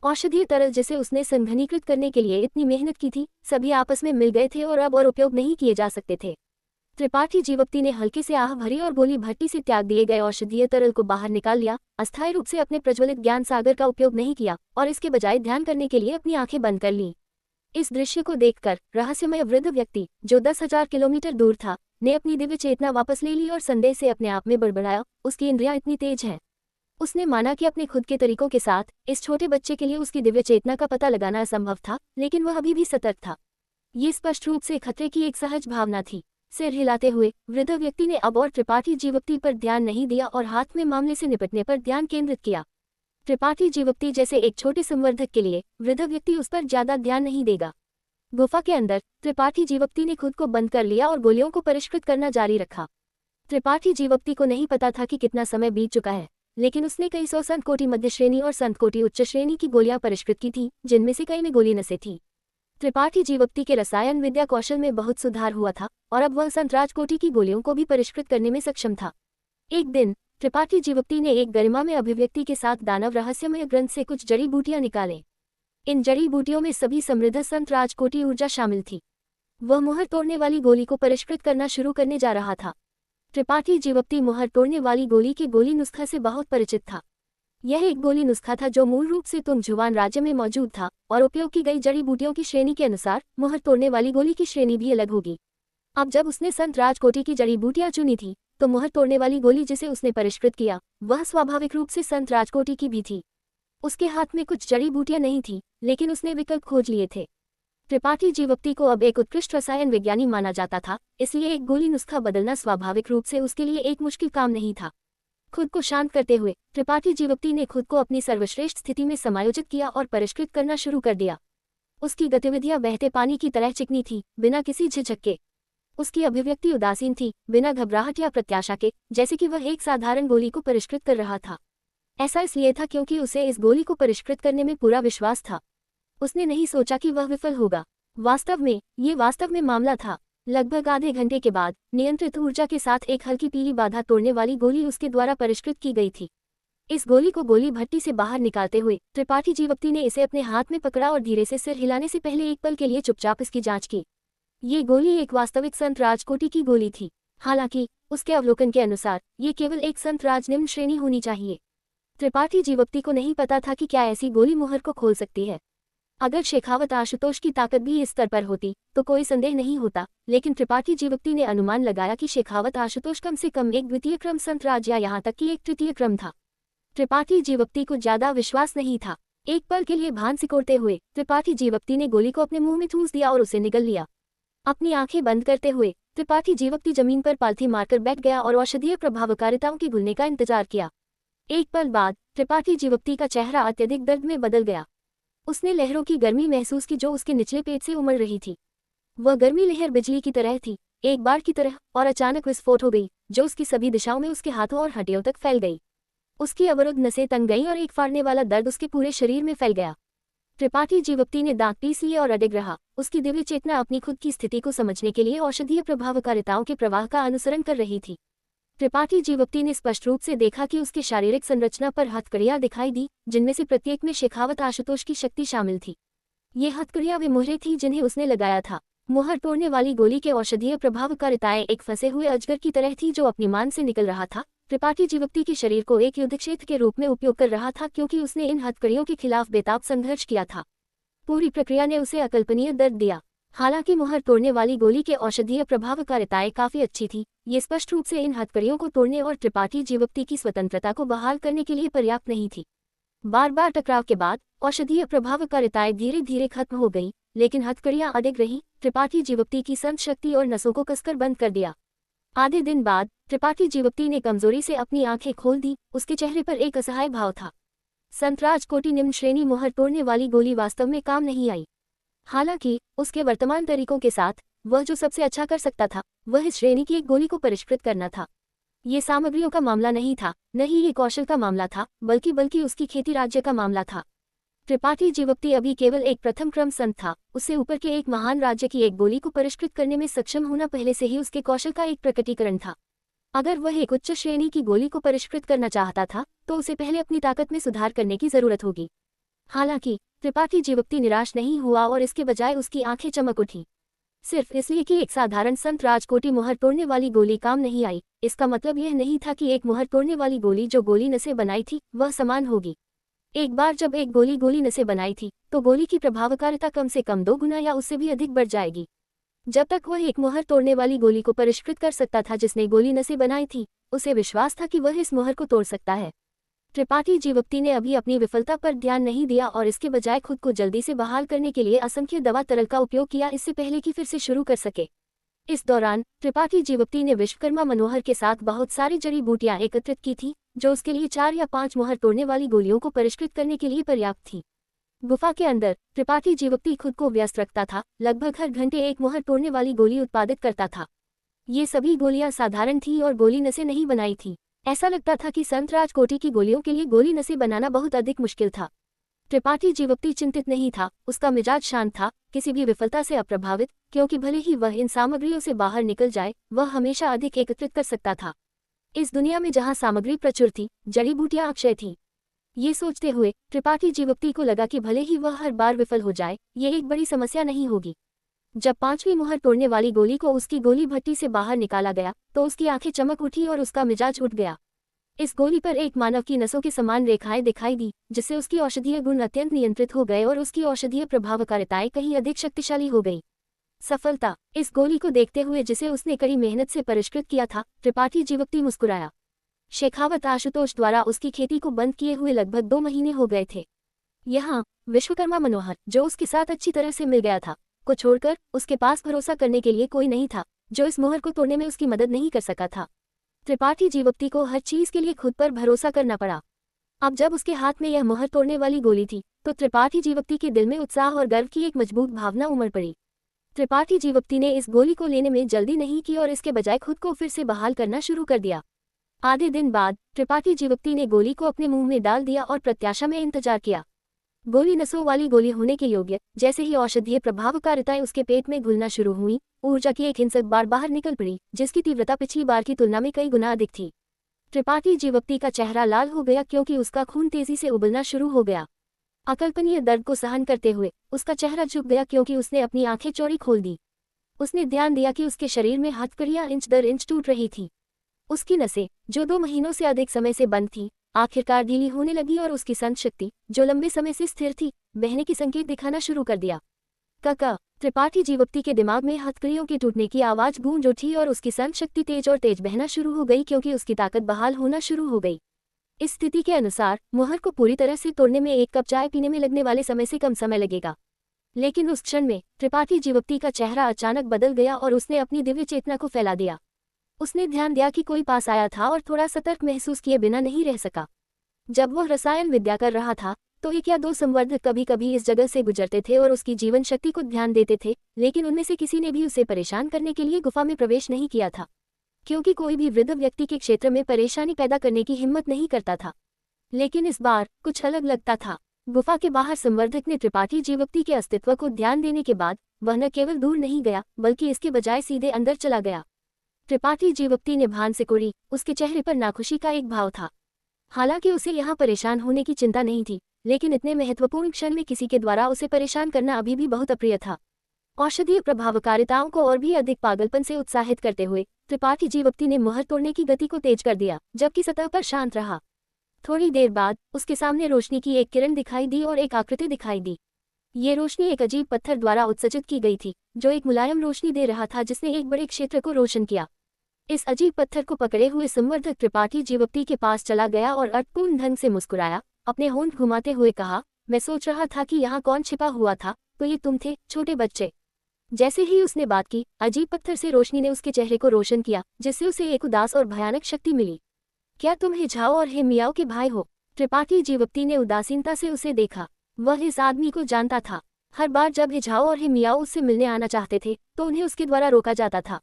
औषधीय तरल जिसे उसने संघनीकृत करने के लिए इतनी मेहनत की थी, सभी आपस में मिल गए थे और अब और उपयोग नहीं किए जा सकते थे। त्रिपाठी जीवक्ति ने हल्के से आह भरी और गोली भट्टी से त्याग दिए गए औषधीय तरल को बाहर निकाल लिया। अस्थायी रूप से अपने प्रज्वलित ज्ञान सागर का उपयोग नहीं किया और इसके बजाय ध्यान करने के लिए अपनी आंखें बंद कर लीं। इस दृश्य को देखकर रहस्यमय वृद्ध व्यक्ति, जो 10,000 किलोमीटर दूर था, ने अपनी दिव्य चेतना वापस ले ली और संदेह से अपने आप में बड़बड़ाया, उसकी इंद्रियां इतनी तेज हैं। उसने माना कि अपने खुद के तरीकों के साथ इस छोटे बच्चे के लिए उसकी दिव्य चेतना का पता लगाना असंभव था, लेकिन वह अभी भी सतर्क था। ये स्पष्ट रूप से खतरे की एक सहज भावना थी। सिर हिलाते हुए वृद्ध व्यक्ति ने अब और त्रिपाठी जीवक्ति पर ध्यान नहीं दिया और हाथ में मामले से निपटने पर ध्यान केंद्रित किया। त्रिपाठी जीवक्ति जैसे एक छोटे संवर्धक के लिए वृद्ध व्यक्ति उस पर ज्यादा ध्यान नहीं देगा। गुफा के अंदर त्रिपाठी जीवक्ति ने खुद को बंद कर लिया और गोलियों को परिष्कृत करना जारी रखा। त्रिपाठी जीवक्ति को नहीं पता था कि कितना समय बीत चुका है, लेकिन उसने कई सौ संत कोटि मध्य श्रेणी और संत कोटि उच्च श्रेणी की गोलियां परिष्कृत की थी, जिनमें से कई में गोली नसें थी। त्रिपाठी जीवक्ति के रसायन विद्या कौशल में बहुत सुधार हुआ था और अब वह संत राजकोटि की गोलियों को भी परिष्कृत करने में सक्षम था। एक दिन त्रिपाठी जीवक्ति ने एक गरिमा में अभिव्यक्ति के साथ दानव रहस्यमय ग्रंथ से कुछ जड़ी बूटियां निकाले। इन जड़ी बूटियों में सभी समृद्ध संत राजकोटि ऊर्जा शामिल थी। वह मुहर तोड़ने वाली गोली को परिष्कृत करना शुरू करने जा रहा था। त्रिपाठी जीवक्ति मुहर तोड़ने वाली गोली के गोली नुस्खा से बहुत परिचित था। यह एक गोली नुस्खा था जो मूल रूप से तुंगजुआन राज्य में मौजूद था और उपयोग की गई जड़ी बूटियों की श्रेणी के अनुसार मुहर तोड़ने वाली गोली की श्रेणी भी अलग होगी। अब जब उसने संत राजकोटि की जड़ी बूटियां चुनी थी, तो मुहर तोड़ने वाली गोली जिसे उसने परिष्कृत किया, वह स्वाभाविक रूप से संत राजकोटि की भी थी। उसके हाथ में कुछ जड़ी बूटियां नहीं थी, लेकिन उसने विकल्प खोज लिए थे। त्रिपाठी जीवक्ति को अब एक उत्कृष्ट रसायन विज्ञानी माना जाता था, इसलिए एक गोली नुस्खा बदलना स्वाभाविक रूप से उसके लिए एक मुश्किल काम नहीं था। खुद को शांत करते हुए त्रिपाठी जीवक्ति ने खुद को अपनी सर्वश्रेष्ठ स्थिति में समायोजित किया और परिष्कृत करना शुरू कर दिया। उसकी गतिविधियां बहते पानी की तरह चिकनी थी, बिना किसी झिझक के। उसकी अभिव्यक्ति उदासीन थी, बिना घबराहट या प्रत्याशा के, जैसे कि वह एक साधारण गोली को परिष्कृत कर रहा था। ऐसा इसलिए था क्योंकि उसे इस गोली को परिष्कृत करने में पूरा विश्वास था। उसने नहीं सोचा कि वह विफल होगा। ये वास्तव में मामला था। लगभग आधे घंटे के बाद नियंत्रित ऊर्जा के साथ एक हल्की पीली बाधा तोड़ने वाली गोली उसके द्वारा परिष्कृत की गई थी। इस गोली को गोली भट्टी से बाहर निकालते हुए त्रिपाठी जीवक्ति ने इसे अपने हाथ में पकड़ा और धीरे से सिर हिलाने से पहले एक पल के लिए चुपचाप इसकी जांच की। ये गोली एक वास्तविक संत राजकोटि की गोली थी। हालांकि उसके अवलोकन के अनुसार ये केवल एक संत राज निम्न श्रेणी होनी चाहिए। त्रिपाठी जीवक्ति को नहीं पता था कि क्या ऐसी गोली मुहर को खोल सकती है। अगर शेखावत आशुतोष की ताकत भी इस स्तर पर होती तो कोई संदेह नहीं होता, लेकिन त्रिपाठी जीवक्ति ने अनुमान लगाया कि शेखावत आशुतोष कम से कम एक द्वितीय क्रम संत राज या यहाँ तक कि एक तृतीय क्रम था। त्रिपाठी जीवक्ति को ज्यादा विश्वास नहीं था। एक पल के लिए भान सिकोड़ते हुए त्रिपाठी जीवक्ति ने गोली को अपने मुंह में ठूंस दिया और उसे निगल लिया। अपनी आंखें बंद करते हुए त्रिपाठी जीवक्ति जमीन पर पालथी मारकर बैठ गया और औषधीय प्रभावकारिताओं के घुलने का इंतजार किया। एक पल बाद त्रिपाठी जीवक्ति का चेहरा अत्यधिक दर्द में बदल गया। उसने लहरों की गर्मी महसूस की जो उसके निचले पेट से उमड़ रही थी। वह गर्मी लहर बिजली की तरह थी, एक बार की तरह, और अचानक विस्फोट हो गई, जो उसकी सभी दिशाओं में उसके हाथों और हड्डियों तक फैल गई। उसकी अवरुद्ध नसें तंग गईं और एक फाड़ने वाला दर्द उसके पूरे शरीर में फैल गया। त्रिपाठी जीवक्ति ने दांत पीस लिए और अडिग रहा। उसकी दिव्य चेतना अपनी खुद की स्थिति को समझने के लिए औषधीय प्रभावकारिताओं के प्रवाह का अनुसरण कर रही थी। त्रिपाठी जीवक्ति ने स्पष्ट रूप से देखा कि उसकी शारीरिक संरचना पर हथकड़ियां दिखाई दी, जिनमें से प्रत्येक में शेखावत आशुतोष की शक्ति शामिल थी। ये हथकड़ियां वे मुहरें थीं जिन्हें उसने लगाया था। मुहर तोड़ने वाली गोली के औषधीय प्रभावकारिताएं एक फंसे हुए अजगर की तरह थी जो अपनी मान से निकल रहा था। त्रिपाठी जीवक्ति के शरीर को एक युद्ध क्षेत्र के रूप में उपयोग कर रहा था, क्योंकि उसने इन हथकड़ियों के खिलाफ बेताब संघर्ष किया था। पूरी प्रक्रिया ने उसे अकल्पनीय दर्द दिया। हालांकि मुहर तोड़ने वाली गोली के औषधीय प्रभावकारिताएं काफी अच्छी थी, ये स्पष्ट रूप से इन हथकड़ियों को तोड़ने और त्रिपाठी जीवक्ति की स्वतंत्रता को बहाल करने के लिए पर्याप्त नहीं थी। बार बार टकराव के बाद औषधीय प्रभावकारिताएं धीरे धीरे खत्म हो गईं, लेकिन हथकड़ियां अडिग रहीं। त्रिपाठी जीवक्ति की संत शक्ति और नसों को कसकर बंद कर दिया। आधे दिन बाद त्रिपाठी जीवक्ति ने कमजोरी से अपनी आंखें खोल दी। उसके चेहरे पर एक असहाय भाव था। संत राजकोटि निम्न श्रेणी मुहर तोड़ने वाली गोली वास्तव में काम नहीं आई। हालांकि उसके वर्तमान तरीकों के साथ वह जो सबसे अच्छा कर सकता था वह इस श्रेणी की एक गोली को परिष्कृत करना था। ये सामग्रियों का मामला नहीं था, न ही ये कौशल का मामला था, बल्कि उसकी खेती राज्य का मामला था। त्रिपाठी जीवक्ति अभी केवल एक प्रथम क्रम संत था। उससे ऊपर के एक महान राज्य की एक गोली को परिष्कृत करने में सक्षम होना पहले से ही उसके कौशल का एक प्रकटीकरण था। अगर वह एक उच्च श्रेणी की गोली को परिष्कृत करना चाहता था तो उसे पहले अपनी ताकत में सुधार करने की जरूरत होगी। हालांकि त्रिपाठी जीवक्ति निराश नहीं हुआ और इसके बजाय उसकी आंखें चमक उठी। सिर्फ इसलिए कि एक साधारण संत राजकोटि मुहर तोड़ने वाली गोली काम नहीं आई, इसका मतलब यह नहीं था कि एक मुहर तोड़ने वाली गोली जो गोली नसें बनाई थी वह समान होगी। एक बार जब एक गोली नसें बनाई थी तो गोली की प्रभावकारिता कम से कम 2 गुना या उससे भी अधिक बढ़ जाएगी। जब तक वह एक मुहर तोड़ने वाली गोली को परिष्कृत कर सकता था जिसने गोली नसें बनाई थी, उसे विश्वास था कि वह इस मुहर को तोड़ सकता है। त्रिपाठी जीवक्ति ने अभी अपनी विफलता पर ध्यान नहीं दिया और इसके बजाय खुद को जल्दी से बहाल करने के लिए असंख्य दवा तरल का उपयोग किया, इससे पहले कि फिर से शुरू कर सके। इस दौरान त्रिपाठी जीवक्ति ने विश्वकर्मा मनोहर के साथ बहुत सारी जड़ी बूटियां एकत्रित की थी जो उसके लिए 4 या 5 मुहर तोड़ने वाली गोलियों को परिष्कृत करने के लिए पर्याप्त थी। गुफा के अंदर त्रिपाठी जीवक्ति खुद को व्यस्त रखता था, लगभग हर घंटे एक मुहर तोड़ने वाली गोली उत्पादित करता था। ये सभी गोलियां साधारण थीं और गोली नसें नहीं बनाई थीं। ऐसा लगता था कि संत राजकोटि की गोलियों के लिए गोली नसें बनाना बहुत अधिक मुश्किल था। त्रिपाठी जीवक्ति चिंतित नहीं था, उसका मिजाज शांत था, किसी भी विफलता से अप्रभावित, क्योंकि भले ही वह इन सामग्रियों से बाहर निकल जाए, वह हमेशा अधिक एकत्रित कर सकता था। इस दुनिया में जहां सामग्री प्रचुर थी, जड़ी बूटियां अक्षय थीं। ये सोचते हुए त्रिपाठी जीवक्ति को लगा कि भले ही वह हर बार विफल हो जाए, ये एक बड़ी समस्या नहीं होगी। जब 5वीं मुहर तोड़ने वाली गोली को उसकी गोली भट्टी से बाहर निकाला गया तो उसकी आंखें चमक उठी और उसका मिजाज उठ गया। इस गोली पर एक मानव की नसों के समान रेखाएं दिखाई दी, जिससे उसकी औषधीय गुण अत्यंत नियंत्रित हो गए और उसकी औषधीय प्रभावकारिताएं कहीं अधिक शक्तिशाली हो गई। सफलता। इस गोली को देखते हुए जिसे उसने कड़ी मेहनत से परिष्कृत किया था, त्रिपाठी जीवक्ति मुस्कुराया। शेखावत आशुतोष द्वारा उसकी खेती को बंद किए हुए लगभग 2 महीने हो गए थे। यहाँ विश्वकर्मा मनोहर, जो उसके साथ अच्छी तरह से मिल गया था, को छोड़कर उसके पास भरोसा करने के लिए कोई नहीं था जो इस मोहर को तोड़ने में उसकी मदद नहीं कर सका था। त्रिपाठी जीवप्ती को हर चीज के लिए खुद पर भरोसा करना पड़ा। अब जब उसके हाथ में यह मोहर तोड़ने वाली गोली थी तो त्रिपाठी जीवप्ती के दिल में उत्साह और गर्व की एक मजबूत भावना उमड़ पड़ी। त्रिपाठी जीवप्ती ने इस गोली को लेने में जल्दी नहीं की और इसके बजाय खुद को फिर से बहाल करना शुरू कर दिया। आधे दिन बाद त्रिपाठी जीवप्ती ने गोली को अपने मुंह में डाल दिया और प्रत्याशा में इंतजार किया। गोली नसों वाली गोली होने के योग्य, जैसे ही औषधीय प्रभावकारिताएं उसके पेट में घुलना शुरू हुई, ऊर्जा की एक हिंसक बाढ़ बाहर निकल पड़ी जिसकी तीव्रता पिछली बार की तुलना में कई गुना अधिक थी। त्रिपाठी जीवप्ती का चेहरा लाल हो गया क्योंकि उसका खून तेजी से उबलना शुरू हो गया। अकल्पनीय दर्द को सहन करते हुए उसका चेहरा झुक गया क्योंकि उसने अपनी आंखें चौड़ी खोल दी। उसने ध्यान दिया कि उसके शरीर में हथकड़ियां इंच दर इंच टूट रही थी। उसकी नसें, जो 2 महीनों से अधिक समय से बंद थी, आखिरकार ढीली होने लगी और उसकी संत शक्ति, जो लंबे समय से स्थिर थी, बहने की संकेत दिखाना शुरू कर दिया। कका, त्रिपाठी जीवप्ती के दिमाग में हथकड़ियों के टूटने की आवाज गूंज उठी और उसकी संत शक्ति तेज और तेज बहना शुरू हो गई क्योंकि उसकी ताकत बहाल होना शुरू हो गई। इस स्थिति के अनुसार मोहर को पूरी तरह से तोड़ने में 1 कप चाय पीने में लगने वाले समय से कम समय लगेगा। लेकिन उस क्षण में त्रिपाठी जीवप्ती का चेहरा अचानक बदल गया और उसने अपनी दिव्य चेतना को फैला दिया। उसने ध्यान दिया कि कोई पास आया था और थोड़ा सतर्क महसूस किए बिना नहीं रह सका। जब वह रसायन विद्या कर रहा था तो 1 या 2 संवर्धक कभी कभी इस जगह से गुजरते थे और उसकी जीवन शक्ति को ध्यान देते थे, लेकिन उनमें से किसी ने भी उसे परेशान करने के लिए गुफा में प्रवेश नहीं किया था, क्योंकि कोई भी वृद्ध व्यक्ति के क्षेत्र में परेशानी पैदा करने की हिम्मत नहीं करता था। लेकिन इस बार कुछ अलग लगता था। गुफा के बाहर संवर्धक ने त्रिपाठी जीवप्ती के अस्तित्व को ध्यान देने के बाद वह न केवल दूर नहीं गया बल्कि इसके बजाय सीधे अंदर चला गया। त्रिपाठी जीवप्ती ने भान से कुड़ी, उसके चेहरे पर नाखुशी का एक भाव था। हालांकि उसे यहाँ परेशान होने की चिंता नहीं थी, लेकिन इतने महत्वपूर्ण क्षण में किसी के द्वारा उसे परेशान करना अभी भी बहुत अप्रिय था। औषधीय प्रभावकारिताओं को और भी अधिक पागलपन से उत्साहित करते हुए त्रिपाठी जीवप्ती ने मोहर तोड़ने की गति को तेज कर दिया, जबकि सतह पर शांत रहा। थोड़ी देर बाद उसके सामने रोशनी की एक किरण दिखाई दी और एक आकृति दिखाई दी। ये रोशनी एक अजीब पत्थर द्वारा उत्सर्जित की गई थी, जो एक मुलायम रोशनी दे रहा था जिसने एक बड़े क्षेत्र को रोशन किया। इस अजीब पत्थर को पकड़े हुए संवर्धक त्रिपाठी जीवप्ती के पास चला गया और अर्थपूर्ण ढंग से मुस्कुराया, अपने होंठ घुमाते हुए कहा, मैं सोच रहा था कि यहाँ कौन छिपा हुआ था, तो ये तुम थे, छोटे बच्चे। जैसे ही उसने बात की, अजीब पत्थर से रोशनी ने उसके चेहरे को रोशन किया, जिससे उसे एक उदास और भयानक शक्ति मिली। क्या तुम हिझाओ और हे मियाओ के भाई हो? त्रिपाठी जीवप्ती ने उदासीनता से उसे देखा। वह इस आदमी को जानता था। हर बार जब हिझाओ और हे मियाओ उससे मिलने आना चाहते थे तो उन्हें उसके द्वारा रोका जाता था।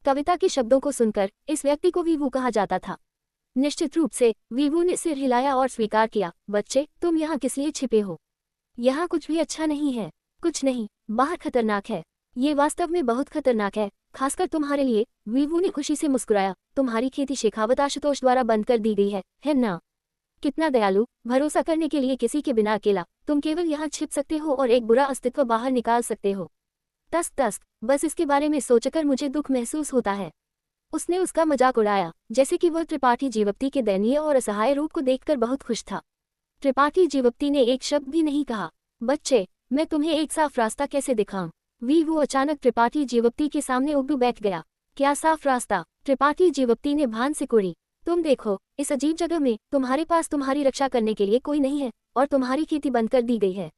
कविता के शब्दों को सुनकर इस व्यक्ति को वीवू कहा जाता था। निश्चित रूप से वीवू ने सिर हिलाया और स्वीकार किया, बच्चे, तुम यहाँ किस लिए छिपे हो? यहाँ कुछ भी अच्छा नहीं है। कुछ नहीं, बाहर खतरनाक है। ये वास्तव में बहुत खतरनाक है, खासकर तुम्हारे लिए। वीवू ने खुशी से मुस्कुराया, तुम्हारी खेती शेखावत आशुतोष द्वारा बंद कर दी गई है ना? कितना दयालु, भरोसा करने के लिए किसी के बिना अकेला, तुम केवल यहाँ छिप सकते हो और एक बुरा अस्तित्व बाहर निकाल सकते हो। तस्क तस्क, बस इसके बारे में सोचकर मुझे दुख महसूस होता है। उसने उसका मजाक उड़ाया, जैसे कि वह त्रिपाठी जीवप्ती के दयनीय और असहाय रूप को देखकर बहुत खुश था। त्रिपाठी जीवप्ती ने एक शब्द भी नहीं कहा। बच्चे, मैं तुम्हें एक साफ रास्ता कैसे दिखाऊं? वीवू अचानक त्रिपाठी जीवप्ती के सामने उबू बैठ गया। क्या साफ रास्ता? त्रिपाठी जीवप्ती ने भान से कुड़ी। तुम देखो, इस अजीब जगह में तुम्हारे पास तुम्हारी रक्षा करने के लिए कोई नहीं है और तुम्हारी खेती बंद कर दी गई है।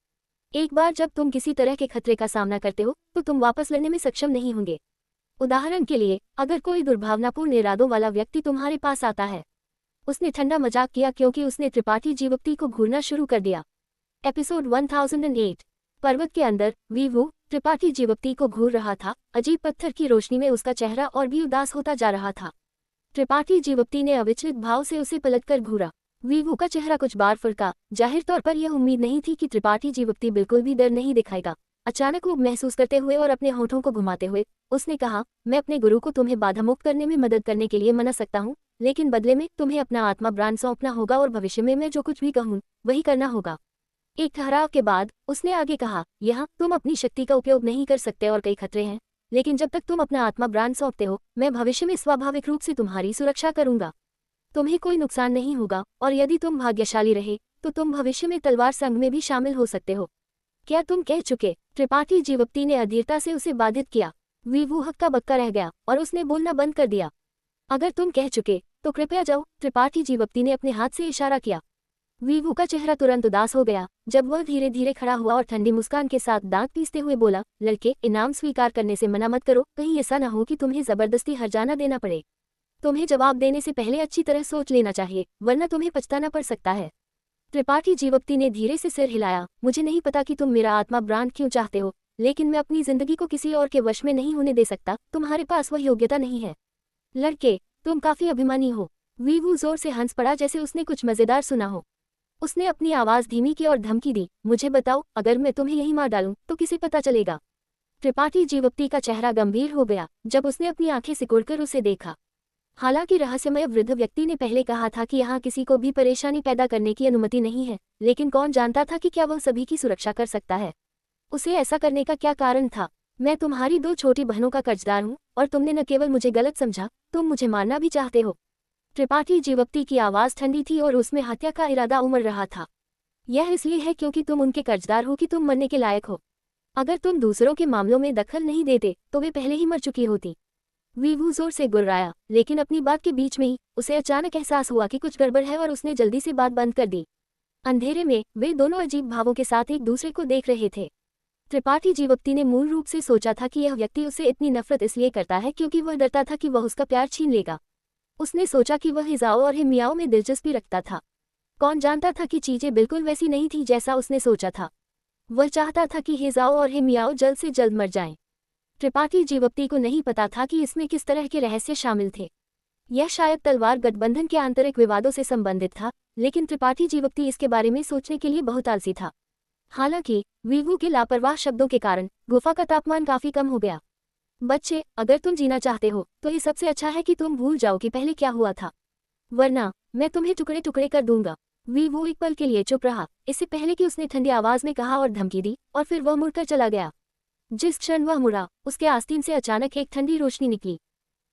एक बार जब तुम किसी तरह के खतरे का सामना करते हो तो तुम वापस लड़ने में सक्षम नहीं होंगे। उदाहरण के लिए, अगर कोई दुर्भावनापूर्ण इरादों वाला व्यक्ति तुम्हारे पास आता है। उसने ठंडा मजाक किया क्योंकि उसने त्रिपाठी जीवप्ती को घूरना शुरू कर दिया। एपिसोड 1008। पर्वत के अंदर वीवू त्रिपाठी जीवप्ती को घूर रहा था। अजीब पत्थर की रोशनी में उसका चेहरा और भी उदास होता जा रहा था। त्रिपाठी जीवप्ती ने अविचलित भाव से उसे पलटकर घूरा। वीवू का चेहरा कुछ बार फड़का। जाहिर तौर पर यह उम्मीद नहीं थी कि त्रिपाठी जीवप्ती बिल्कुल भी डर नहीं दिखाएगा। अचानक ऊब महसूस करते हुए और अपने होठों को घुमाते हुए उसने कहा, मैं अपने गुरु को तुम्हें बाधा मुक्त करने में मदद करने के लिए मना सकता हूँ, लेकिन बदले में तुम्हें अपना आत्मा ब्रांड सौंपना होगा और भविष्य में मैं जो कुछ भी कहूँ वही करना होगा। एक ठहराव के बाद उसने आगे कहा, यहाँ तुम अपनी शक्ति का उपयोग नहीं कर सकते और कई खतरे हैं, लेकिन जब तक तुम अपना आत्मा ब्रांड सौंपते हो, मैं भविष्य में स्वाभाविक रूप से तुम्हारी सुरक्षा करूंगा। तुम्हें कोई नुकसान नहीं होगा और यदि तुम भाग्यशाली रहे तो तुम भविष्य में तलवार संघ में भी शामिल हो सकते हो। क्या तुम कह चुके? त्रिपाठी जीवप्ती ने अधीरता से उसे बाधित किया। वीवू हक्का बक्का रह गया और उसने बोलना बंद कर दिया। अगर तुम कह चुके तो कृपया जाओ, त्रिपाठी जीवप्ती ने अपने हाथ से इशारा किया। वीवू का चेहरा तुरंत उदास हो गया जब वह धीरे धीरे खड़ा हुआ और ठंडी मुस्कान के साथ दांत पीसते हुए बोला, लड़के, इनाम स्वीकार करने से मना मत करो, कहीं ऐसा न हो कि तुम्हें जबरदस्ती हर्जाना देना पड़े। तुम्हें जवाब देने से पहले अच्छी तरह सोच लेना चाहिए, वरना तुम्हें पछताना पड़ सकता है। त्रिपाठी जीवप्ती ने धीरे से सिर हिलाया, मुझे नहीं पता कि तुम मेरा आत्मा ब्रांड क्यों चाहते हो, लेकिन मैं अपनी जिंदगी को किसी और के वश में नहीं होने दे सकता। तुम्हारे पास वह योग्यता नहीं है। लड़के, तुम काफी अभिमानी हो। वीवू जोर से हंस पड़ा जैसे उसने कुछ मजेदार सुना हो। उसने अपनी आवाज धीमी की और धमकी दी, मुझे बताओ, अगर मैं तुम्हें यहीं मार डालूं तो किसे पता चलेगा। त्रिपाठी जीवप्ती का चेहरा गंभीर हो गया जब उसने अपनी आंखें सिकुड़कर उसे देखा। हालांकि रहस्यमय वृद्ध व्यक्ति ने पहले कहा था कि यहाँ किसी को भी परेशानी पैदा करने की अनुमति नहीं है, लेकिन कौन जानता था कि क्या वह सभी की सुरक्षा कर सकता है। उसे ऐसा करने का क्या कारण था। मैं तुम्हारी 2 छोटी बहनों का कर्जदार हूँ और तुमने न केवल मुझे गलत समझा, तुम मुझे मारना भी चाहते हो। त्रिपाठी जीवप्ती की आवाज ठंडी थी और उसमें हत्या का इरादा उमड़ रहा था। यह इसलिए है क्योंकि तुम उनके कर्जदार हो कि तुम मरने के लायक हो। अगर तुम दूसरों के मामलों में दखल नहीं देते तो वे पहले ही मर चुकी होती। वीवू जोर से गुर्राया, लेकिन अपनी बात के बीच में ही उसे अचानक एहसास हुआ कि कुछ गड़बड़ है और उसने जल्दी से बात बंद कर दी। अंधेरे में वे दोनों अजीब भावों के साथ एक दूसरे को देख रहे थे। त्रिपाठी जीवप्ती ने मूल रूप से सोचा था कि यह व्यक्ति उससे इतनी नफरत इसलिए करता है क्योंकि वह डरता था कि वह उसका प्यार छीन लेगा। उसने सोचा कि वह हिजाओ और हिमियाओ में दिलचस्पी रखता था। कौन जानता था कि चीजें बिल्कुल वैसी नहीं थी जैसा उसने सोचा था। वह चाहता था कि हिजाओ और हिमियाओ जल्द से जल्द मर जाएं। त्रिपाठी जीवप्ती को नहीं पता था कि इसमें किस तरह के रहस्य शामिल थे। यह शायद तलवार गठबंधन के आंतरिक विवादों से संबंधित था, लेकिन त्रिपाठी जीवप्ती इसके बारे में सोचने के लिए बहुत आलसी था। हालांकि वीवू के लापरवाह शब्दों के कारण गुफा का तापमान काफी कम हो गया। बच्चे, अगर तुम जीना चाहते हो तो ये सबसे अच्छा है कि तुम भूल जाओ कि पहले क्या हुआ था, वरना मैं तुम्हें टुकड़े टुकड़े कर दूंगा। वीवू एक पल के लिए चुप रहा, इससे पहले कि उसने ठंडी आवाज में कहा और धमकी दी, और फिर वह मुड़कर चला गया। जिस क्षण वह मुड़ा, उसके आस्तीन से अचानक एक ठंडी रोशनी निकली।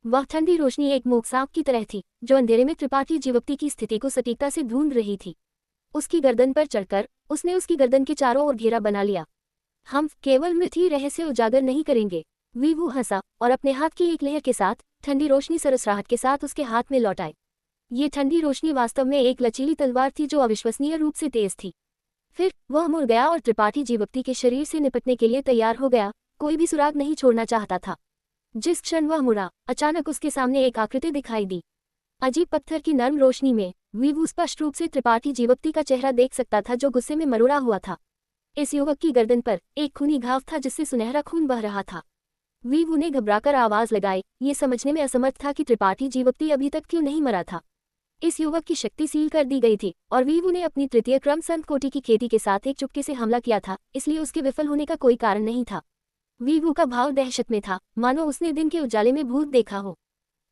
वह ठंडी रोशनी एक मूक सांप की तरह थी जो अंधेरे में त्रिपाठी जीवप्ती की स्थिति को सटीकता से ढूंढ रही थी। उसकी गर्दन पर चढ़कर उसने उसकी गर्दन के चारों ओर घेरा बना लिया। हम केवल मिथी रहस्य उजागर नहीं करेंगे। वीवू हंसा और अपने हाथ की एक लहर के साथ ठंडी रोशनी सरसराहट के साथ उसके हाथ में लौट आई। ये ठंडी रोशनी वास्तव में एक लचीली तलवार थी जो अविश्वसनीय रूप से तेज थी। फिर वह मुड़ गया और त्रिपाठी जीवप्ती के शरीर से निपटने के लिए तैयार हो गया, कोई भी सुराग नहीं छोड़ना चाहता था। जिस क्षण वह मुड़ा, अचानक उसके सामने एक आकृति दिखाई दी। अजीब पत्थर की नर्म रोशनी में वीवू स्पष्ट रूप से त्रिपाठी जीवप्ती का चेहरा देख सकता था जो गुस्से में मरोड़ा हुआ था। इस युवक की गर्दन पर एक खूनी घाव था जिससे सुनहरा खून बह रहा था। वीवू ने घबराकर आवाज लगाई, ये समझने में असमर्थ था कि त्रिपाठी जीवप्ती अभी तक क्यों नहीं मरा था। इस युवक की शक्ति सील कर दी गई थी और वीवू ने अपनी तृतीय क्रम संत कोटि की खेती के साथ एक चुपके से हमला किया था, इसलिए उसके विफल होने का कोई कारण नहीं था। वीवू का भाव दहशत में था, मानो उसने दिन के उजाले में भूत देखा हो।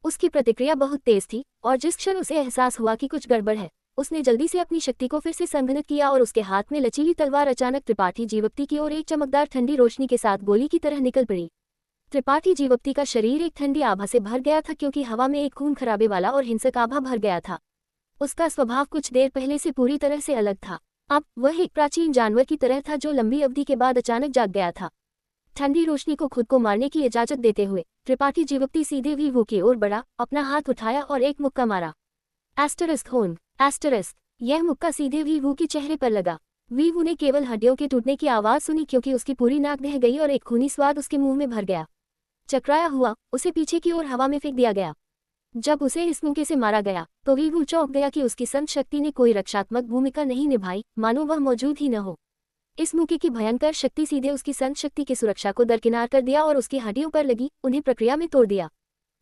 उसकी प्रतिक्रिया बहुत तेज थी और जिस क्षण उसे एहसास हुआ कि कुछ गड़बड़ है, उसने जल्दी से अपनी शक्ति को फिर से संघनित किया और उसके हाथ में लचीली तलवार अचानक त्रिपाठी जीवप्ती की ओर एक चमकदार ठंडी रोशनी के साथ गोली की तरह निकल पड़ी। त्रिपाठी जीवप्ती का शरीर एक ठंडी आभा से भर गया था क्योंकि हवा में एक खून खराबे वाला और हिंसक आभा भर गया था। उसका स्वभाव कुछ देर पहले से पूरी तरह से अलग था। अब वह एक प्राचीन जानवर की तरह था जो लंबी अवधि के बाद अचानक जाग गया था। ठंडी रोशनी को खुद को मारने की इजाजत देते हुए त्रिपाठी जीवप्ती सीधे वीवू की ओर बढ़ा, अपना हाथ उठाया और एक मुक्का मारा। एस्टरिस्क होन, एस्टरिस्क। यह मुक्का सीधे वीवू के चेहरे पर लगा। वीवू ने केवल हड्डियों के टूटने की आवाज सुनी क्योंकि उसकी पूरी नाक बह गई और एक खूनी स्वाद उसके मुंह में भर गया। चकराया हुआ उसे पीछे की ओर हवा में फेंक दिया गया। जब उसे इस मुक्के से मारा गया तो वीवू चौंक गया कि उसकी संत शक्ति ने कोई रक्षात्मक भूमिका नहीं निभाई, मानो वह मौजूद ही न हो। इस मुक्के की भयंकर शक्ति सीधे उसकी संत शक्ति की सुरक्षा को दरकिनार कर दिया और उसकी हड्डियों पर लगी उन्हें प्रक्रिया में तोड़ दिया।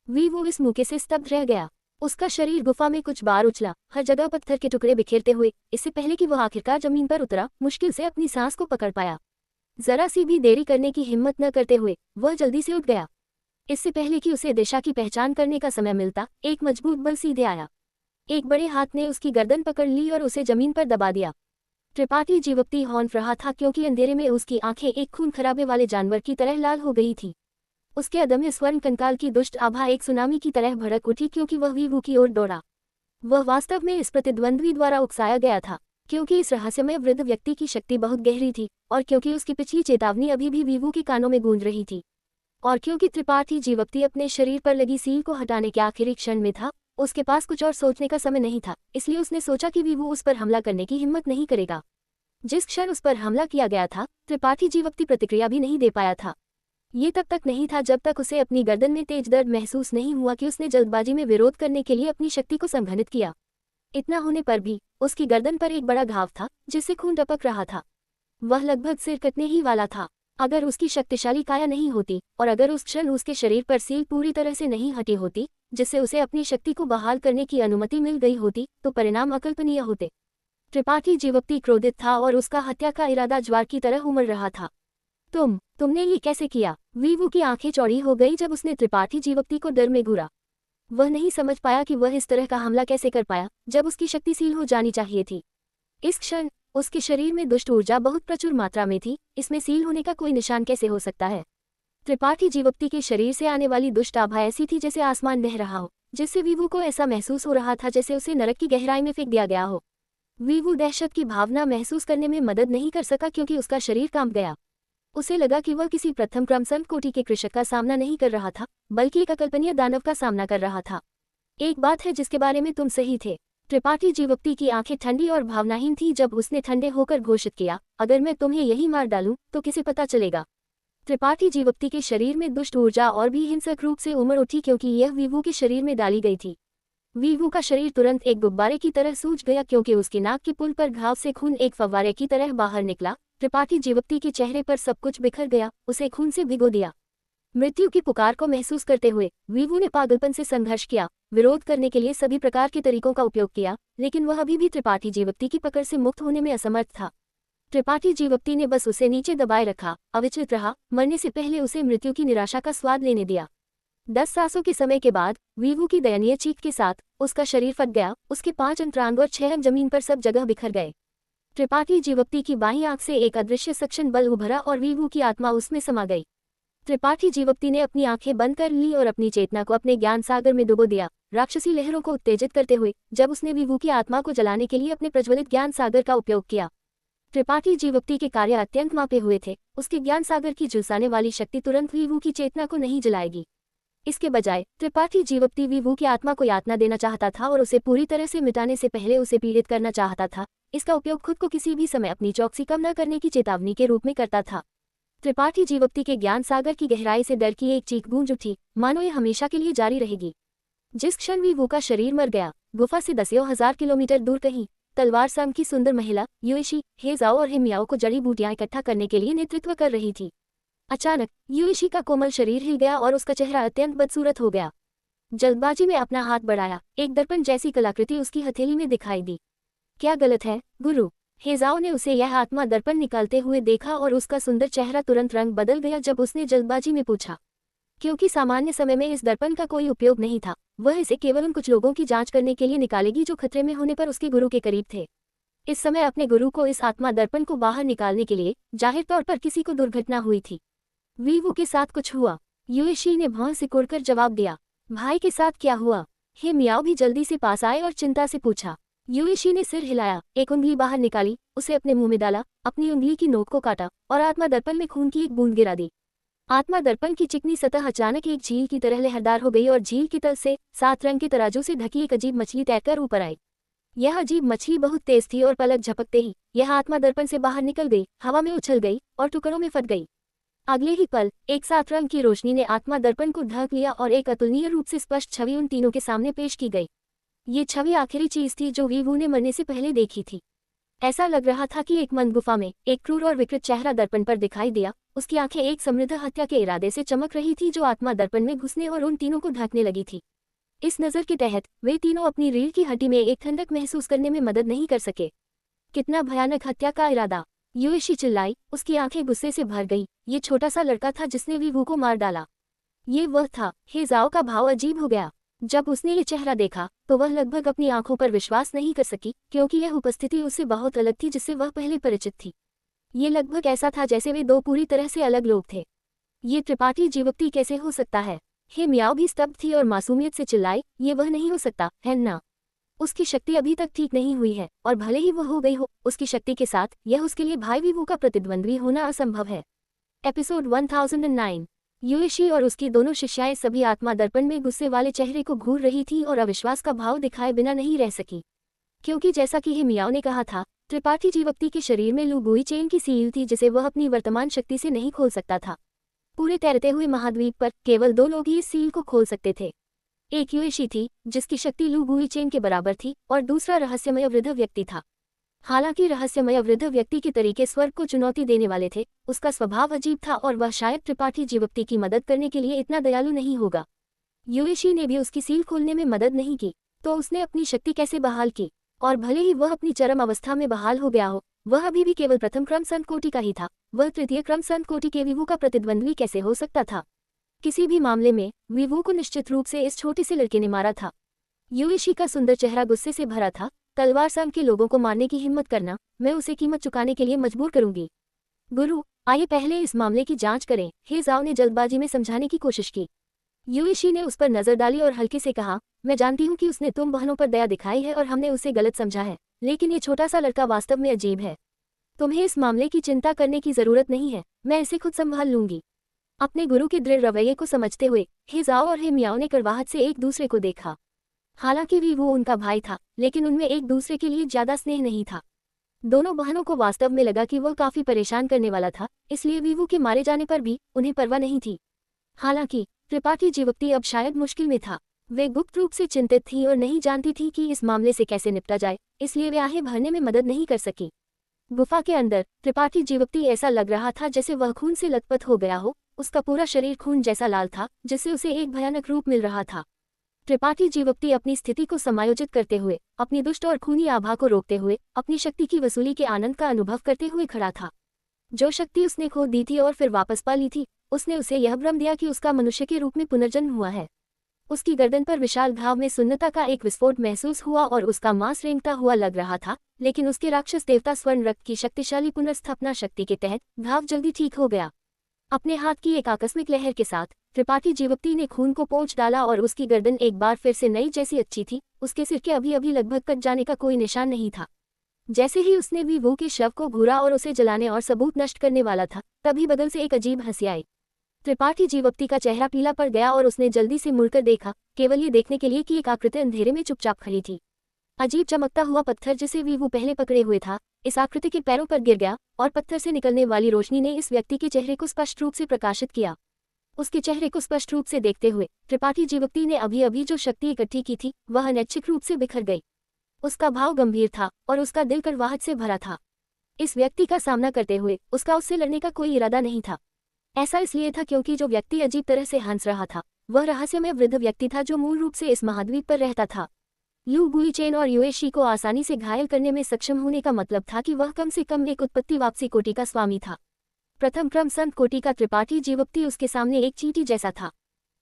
वीवू इस मुक्के से स्तब्ध रह गया। उसका शरीर गुफा में कुछ बार उछला, हर जगह पत्थर के टुकड़े बिखेरते हुए, इससे पहले कि वह आखिरकार जमीन पर उतरा, मुश्किल से अपनी सांस को पकड़ पाया। जरा सी भी देरी करने की हिम्मत न करते हुए वह जल्दी से उठ गया। इससे पहले कि उसे दिशा की पहचान करने का समय मिलता, एक मजबूत बल सीधे आया। एक बड़े हाथ ने उसकी गर्दन पकड़ ली और उसे जमीन पर दबा दिया। त्रिपाठी जीवप्ती हौंफ रहा था क्योंकि अंधेरे में उसकी आंखें एक खून खराबे वाले जानवर की तरह लाल हो गई थी। उसके अदम्य स्वर्ण कंकाल की दुष्ट आभा एक सुनामी की तरह भड़क उठी क्योंकि वह वीवू की ओर दौड़ा। वह वास्तव में इस प्रतिद्वंद्वी द्वारा उकसाया गया था, क्योंकि इस रहस्यमय वृद्ध व्यक्ति की शक्ति बहुत गहरी थी और क्योंकि उसकी पिछली चेतावनी अभी भी वीवू के कानों में गूंज रही थी, और क्योंकि त्रिपाठी जीवप्ती अपने शरीर पर लगी सील को हटाने के आखिरी क्षण में था। उसके पास कुछ और सोचने का समय नहीं था, इसलिए उसने सोचा कि वीवू उस पर हमला करने की हिम्मत नहीं करेगा। जिस क्षण उस पर हमला किया गया था, त्रिपाठी जीवक्ति प्रतिक्रिया भी नहीं दे पाया था। ये तब तक नहीं था जब तक उसे अपनी गर्दन में तेज दर्द महसूस नहीं हुआ कि उसने जल्दबाजी में विरोध करने के लिए अपनी शक्ति को संघनित किया। इतना होने पर भी उसकी गर्दन पर एक बड़ा घाव था जिससे खून टपक रहा था। वह लगभग सिर कटने ही वाला था। अगर उसकी शक्तिशाली काया नहीं होती और अगर उस क्षण उसके शरीर पर सील पूरी तरह से नहीं हटी होती, जिससे उसे अपनी शक्ति को बहाल करने की अनुमति मिल गई होती, तो परिणाम अकल्पनीय होते। त्रिपाठी जीवक्ति क्रोधित था और उसका हत्या का इरादा ज्वार की तरह उमड़ रहा था। तुमने ये कैसे किया? वीवू की आंखें चौड़ी हो गई जब उसने त्रिपाठी जीवक्ति को डर में घूरा। वह नहीं समझ पाया कि वह इस तरह का हमला कैसे कर पाया जब उसकी शक्ति सील हो जानी चाहिए थी। इस क्षण उसके शरीर में दुष्ट ऊर्जा बहुत प्रचुर मात्रा में थी, इसमें सील होने का कोई निशान कैसे हो सकता है? त्रिपाठी जीवक्ति के शरीर से आने वाली दुष्ट आभा ऐसी थी जैसे आसमान बह रहा हो, जिससे वीवू को ऐसा महसूस हो रहा था जैसे उसे नरक की गहराई में फेंक दिया गया हो। वीवू दहशत की भावना महसूस करने में मदद नहीं कर सका क्योंकि उसका शरीर कांप गया। उसे लगा कि वह किसी प्रथम क्रम संत कोटि के कृषक का सामना नहीं कर रहा था, बल्कि एक अकल्पनीय दानव का सामना कर रहा था। एक बात है जिसके बारे में तुम सही थे। त्रिपाठी जीवक्ति की आंखें ठंडी और भावनाहीन थी जब उसने ठंडे होकर घोषित किया, अगर मैं तुम्हें यही मार डालूं तो किसे पता चलेगा? त्रिपाठी जीवक्ति के शरीर में दुष्ट ऊर्जा और भी हिंसक रूप से उमड़ उठी क्योंकि यह वीवू के शरीर में डाली गई थी। वीवू का शरीर तुरंत एक गुब्बारे की तरह सूज गया क्योंकि उसके नाक के पुल पर घाव से खून एक फव्वारे की तरह बाहर निकला। त्रिपाठी जीवक्ति के चेहरे पर सब कुछ बिखर गया, उसे खून से भिगो दिया। मृत्यु की पुकार को महसूस करते हुए वीवू ने पागलपन से संघर्ष किया, विरोध करने के लिए सभी प्रकार के तरीकों का उपयोग किया, लेकिन वह अभी भी त्रिपाठी जीवक्ति की पकड़ से मुक्त होने में असमर्थ था। त्रिपाठी जीवक्ति ने बस उसे नीचे दबाए रखा, अविचलित रहा, मरने से पहले उसे मृत्यु की निराशा का स्वाद लेने दिया। 10 सांसों के समय के बाद वीवू की दयनीय चीख के साथ उसका शरीर फट गया, उसके 5 अंतरांग और 6 अंग जमीन पर सब जगह बिखर गए। त्रिपाठी जीवक्ति की बाईं आंख से एक अदृश्य सक्शन बल उभरा और वीवू की आत्मा उसमें समा गई। त्रिपाठी जीवक्ति ने अपनी आंखें बंद कर ली और अपनी चेतना को अपने ज्ञान सागर में डुबो दिया, राक्षसी लहरों को उत्तेजित करते हुए जब उसने वीवू की आत्मा को जलाने के लिए अपने प्रज्वलित ज्ञान सागर का उपयोग किया। त्रिपाठी जीवक्ति के कार्य अत्यंत मापे हुए थे, उसके ज्ञान सागर की झुलसाने वाली शक्ति तुरंत वीवू की चेतना को नहीं जलाएगी। इसके बजाय त्रिपाठी जीवक्ति वीवू की आत्मा को यातना देना चाहता था और उसे पूरी तरह से मिटाने से पहले उसे पीड़ित करना चाहता था। इसका उपयोग खुद को किसी भी समय अपनी चौकसी कम न करने की चेतावनी के रूप में करता था। त्रिपाठी जीवक्ति के ज्ञान सागर की गहराई से डर की एक चीख गूंज उठी, मानो ये हमेशा के लिए जारी रहेगी। जिस क्षण वीवू का शरीर मर गया, गुफा से दसियों हजार किलोमीटर दूर कहीं तलवार संग की सुंदर महिला युएशी हेजाओ और हेमियाओ को जड़ी बूटियां इकट्ठा करने के लिए नेतृत्व कर रही थी। अचानक युएशी का कोमल शरीर हिल गया और उसका चेहरा अत्यंत बदसूरत हो गया। जल्दबाजी में अपना हाथ बढ़ाया, एक दर्पण जैसी कलाकृति उसकी हथेली में दिखाई दी। क्या गलत है गुरु? हेजाओ ने उसे यह आत्मा दर्पण निकालते हुए देखा और उसका सुंदर चेहरा तुरंत रंग बदल गया जब उसने जल्दबाजी में पूछा। क्योंकि सामान्य समय में इस दर्पण का कोई उपयोग नहीं था, वह इसे केवल उन कुछ लोगों की जांच करने के लिए निकालेगी जो खतरे में होने पर उसके गुरु के करीब थे। इस समय अपने गुरु को इस आत्मा दर्पण को बाहर निकालने के लिए जाहिर तौर पर किसी को दुर्घटना हुई थी। वीवू के साथ कुछ हुआ? युएशी ने भौं सिकुड़कर जवाब दिया। भाई के साथ क्या हुआ? हे मियाओ भी जल्दी से पास आए और चिंता से पूछा। युएशी ने सिर हिलाया, एक उंगली बाहर निकाली, उसे अपने मुंह में डाला, अपनी उंगली की नोक को काटा और आत्मा दर्पण में खून की एक बूंद गिरा दी। आत्मा दर्पण की चिकनी सतह अचानक एक झील की तरह लहरदार हो गई और झील की तल से 7 रंग के तराजू से ढकी एक अजीब मछली तैरकर ऊपर आई। यह अजीब मछली बहुत तेज थी और पलक झपकते ही यह आत्मा दर्पण से बाहर निकल गई, हवा में उछल गई और टुकड़ों में फट गई। अगले ही पल एक 7 रंग की रोशनी ने आत्मा दर्पण को ढक लिया और एक अतुलनीय रूप से स्पष्ट छवि उन तीनों के सामने पेश की गई। ये छवि आखिरी चीज थी जो वीवू ने मरने से पहले देखी थी। ऐसा लग रहा था कि एक मंद गुफा में एक क्रूर और विकृत चेहरा दर्पण पर दिखाई दिया। उसकी आंखें एक समृद्ध हत्या के इरादे से चमक रही थी जो आत्मा दर्पण में घुसने और उन तीनों को ढकने लगी थी। इस नजर के तहत वे तीनों अपनी रीढ़ की हड्डी में एक ठंडक महसूस करने में मदद नहीं कर सके। कितना भयानक हत्या का इरादा! युएशी चिल्लाई, उसकी आंखें गुस्से से भर गई। ये छोटा सा लड़का था जिसने वीवू को मार डाला। ये वह था। हेजाओ का भाव अजीब हो गया। जब उसने ये चेहरा देखा तो वह लगभग अपनी आंखों पर विश्वास नहीं कर सकी, क्योंकि यह उपस्थिति उससे बहुत अलग थी जिससे वह पहले परिचित थी। ये लगभग ऐसा था जैसे वे दो पूरी तरह से अलग लोग थे। ये त्रिपाठी जीवक्ति कैसे हो सकता है? हे मियाओ भी स्तब्ध थी और मासूमियत से चिल्लाई, ये वह नहीं हो सकता है ना। उसकी शक्ति अभी तक ठीक नहीं हुई है और भले ही वह हो गई हो, उसकी शक्ति के साथ यह उसके लिए भाई वीवू का प्रतिद्वंद्वी होना असंभव है। एपिसोड 1009 युएशी और उसकी दोनों शिष्याएं सभी आत्मा दर्पण में गुस्से वाले चेहरे को घूर रही थी और अविश्वास का भाव दिखाए बिना नहीं रह सकी, क्योंकि जैसा कि हे मियाओ ने कहा था, त्रिपाठी जीवक्ति के शरीर में लू गुई चेन की सील थी जिसे वह अपनी वर्तमान शक्ति से नहीं खोल सकता था। पूरे तैरते हुए महाद्वीप पर केवल 2 लोग ही इस सील को खोल सकते थे। एक युएशी थी जिसकी शक्ति लू गुई चेन के बराबर थी और दूसरा रहस्यमय वृद्ध व्यक्ति था। हालांकि रहस्यमय वृद्ध व्यक्ति के तरीके स्वर्ग को चुनौती देने वाले थे, उसका स्वभाव अजीब था और वह शायद त्रिपाठी जीवक्ति की मदद करने के लिए इतना दयालु नहीं होगा। युएशी ने भी उसकी सील खोलने में मदद नहीं की, तो उसने अपनी शक्ति कैसे बहाल की? और भले ही वह अपनी चरम अवस्था में बहाल हो गया हो, वह अभी भी केवल प्रथम क्रम संत कोटि का ही था। वह तृतीय क्रम संत कोटि के विवु का प्रतिद्वंद्वी कैसे हो सकता था? किसी भी मामले में विवु को निश्चित रूप से इस छोटे से लड़के ने मारा था। युएशी का सुंदर चेहरा गुस्से से भरा था। तलवार संग के लोगों को मारने की हिम्मत करना, मैं उसे कीमत चुकाने के लिए मजबूर करूंगी। गुरु, आइए पहले इस मामले की जांच करें, हे जाओ ने जल्दबाजी में समझाने की कोशिश की। युएशी ने उस पर नजर डाली और हल्के से कहा, मैं जानती हूँ कि उसने तुम बहनों पर दया दिखाई है और हमने उसे गलत समझा है, लेकिन ये छोटा सा लड़का वास्तव में अजीब है। तुम्हें इस मामले की चिंता करने की जरूरत नहीं है, मैं इसे खुद संभाल लूंगी। अपने गुरु के दृढ़ रवैये को समझते हुए हे जाओ और हे मियाओ ने कड़वाहट से एक दूसरे को देखा। हालांकि भी वो उनका भाई था, लेकिन उनमें एक दूसरे के लिए ज्यादा स्नेह नहीं था। दोनों बहनों को वास्तव में लगा कि वह काफी परेशान करने वाला था, इसलिए वीवू के मारे जाने पर भी उन्हें परवाह नहीं थी। हालांकि त्रिपाठी जीवक्ति अब शायद मुश्किल में था। वे गुप्त रूप से चिंतित थी और नहीं जानती थी कि इस मामले से कैसे निपटा जाए, इसलिए वे आहें भरने में मदद नहीं कर सकी। गुफा के अंदर त्रिपाठी जीवक्ति ऐसा लग रहा था जैसे वह खून से लथपथ हो गया हो। उसका पूरा शरीर खून जैसा लाल था, जिससे उसे एक भयानक रूप मिल रहा था। त्रिपाठी जीवक्ति अपनी स्थिति को समायोजित करते हुए, अपनी दुष्ट और खूनी आभा को रोकते हुए, अपनी शक्ति की वसूली के आनंद का अनुभव करते हुए खड़ा था। जो शक्ति उसने खो दी थी और फिर वापस पा ली थी, उसने उसे यह भ्रम दिया कि उसका मनुष्य के रूप में पुनर्जन्म हुआ है। उसकी गर्दन पर विशाल घाव में सुन्नता का एक विस्फोट महसूस हुआ और उसका मांस रेंगता हुआ लग रहा था, लेकिन उसके राक्षस देवता स्वर्ण रक्त की शक्तिशाली पुनर्स्थापना शक्ति के तहत घाव जल्दी ठीक हो गया। अपने हाथ की एक आकस्मिक लहर के साथ त्रिपाठी जीवक्ति ने खून को पोंछ डाला और उसकी गर्दन एक बार फिर से नई जैसी अच्छी थी। उसके सिर के अभी अभी लगभग कट जाने का कोई निशान नहीं था। जैसे ही उसने वीवू के शव को घूरा और उसे जलाने और सबूत नष्ट करने वाला था, तभी बगल से एक अजीब हंसी आई। त्रिपाठी जीवक्ति का चेहरा पीला पड़ गया और उसने जल्दी से मुड़कर देखा, केवल ये देखने के लिए कि एक आकृति अंधेरे में चुपचाप खड़ी थी। अजीब चमकता हुआ पत्थर जिसे वीवू पहले पकड़े हुए था, इस आकृति के पैरों पर गिर गया और पत्थर से निकलने वाली रोशनी ने इस व्यक्ति के चेहरे को स्पष्ट रूप से प्रकाशित किया। उसके चेहरे को स्पष्ट रूप से देखते हुए त्रिपाठी जीवक्ति ने अभी अभी जो शक्ति इकट्ठी की थी, वह अनैच्छिक रूप से बिखर गई। उसका भाव गंभीर था और उसका दिल कड़वाहट से भरा था। इस व्यक्ति का सामना करते हुए उसका उससे लड़ने का कोई इरादा नहीं था। ऐसा इसलिए था क्योंकि जो व्यक्ति अजीब तरह से हंस रहा था, वह रहस्यमय वृद्ध व्यक्ति था जो मूल रूप से इस महाद्वीप पर रहता था। लू गुईचेन और युएशी को आसानी से घायल करने में सक्षम होने का मतलब था कि वह कम से कम एक उत्पत्ति वापसी कोटि का स्वामी था। प्रथम क्रम संत कोटि का त्रिपाठी जीवक्ति उसके सामने एक चींटी जैसा था।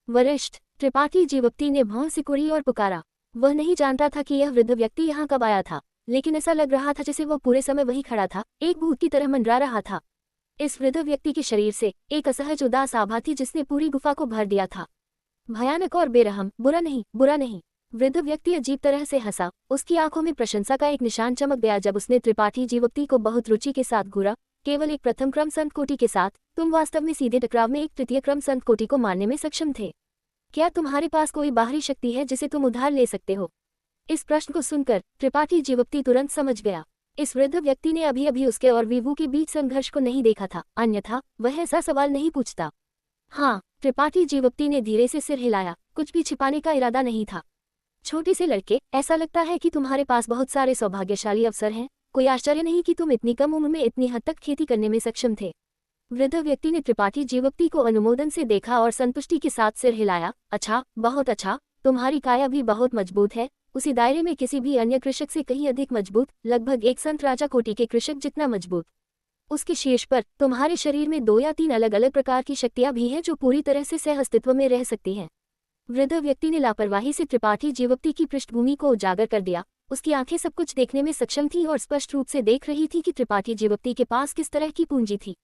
वरिष्ठ त्रिपाठी जीवक्ति ने भौं सिकुड़ी और पुकारा। वह नहीं जानता था कि यह वृद्ध व्यक्ति यहाँ कब आया था, लेकिन ऐसा लग रहा था जैसे वह पूरे समय वहीं खड़ा था, एक भूत की तरह मंडरा रहा था। इस वृद्ध व्यक्ति के शरीर से एक असहज उदास आभा थी जिसने पूरी गुफा को भर दिया था। भयानक और बेरहम। बुरा नहीं, बुरा नहीं। वृद्ध व्यक्ति अजीब तरह से हंसा। उसकी आंखों में प्रशंसा का एक निशान चमक गया जब उसने त्रिपाठी जीवक्ति को बहुत रुचि के साथ घूरा। केवल एक प्रथम क्रम संत कोटि के साथ तुम वास्तव में सीधे टकराव में एक तृतीय क्रम संत कोटि को मारने में सक्षम थे। क्या तुम्हारे पास कोई बाहरी शक्ति है जिसे तुम उधार ले सकते हो? इस प्रश्न को सुनकर त्रिपाठी जीवक्ति तुरंत समझ गया। इस वृद्ध व्यक्ति ने अभी अभी उसके और वीवू के बीच संघर्ष को नहीं देखा था, अन्यथा वह ऐसा सवाल नहीं पूछता। हाँ, त्रिपाठी जीवक्ति ने धीरे से सिर हिलाया। कुछ भी छिपाने का इरादा नहीं था। छोटे से लड़के, ऐसा लगता है कि तुम्हारे पास बहुत सारे सौभाग्यशाली अवसर हैं। कोई आश्चर्य नहीं कि तुम इतनी कम उम्र में इतनी हद तक खेती करने में सक्षम थे। वृद्ध व्यक्ति ने त्रिपाठी जीवक्ति को अनुमोदन से देखा और संतुष्टि के साथ सिर हिलाया। अच्छा, बहुत अच्छा, तुम्हारी काया भी बहुत मजबूत है, उसी दायरे में किसी भी अन्य कृषक से कहीं अधिक मजबूत, लगभग एक संत राजा कोटि के कृषक जितना मजबूत। उसके शीर्ष पर तुम्हारे शरीर में 2 या 3 अलग अलग प्रकार की शक्तियां भी हैं जो पूरी तरह से सह अस्तित्व में रह सकती हैं। वृद्ध व्यक्ति ने लापरवाही से त्रिपाठी जीवक्ति की पृष्ठभूमि को उजागर कर दिया। उसकी आंखें सब कुछ देखने में सक्षम थीं और स्पष्ट रूप से देख रही थी कि त्रिपाठी जीवक्ति के पास किस तरह की पूंजी थी।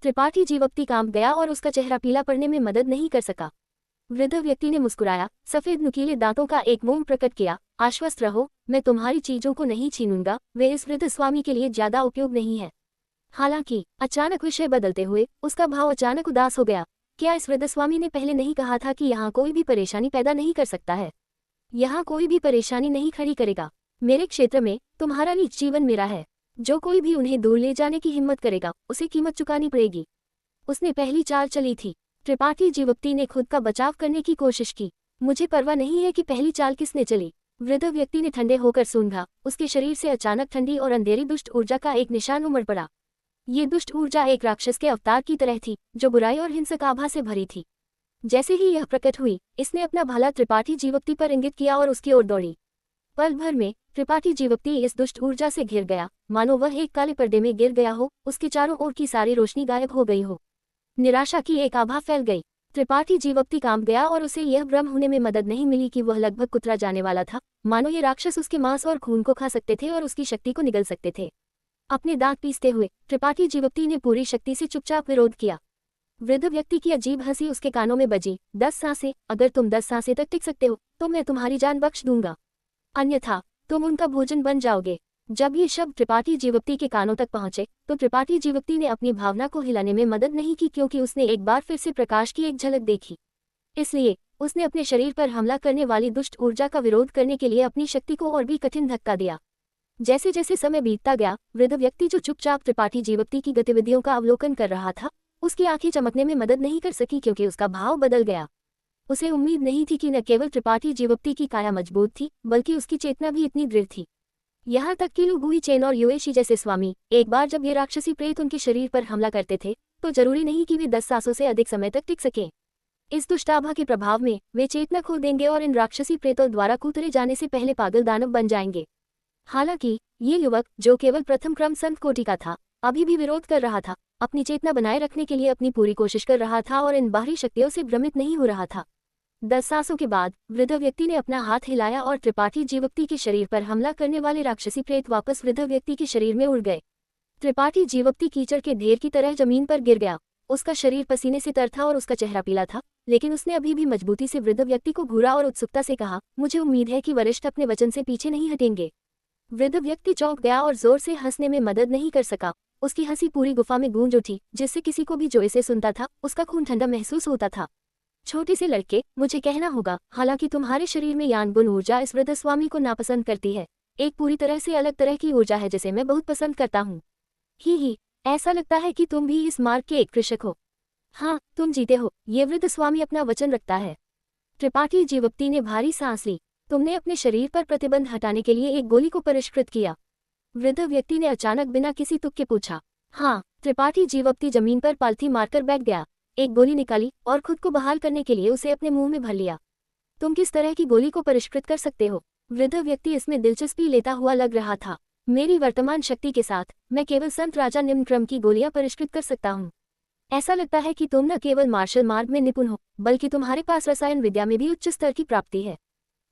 त्रिपाठी जीवक्ति कांप गया और उसका चेहरा पीला पड़ने में मदद नहीं कर सका। वृद्ध व्यक्ति ने मुस्कुराया, सफेद नुकीले दांतों का एक मोम प्रकट किया। आश्वस्त रहो, मैं तुम्हारी चीजों को नहीं छीनूंगा, वे इस वृद्ध स्वामी के लिए ज्यादा उपयोग नहीं है। हालांकि अचानक विषय बदलते हुए उसका भाव अचानक उदास हो गया। क्या इस वृद्धस्वामी ने पहले नहीं कहा था कि यहाँ कोई भी परेशानी पैदा नहीं कर सकता है? यहाँ कोई भी परेशानी नहीं खड़ी करेगा। मेरे क्षेत्र में तुम्हारा निज जीवन मेरा है। जो कोई भी उन्हें दूर ले जाने की हिम्मत करेगा उसे कीमत चुकानी पड़ेगी। उसने पहली चाल चली थी। त्रिपाठी जीवप्ती ने खुद का बचाव करने की कोशिश की। मुझे परवाह नहीं है कि पहली चाल किसने चली। वृद्ध व्यक्ति ने ठंडे होकर सूंघा। उसके शरीर से अचानक ठंडी और अंधेरी दुष्ट ऊर्जा का एक निशान उमड़ पड़ा। ये दुष्ट ऊर्जा एक राक्षस के अवतार की तरह थी, जो बुराई और हिंसक आभा से भरी थी। जैसे ही यह प्रकट हुई, इसने अपना भाला त्रिपाठी जीवप्ती पर इंगित किया और उसकी ओर दौड़ी। पल भर में त्रिपाठी जीवप्ती इस दुष्ट ऊर्जा से घिर गया, मानो वह एक काले पर्दे में गिर गया हो। उसके चारों ओर की सारी रोशनी गायब हो गई हो। निराशा की एक आभा फैल गई। त्रिपाठी जीवप्ती कांप गया और उसे यह भ्रम होने में मदद नहीं मिली कि वह लगभग कुतरा जाने वाला था, मानो ये राक्षस उसके मांस और खून को खा सकते थे और उसकी शक्ति को निगल सकते थे। अपने दांत पीसते हुए त्रिपाठी जीवप्ती ने पूरी शक्ति से चुपचाप विरोध किया। वृद्ध व्यक्ति की अजीब हंसी उसके कानों में बजी। 10 सांसें, अगर तुम 10 सांसें तक टिक सकते हो तो मैं तुम्हारी जान बख्श दूंगा, अन्यथा तुम उनका भोजन बन जाओगे। जब ये शब्द त्रिपाठी जीवप्ती के कानों तक पहुंचे तो त्रिपाठी जीवप्ती ने अपनी भावना को हिलाने में मदद नहीं की, क्योंकि उसने एक बार फिर से प्रकाश की एक झलक देखी। इसलिए उसने अपने शरीर पर हमला करने वाली दुष्ट ऊर्जा का विरोध करने के लिए अपनी शक्ति को और भी कठिन धक्का दिया। जैसे जैसे समय बीतता गया, वृद्ध व्यक्ति जो चुपचाप त्रिपाठी जीवप्ती की गतिविधियों का अवलोकन कर रहा था, उसकी आंखें चमकने में मदद नहीं कर सकी, क्योंकि उसका भाव बदल गया। उसे उम्मीद नहीं थी कि न केवल त्रिपाठी जीवप्ती की काया मजबूत थी, बल्कि उसकी चेतना भी इतनी दृढ़ थी। यहाँ तक कि लुगुई चेन और युएशी जैसे स्वामी, एक बार जब ये राक्षसी प्रेत उनके शरीर पर हमला करते थे, तो जरूरी नहीं कि वे 10 सांसों से अधिक समय तक टिक सकें। इस दुष्टाभा के प्रभाव में वे चेतना खो देंगे और इन राक्षसी प्रेतों द्वारा कुतरे जाने से पहले पागल दानव बन जाएंगे। हालांकि ये युवक, जो केवल प्रथम क्रम संत कोटि का था, अभी भी विरोध कर रहा था, अपनी चेतना बनाए रखने के लिए अपनी पूरी कोशिश कर रहा था और इन बाहरी शक्तियों से भ्रमित नहीं हो रहा था। 10 सांसों के बाद वृद्ध व्यक्ति ने अपना हाथ हिलाया और त्रिपाठी जीवप्ती के शरीर पर हमला करने वाले राक्षसी प्रेत वापस वृद्ध व्यक्ति के शरीर में उड़ गए। त्रिपाठी जीवप्ती कीचड़ के ढेर की तरह जमीन पर गिर गया। उसका शरीर पसीने से तर था और उसका चेहरा पीला था, लेकिन उसने अभी भी मजबूती से वृद्ध व्यक्ति को घूरा और उत्सुकता से कहा, मुझे उम्मीद है कि वरिष्ठ अपने वचन से पीछे नहीं हटेंगे। वृद्ध व्यक्ति चौंक गया और जोर से हंसने में मदद नहीं कर सका। उसकी हंसी पूरी गुफा में गूंज उठी, जिससे किसी को भी जो इसे सुनता था उसका खून ठंडा महसूस होता था। छोटे से लड़के, मुझे कहना होगा, हालांकि तुम्हारे शरीर में यान गुण ऊर्जा इस वृद्ध स्वामी को नापसंद करती है। एक पूरी तरह से अलग तरह की ऊर्जा है जिसे मैं बहुत पसंद करता हूँ। ही, ऐसा लगता है कि तुम भी इस मार्ग के एक कृषक हो। हाँ, तुम जीते हो, ये वृद्ध स्वामी अपना वचन रखता है। त्रिपाठी जीवप्ती ने भारी सांस ली। तुमने अपने शरीर पर प्रतिबंध हटाने के लिए एक गोली को परिष्कृत किया? वृद्ध व्यक्ति ने अचानक बिना किसी तुक के पूछा। हाँ। त्रिपाठी जीवप्ती जमीन पर पालथी मारकर बैठ गया, एक गोली निकाली और खुद को बहाल करने के लिए उसे अपने मुंह में भर लिया। तुम किस तरह की गोली को परिष्कृत कर सकते हो? वृद्ध व्यक्ति इसमें दिलचस्पी लेता हुआ लग रहा था। मेरी वर्तमान शक्ति के साथ मैं केवल संत राजा निम्न क्रम की गोलियां परिष्कृत कर सकता हूँ। ऐसा लगता है कि तुम न केवल मार्शल मार्ग में निपुण हो, बल्कि तुम्हारे पास रसायन विद्या में भी उच्च स्तर की प्राप्ति है।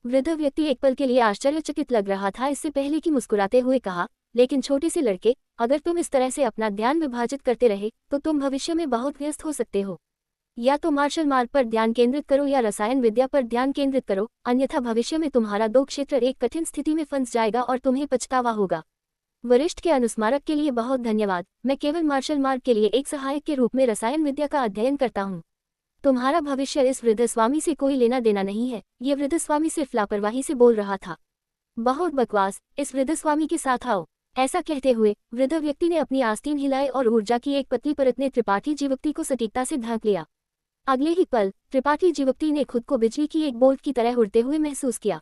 वृद्ध व्यक्ति एक पल के लिए आश्चर्यचकित लग रहा था, इससे पहले कि मुस्कुराते हुए कहा, लेकिन छोटे से लड़के, अगर तुम इस तरह से अपना ध्यान विभाजित करते रहे तो तुम भविष्य में बहुत व्यस्त हो सकते हो। या तो मार्शल मार्ग पर ध्यान केंद्रित करो या रसायन विद्या पर ध्यान केंद्रित करो, अन्यथा भविष्य में तुम्हारा दो क्षेत्र एक कठिन स्थिति में फंस जाएगा और तुम्हें पछतावा होगा। वरिष्ठ के अनुस्मारक के लिए बहुत धन्यवाद। मैं केवल मार्शल मार्ग के लिए एक सहायक के रूप में रसायन विद्या का अध्ययन करता हूँ। तुम्हारा भविष्य इस वृद्ध स्वामी से कोई लेना देना नहीं है। ये वृद्ध स्वामी सिर्फ लापरवाही से बोल रहा था। बहुत बकवास, इस वृद्ध स्वामी के साथ आओ। ऐसा कहते हुए वृद्ध व्यक्ति ने अपनी आस्तीन हिलाई और ऊर्जा की एक पतली परत ने त्रिपाठी जीवप्ती को सटीकता से ढक लिया। अगले ही पल त्रिपाठी जीवप्ती ने खुद को बिजली की एक बोल्ट की तरह उड़ते हुए महसूस किया।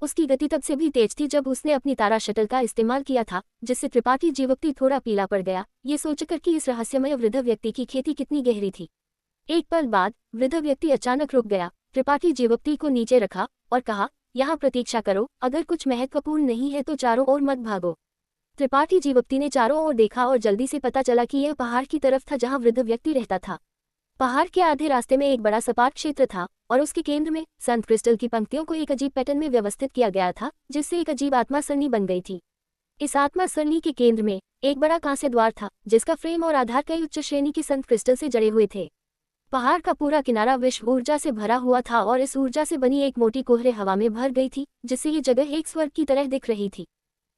उसकी गति तब से भी तेज थी जब उसने अपनी तारा शटल का इस्तेमाल किया था, जिससे त्रिपाठी जीवप्ती थोड़ा पीला पड़ गया, ये सोचकर कि इस रहस्यमय वृद्ध व्यक्ति की खेती कितनी गहरी थी। एक पल बाद वृद्ध व्यक्ति अचानक रुक गया, त्रिपाठी जीवप्ती को नीचे रखा और कहा, यहाँ प्रतीक्षा करो, अगर कुछ महत्वपूर्ण नहीं है तो चारों ओर मत भागो। त्रिपाठी जीवप्ती ने चारों ओर देखा और जल्दी से पता चला कि यह पहाड़ की तरफ था जहाँ वृद्ध व्यक्ति रहता था। पहाड़ के आधे रास्ते में एक बड़ा सपाट क्षेत्र था और उसके केंद्र में संत क्रिस्टल की पंक्तियों को एक अजीब पैटर्न में व्यवस्थित किया गया था, जिससे एक अजीब आत्मा सरणी बन गई थी। इस आत्मा सरणी के केंद्र में एक बड़ा कांस्य द्वार था, जिसका फ्रेम और आधार कई उच्च श्रेणी के संत क्रिस्टल से जड़े हुए थे। पहाड़ का पूरा किनारा विश्व ऊर्जा से भरा हुआ था और इस ऊर्जा से बनी एक मोटी कोहरे हवा में भर गई थी, जिससे ये जगह एक स्वर्ग की तरह दिख रही थी।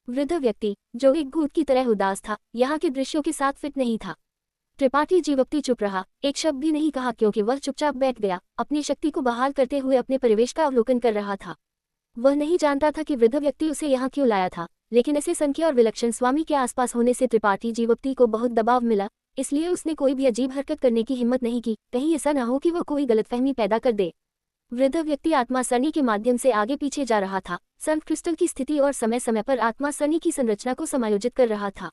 वृद्ध व्यक्ति, जो एक भूत की तरह उदास था, यहाँ के दृश्यों के साथ फिट नहीं था। त्रिपाठी जीवक्ति चुप रहा, एक शब्द भी नहीं कहा क्योंकि वह चुपचाप बैठ गया, अपनी शक्ति को बहाल करते हुए अपने परिवेश का अवलोकन कर रहा था। वह नहीं जानता था कि वृद्ध व्यक्ति उसे यहाँ क्यों लाया था, लेकिन ऐसे संख्या और विलक्षण स्वामी के आसपास होने से त्रिपाठी जीवक्ति को बहुत दबाव मिला, इसलिए उसने कोई भी अजीब हरकत करने की हिम्मत नहीं की, कहीं ऐसा न हो कि वह कोई गलतफहमी पैदा कर दे। वृद्ध व्यक्ति आत्मा सरणी के माध्यम से आगे पीछे जा रहा था, सन क्रिस्टल की स्थिति और समय समय पर आत्मा सरणी की संरचना को समायोजित कर रहा था।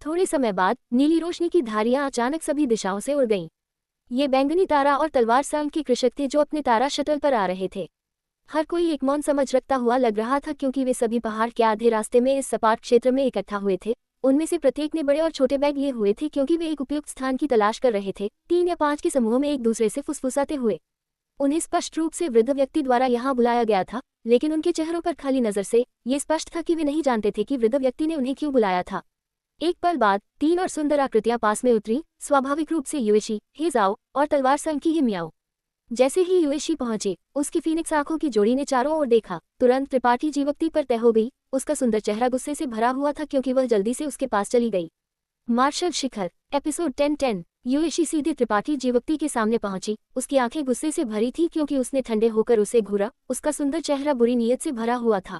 थोड़े समय बाद नीली रोशनी की धारियां अचानक सभी दिशाओं से उड़ गईं। ये बैंगनी तारा और तलवार संग के कृषक थे जो अपने तारा शटल पर आ रहे थे। हर कोई एक मौन समझ रखता हुआ लग रहा था क्योंकि वे सभी पहाड़ के आधे रास्ते में इस सपाट क्षेत्र में इकट्ठा हुए थे। उनमें से प्रत्येक ने बड़े और छोटे बैग लिए हुए थे क्योंकि वे एक उपयुक्त स्थान की तलाश कर रहे थे, 3 या 5 के समूह में एक दूसरे से फुसफुसाते हुए। उन्हें स्पष्ट रूप से वृद्ध व्यक्ति द्वारा यहाँ बुलाया गया था, लेकिन उनके चेहरों पर खाली नजर से ये स्पष्ट था कि वे नहीं जानते थे कि वृद्ध व्यक्ति ने उन्हें क्यों बुलाया था। एक पल बाद 3 और सुंदर आकृतियां पास में उतरी, स्वाभाविक रूप से युएशी, हे जाओ और तलवार संग की हिमियाओ। जैसे ही युएशी पहुंचे, उसकी फीनिक्स आंखों की जोड़ी ने चारों ओर देखा, तुरंत त्रिपाठी जीवक्ति पर तय हो गई। उसका सुंदर चेहरा गुस्से से भरा हुआ था क्योंकि वह जल्दी से उसके पास चली गई। मार्शल शिखर एपिसोड 10-10। युएशी सीधे त्रिपाठी जीवक्ति के सामने पहुंची, उसकी आंखें गुस्से से भरी थी क्योंकि उसने ठंडे होकर उसे घूरा, उसका सुंदर चेहरा बुरी नीयत से भरा हुआ था।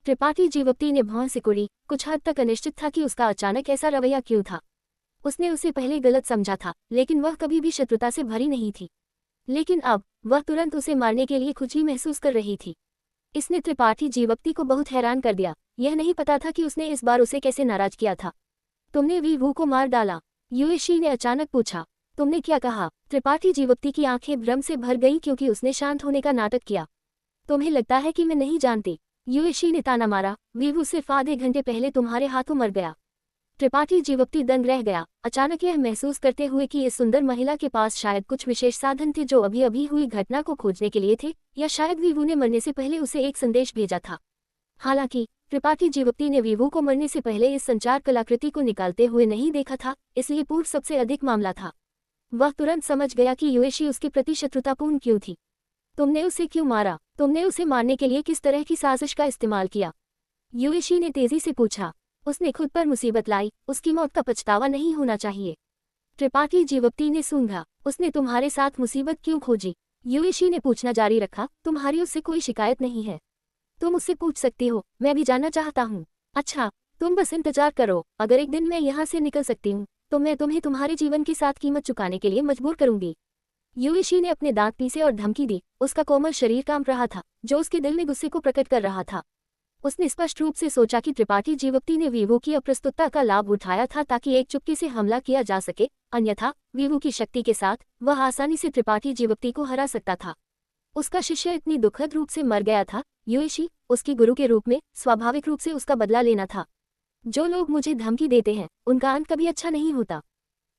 त्रिपाठी जीवक्ति ने भौं सिकुड़ी, कुछ हद तक अनिश्चित था कि उसका अचानक ऐसा रवैया क्यों था। उसने उसे पहले गलत समझा था, लेकिन वह कभी भी शत्रुता से भरी नहीं थी। लेकिन अब वह तुरंत उसे मारने के लिए खुशी महसूस कर रही थी। इसने त्रिपाठी जीवक्ति को बहुत हैरान कर दिया। यह नहीं पता था कि उसने इस बार उसे कैसे नाराज किया था। तुमने वीवू को मार डाला? युएशी ने अचानक पूछा। तुमने क्या कहा? त्रिपाठी जीवक्ति की आंखें भ्रम से भर गईं क्योंकि उसने शांत होने का नाटक किया। तुम्हें लगता है कि मैं नहीं जानती? युएशी ने ताना मारा, वीवू सिर्फ आधे घंटे पहले तुम्हारे हाथों मर गया। त्रिपाठी जीवक्ति दंग रह गया, अचानक यह महसूस करते हुए कि इस सुंदर महिला के पास शायद कुछ विशेष साधन थे जो अभी अभी हुई घटना को खोजने के लिए थे, या शायद वीवू ने मरने से पहले उसे एक संदेश भेजा था। हालांकि त्रिपाठी जीवक्ति ने वीवू को मरने से पहले इस संचार कलाकृति को निकालते हुए नहीं देखा था, इसलिए पूर्व सबसे अधिक मामला था। वह तुरंत समझ गया कि युएशी उसके प्रति शत्रुतापूर्ण क्यों थी। तुमने उसे क्यों मारा? तुमने उसे मारने के लिए किस तरह की साजिश का इस्तेमाल किया? युएशी ने तेजी से पूछा। उसने खुद पर मुसीबत लाई, उसकी मौत का पछतावा नहीं होना चाहिए। त्रिपाठी जीवक्ति ने सूंघा, उसने तुम्हारे साथ मुसीबत क्यों खोजी? युएशी ने पूछना जारी रखा, तुम्हारी उससे कोई शिकायत नहीं है। तुम उससे पूछ सकती हो, मैं भी जानना चाहता हूँ। अच्छा, तुम बस इंतजार करो, अगर एक दिन मैं यहाँ से निकल सकती हूँ तो मैं तुम्हें तुम्हारे जीवन के साथ कीमत चुकाने के लिए मजबूर करूंगी। युएशी ने अपने दांत पीसे और धमकी दी। उसका कोमल शरीर कांप रहा था, जो उसके दिल में गुस्से को प्रकट कर रहा था। उसने स्पष्ट रूप से सोचा कि त्रिपाठी जीवक्ति ने वीवू की अप्रस्तुतता का लाभ उठाया था ताकि एक चुपके से हमला किया जा सके, अन्यथा वीवू की शक्ति के साथ वह आसानी से त्रिपाठी जीवक्ति को हरा सकता था। उसका शिष्य इतनी दुखद रूप से मर गया था, युएशी उसकी गुरु के रूप में स्वाभाविक रूप से उसका बदला लेना था। जो लोग मुझे धमकी देते हैं उनका अंत कभी अच्छा नहीं होता।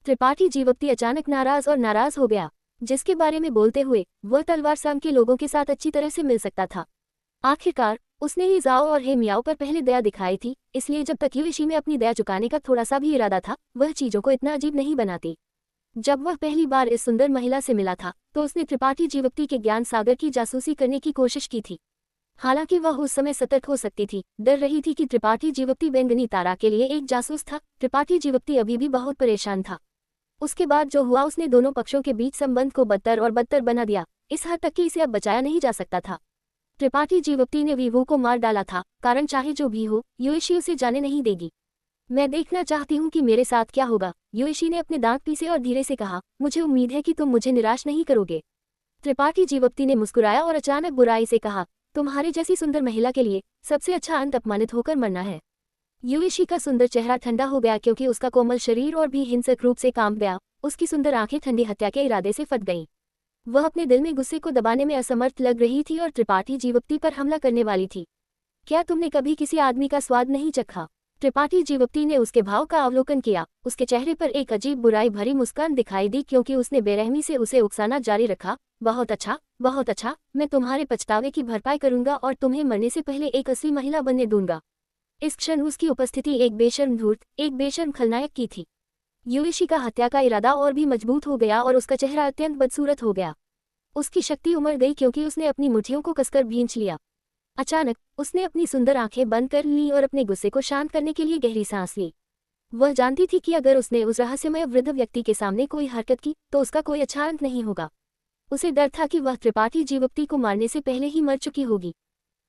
त्रिपाठी जीवक्ति अचानक नाराज हो गया, जिसके बारे में बोलते हुए वह तलवार संग के लोगों के साथ अच्छी तरह से मिल सकता था। आखिरकार उसने ही जाओ और हे मियाओ पर पहले दया दिखाई थी, इसलिए जब तक युएशी में अपनी दया चुकाने का थोड़ा सा भी इरादा था, वह चीजों को इतना अजीब नहीं बनाती। जब वह पहली बार इस सुंदर महिला से मिला था तो उसने त्रिपाठी जीवक्ति के ज्ञान सागर की जासूसी करने की कोशिश की थी। हालांकि वह उस समय सतर्क हो सकती थी, डर रही थी कि त्रिपाठी जीवक्ति बैंगनी तारा के लिए एक जासूस था। त्रिपाठी जीवक्ति अभी भी बहुत परेशान था। उसके बाद जो हुआ उसने दोनों पक्षों के बीच संबंध को बदतर और बदतर बना दिया, इस हद तक कि इसे अब बचाया नहीं जा सकता था। त्रिपाठी जीवक्ति ने वीवू को मार डाला था, कारण चाहे जो भी हो, युएशी उसे जाने नहीं देगी। मैं देखना चाहती हूँ कि मेरे साथ क्या होगा, युएशी ने अपने दांत पीसे और धीरे से कहा। मुझे उम्मीद है कि तुम मुझे निराश नहीं करोगे। त्रिपाठी जीवक्ति ने मुस्कुराया और अचानक बुराई से कहा, तुम्हारे जैसी सुंदर महिला के लिए सबसे अच्छा अंत अपमानित होकर मरना है। युएशी का सुंदर चेहरा ठंडा हो गया क्योंकि उसका कोमल शरीर और भी हिंसक रूप से कांप गया। उसकी सुंदर आंखें ठंडी हत्या के इरादे से फट गईं। वह अपने दिल में गुस्से को दबाने में असमर्थ लग रही थी और त्रिपाठी जीवक्ति पर हमला करने वाली थी। क्या तुमने कभी किसी आदमी का स्वाद नहीं चखा? त्रिपाठी जीवक्ति ने उसके भाव का अवलोकन किया। उसके चेहरे पर एक अजीब बुराई भरी मुस्कान दिखाई दी क्योंकि उसने बेरहमी से उसे उकसाना जारी रखा। बहुत अच्छा, बहुत अच्छा, मैं तुम्हारे पछतावे की भरपाई करूंगा और तुम्हें मरने से पहले एक असली महिला बनने दूंगा। इस क्षण उसकी उपस्थिति एक बेशर्म धूर्त, एक बेशर्म खलनायक की थी। युएशी का हत्या का इरादा और भी मजबूत हो गया और उसका चेहरा अत्यंत बदसूरत हो गया। उसकी शक्ति उमड़ गई क्योंकि उसने अपनी मुट्ठियों को कसकर भींच लिया। अचानक उसने अपनी सुंदर आंखें बंद कर लीं और अपने गुस्से को शांत करने के लिए गहरी सांस ली। वह जानती थी कि अगर उसने उस रहस्यमय वृद्ध व्यक्ति के सामने कोई हरकत की तो उसका कोई अच्छा अंत नहीं होगा। उसे डर था कि वह त्रिपाठी जीवप्ती को मारने से पहले ही मर चुकी होगी।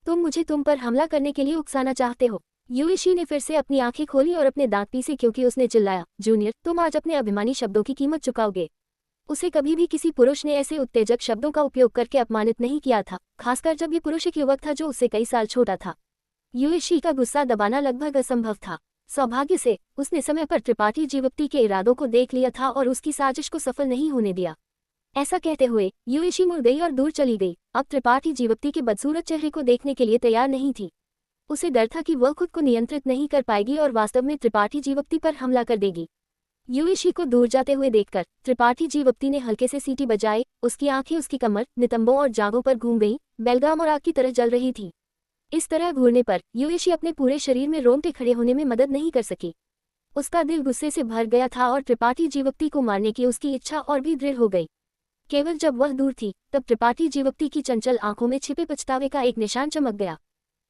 तुम मुझे तुम पर हमला करने के लिए उकसाना चाहते हो। यूएशी ने फिर से अपनी आंखें खोली और अपने दांत पीसे क्योंकि उसने चिल्लाया, जूनियर, तुम आज अपने अभिमानी शब्दों की कीमत चुकाओगे। उसे कभी भी किसी पुरुष ने ऐसे उत्तेजक शब्दों का उपयोग करके अपमानित नहीं किया था, खासकर जब ये पुरुष एक युवक था जो उससे कई साल छोटा था। यूएशी का गुस्सा दबाना लगभग असंभव था। सौभाग्य से उसने समय पर त्रिपाठी जीवप्ती के इरादों को देख लिया था और उसकी साजिश को सफल नहीं होने दिया। ऐसा कहते हुए यूएशी मुड़ गई और दूर चली गई। अब त्रिपाठी जीवप्ती के बदसूरत चेहरे को देखने के लिए तैयार नहीं थी। उसे डर था कि वह खुद को नियंत्रित नहीं कर पाएगी और वास्तव में त्रिपाठी जीवप्ती पर हमला कर देगी। यूएशी को दूर जाते हुए देखकर त्रिपाठी जीवप्ती ने हल्के से सीटी बजाए। उसकी आंखें उसकी कमर, नितंबों और जांघों पर घूम गईं, बेलगाम और आग की तरह जल रही थी। इस तरह घूरने पर यूएशी अपने पूरे शरीर में रोंगटे खड़े होने में मदद नहीं कर सकी। उसका दिल गुस्से से भर गया था और त्रिपाठी जीवप्ती को मारने की उसकी इच्छा और भी दृढ़ हो गई। केवल जब वह दूर थी तब त्रिपाठी जीवप्ती की चंचल आंखों में छिपे पछतावे का एक निशान चमक गया।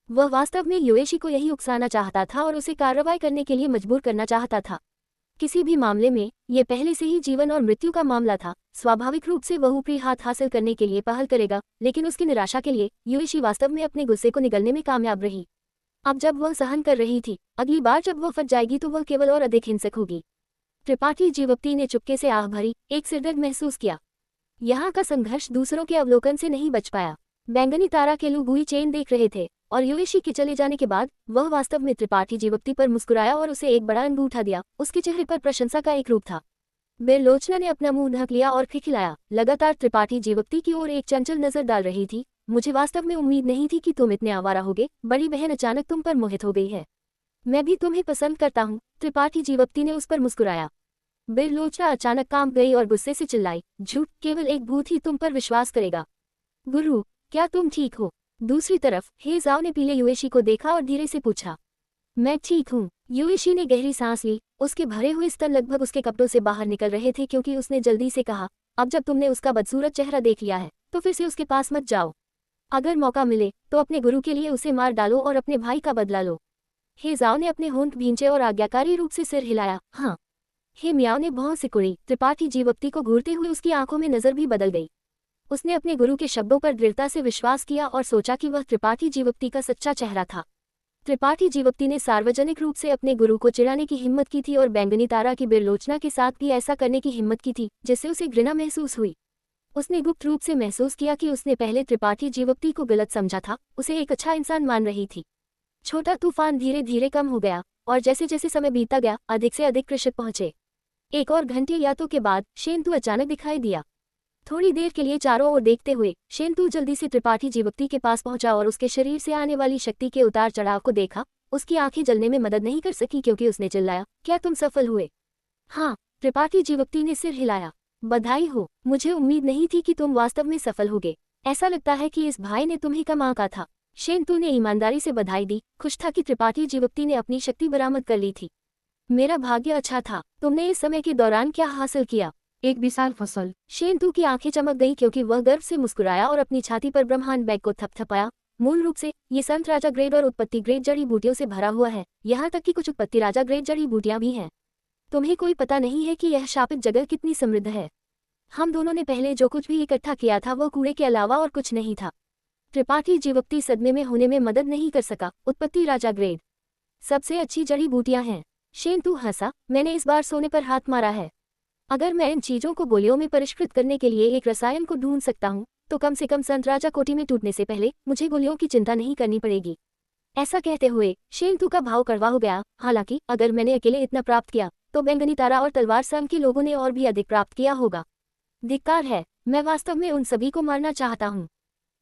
वह वास्तव में यूएशी को यही उकसाना चाहता था और उसे कार्रवाई करने के लिए मजबूर करना चाहता था। किसी भी मामले में ये पहले से ही जीवन और मृत्यु का मामला था। स्वाभाविक रूप से वह ऊपरी हाथ हासिल करने के लिए पहल करेगा, लेकिन उसकी निराशा के लिए यूएशी वास्तव में अपने गुस्से को निगलने में कामयाब रही। अब जब वह सहन कर रही थी, अगली बार जब वह फट जाएगी तो वह केवल और अधिक हिंसक होगी। त्रिपाठी जीवप्ती ने चुपके से आह भरी, एक सिरदर्द महसूस किया। यहाँ का संघर्ष दूसरों के अवलोकन से नहीं बच पाया। बैंगनी तारा के लुगुई चेन देख रहे थे और यूएशी के चले जाने के बाद वह वास्तव में त्रिपाठी जीवप्ती पर मुस्कुराया और उसे एक बड़ा अंगूठा दिया। उसके चेहरे पर प्रशंसा का एक रूप था। बेरलोचना ने अपना मुंह ढक लिया और खिलखिलाया, लगातार त्रिपाठी जीवप्ती की ओर एक चंचल नजर डाल रही थी। मुझे वास्तव में उम्मीद नहीं थी कि तुम इतने आवारा होगे। बड़ी बहन अचानक तुम पर मोहित हो गई है। मैं भी तुम्हें पसंद करता हूँ। त्रिपाठी जीवप्ती ने उस पर मुस्कुराया। बेरलोचना अचानक कांप गई और गुस्से से चिल्लाई, झूठ, केवल एक भूत ही तुम पर विश्वास करेगा। गुरु, क्या तुम ठीक हो? दूसरी तरफ हे जाओ ने पीले यूएशी को देखा और धीरे से पूछा। मैं ठीक हूँ। यूएशी ने गहरी सांस ली। उसके भरे हुए स्तन लगभग उसके कपड़ों से बाहर निकल रहे थे क्योंकि उसने जल्दी से कहा, अब जब तुमने उसका बदसूरत चेहरा देख लिया है तो फिर से उसके पास मत जाओ। अगर मौका मिले तो अपने गुरु के लिए उसे मार डालो और अपने भाई का बदला लो। हे जाओ ने अपने होंठ भींचे और आज्ञाकारी रूप से सिर हिलाया। हाँ। हे मियाओ ने भौं सिकुड़ी। त्रिपाठी जीवप्ती को घूरते हुए उसकी आंखों में नजर भी बदल गई। उसने अपने गुरु के शब्दों पर दृढ़ता से विश्वास किया और सोचा कि वह त्रिपाठी जीवप्ती का सच्चा चेहरा था। त्रिपाठी जीवप्ती ने सार्वजनिक रूप से अपने गुरु को चिढ़ाने की हिम्मत की थी और बैंगनी तारा की बेरलोचना के साथ भी ऐसा करने की हिम्मत की थी, जिससे उसे घृणा महसूस हुई। उसने गुप्त रूप से महसूस किया कि उसने पहले त्रिपाठी जीवप्ती को गलत समझा था, उसे एक अच्छा इंसान मान रही थी। छोटा तूफान धीरे धीरे कम हो गया और जैसे जैसे समय बीतता गया अधिक से अधिक कृषक पहुंचे। एक और घंटे यातों के बाद शेंतु अचानक दिखाई दिया। थोड़ी देर के लिए चारों ओर देखते हुए शेंतु जल्दी से त्रिपाठी जीवप्ती के पास पहुंचा और उसके शरीर से आने वाली शक्ति के उतार चढ़ाव को देखा। उसकी आंखें जलने में मदद नहीं कर सकी क्योंकि उसने चिल्लाया, क्या तुम सफल हुए? हाँ। त्रिपाठी जीवप्ती ने सिर हिलाया। बधाई हो। मुझे उम्मीद नहीं थी कि तुम वास्तव में सफल होगे। ऐसा लगता है कि इस भाई ने तुम्हें कम आंका था। शेंतु ने ईमानदारी से बधाई दी, खुश था कि त्रिपाठी जीवप्ती ने अपनी शक्ति बरामद कर ली थी। मेरा भाग्य अच्छा था। तुमने इस समय के दौरान क्या हासिल किया? एक विशाल फसल। शेंतु की आंखें चमक गईं क्योंकि वह गर्व से मुस्कुराया और अपनी छाती पर ब्रह्मांड बैग को थपथपाया। मूल रूप से ये संत राजा ग्रेड और उत्पत्ति ग्रेड जड़ी बूटियों से भरा हुआ है, यहाँ तक कि कुछ उत्पत्ति राजा ग्रेड जड़ी बूटियां भी हैं। तुम्हें कोई पता नहीं है कि यह शापित जगह कितनी समृद्ध है। हम दोनों ने पहले जो कुछ भी इकट्ठा किया था वह कूड़े के अलावा और कुछ नहीं था। त्रिपाठी जीवप्ती सदमे में होने में मदद नहीं कर सका। उत्पत्ति राजा ग्रेड सबसे अच्छी जड़ी बूटियां हैं। शेंतु हंसा। मैंने इस बार सोने पर हाथ मारा है। अगर मैं इन चीजों को गोलियों में परिष्कृत करने के लिए एक रसायन को ढूंढ सकता हूँ तो कम से कम संत राजा कोटि में टूटने से पहले मुझे गोलियों की चिंता नहीं करनी पड़ेगी। ऐसा कहते हुए शेंतु का भाव कड़वा हो गया। हालांकि अगर मैंने अकेले इतना प्राप्त किया तो बैंगनी तारा और तलवार संघ के लोगों ने और भी अधिक प्राप्त किया होगा। धिक्कार है, मैं वास्तव में उन सभी को मारना चाहता हूँ।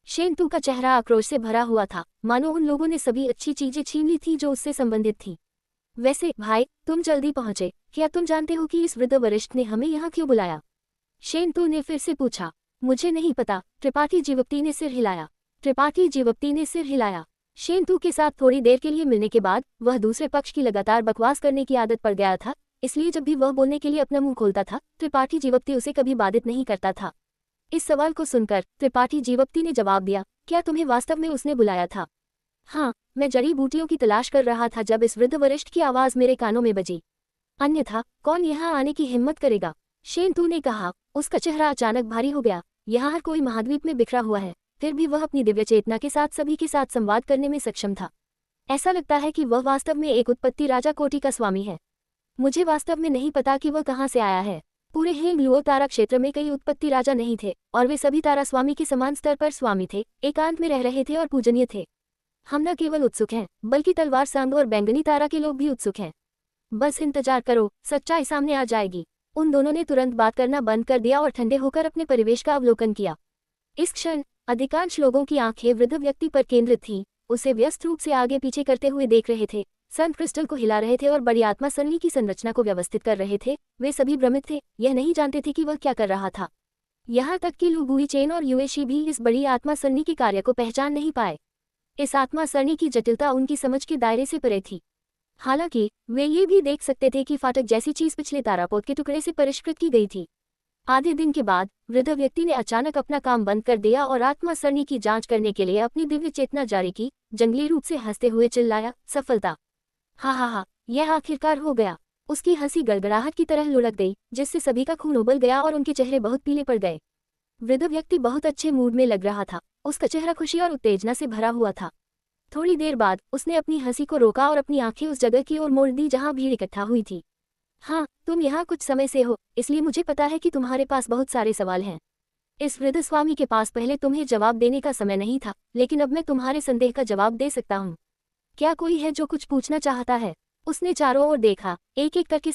शेंतु का चेहरा आक्रोश से भरा हुआ था, मानो उन लोगों ने सभी अच्छी चीजें छीन ली थी जो उससे संबंधित थी। वैसे भाई, तुम जल्दी पहुंचे। क्या तुम जानते हो कि इस वृद्ध वरिष्ठ ने हमें यहाँ क्यों बुलाया? शेंतु ने फिर से पूछा। मुझे नहीं पता। त्रिपाठी जीवप्ती ने सिर हिलाया। त्रिपाठी जीवप्ती ने सिर हिलाया। शेंतु के साथ थोड़ी देर के लिए मिलने के बाद वह दूसरे पक्ष की लगातार बकवास करने की आदत पड़ गया था, इसलिए जब भी वह बोलने के लिए अपना मुंह खोलता था त्रिपाठी जीवप्ती उसे कभी बाधित नहीं करता था। इस सवाल को सुनकर त्रिपाठी जीवप्ती ने जवाब दिया, क्या तुम्हें वास्तव में उसने बुलाया था? हाँ, मैं जड़ी बूटियों की तलाश कर रहा था जब इस वृद्ध वरिष्ठ की आवाज मेरे कानों में बजी। अन्यथा कौन यहाँ आने की हिम्मत करेगा? शेंतू ने कहा। उसका चेहरा अचानक भारी हो गया। यहाँ हर कोई महाद्वीप में बिखरा हुआ है, फिर भी वह अपनी दिव्य चेतना के साथ सभी के साथ संवाद करने में सक्षम था। ऐसा लगता है कि वह वास्तव में एक उत्पत्ति राजा कोटि का स्वामी है। मुझे वास्तव में नहीं पता कि वह कहाँ से आया है। पूरे हेंगलुओ तारा क्षेत्र में कई उत्पत्ति राजा नहीं थे, और वे सभी तारा स्वामी के समान स्तर पर स्वामी थे, एकांत में रह रहे थे और पूजनीय थे। हम न केवल उत्सुक हैं, बल्कि तलवार सांग और बैंगनी तारा के लोग भी उत्सुक हैं। बस इंतजार करो, सच्चाई सामने आ जाएगी। उन दोनों ने तुरंत बात करना बंद कर दिया और ठंडे होकर अपने परिवेश का अवलोकन किया। इस क्षण अधिकांश लोगों की आंखें वृद्ध व्यक्ति पर केंद्रित थीं। उसे व्यस्त रूप से आगे पीछे करते हुए देख रहे थे, संत क्रिस्टल को हिला रहे थे और बड़ी आत्मा सन्नी की संरचना को व्यवस्थित कर रहे थे। वे सभी भ्रमित थे, यह नहीं जानते थे कि वह क्या कर रहा था। यहाँ तक कि लू गुई चेन और युएशी भी इस बड़ी आत्मा सन्नी के कार्य को पहचान नहीं पाए। इस आत्मा सरणी की जटिलता उनकी समझ के दायरे से परे थी। हालांकि वे ये भी देख सकते थे कि फाटक जैसी चीज पिछले तारापोत के टुकड़े से परिष्कृत की गई थी। आधे दिन के बाद वृद्ध व्यक्ति ने अचानक अपना काम बंद कर दिया और आत्मा सरणी की जांच करने के लिए अपनी दिव्य चेतना जारी की। जंगली रूप से हंसते हुए चिल्लाया, सफलता! हा हा हा, यह आखिरकार हो गया। उसकी हंसी गड़गड़ाहट की तरह लुढ़क गई, जिससे सभी का खून उबल गया और उनके चेहरे बहुत पीले पड़ गए। वृद्ध व्यक्ति बहुत अच्छे मूड में लग रहा था। उसका चेहरा खुशी और उत्तेजना से भरा हुआ था। थोड़ी देर बाद उसने अपनी हंसी को रोका और अपनी आंखें उस जगह की ओर मोड़ दी जहां भीड़ इकट्ठा हुई थी। हाँ, तुम यहाँ कुछ समय से हो, इसलिए मुझे पता है कि तुम्हारे पास बहुत सारे सवाल हैं। इस वृद्ध स्वामी के पास पहले तुम्हें जवाब देने का समय नहीं था, लेकिन अब मैं तुम्हारे संदेह का जवाब दे सकता हूँ। क्या कोई है जो कुछ पूछना चाहता है? उसने चारों ओर देखा, एक एक करके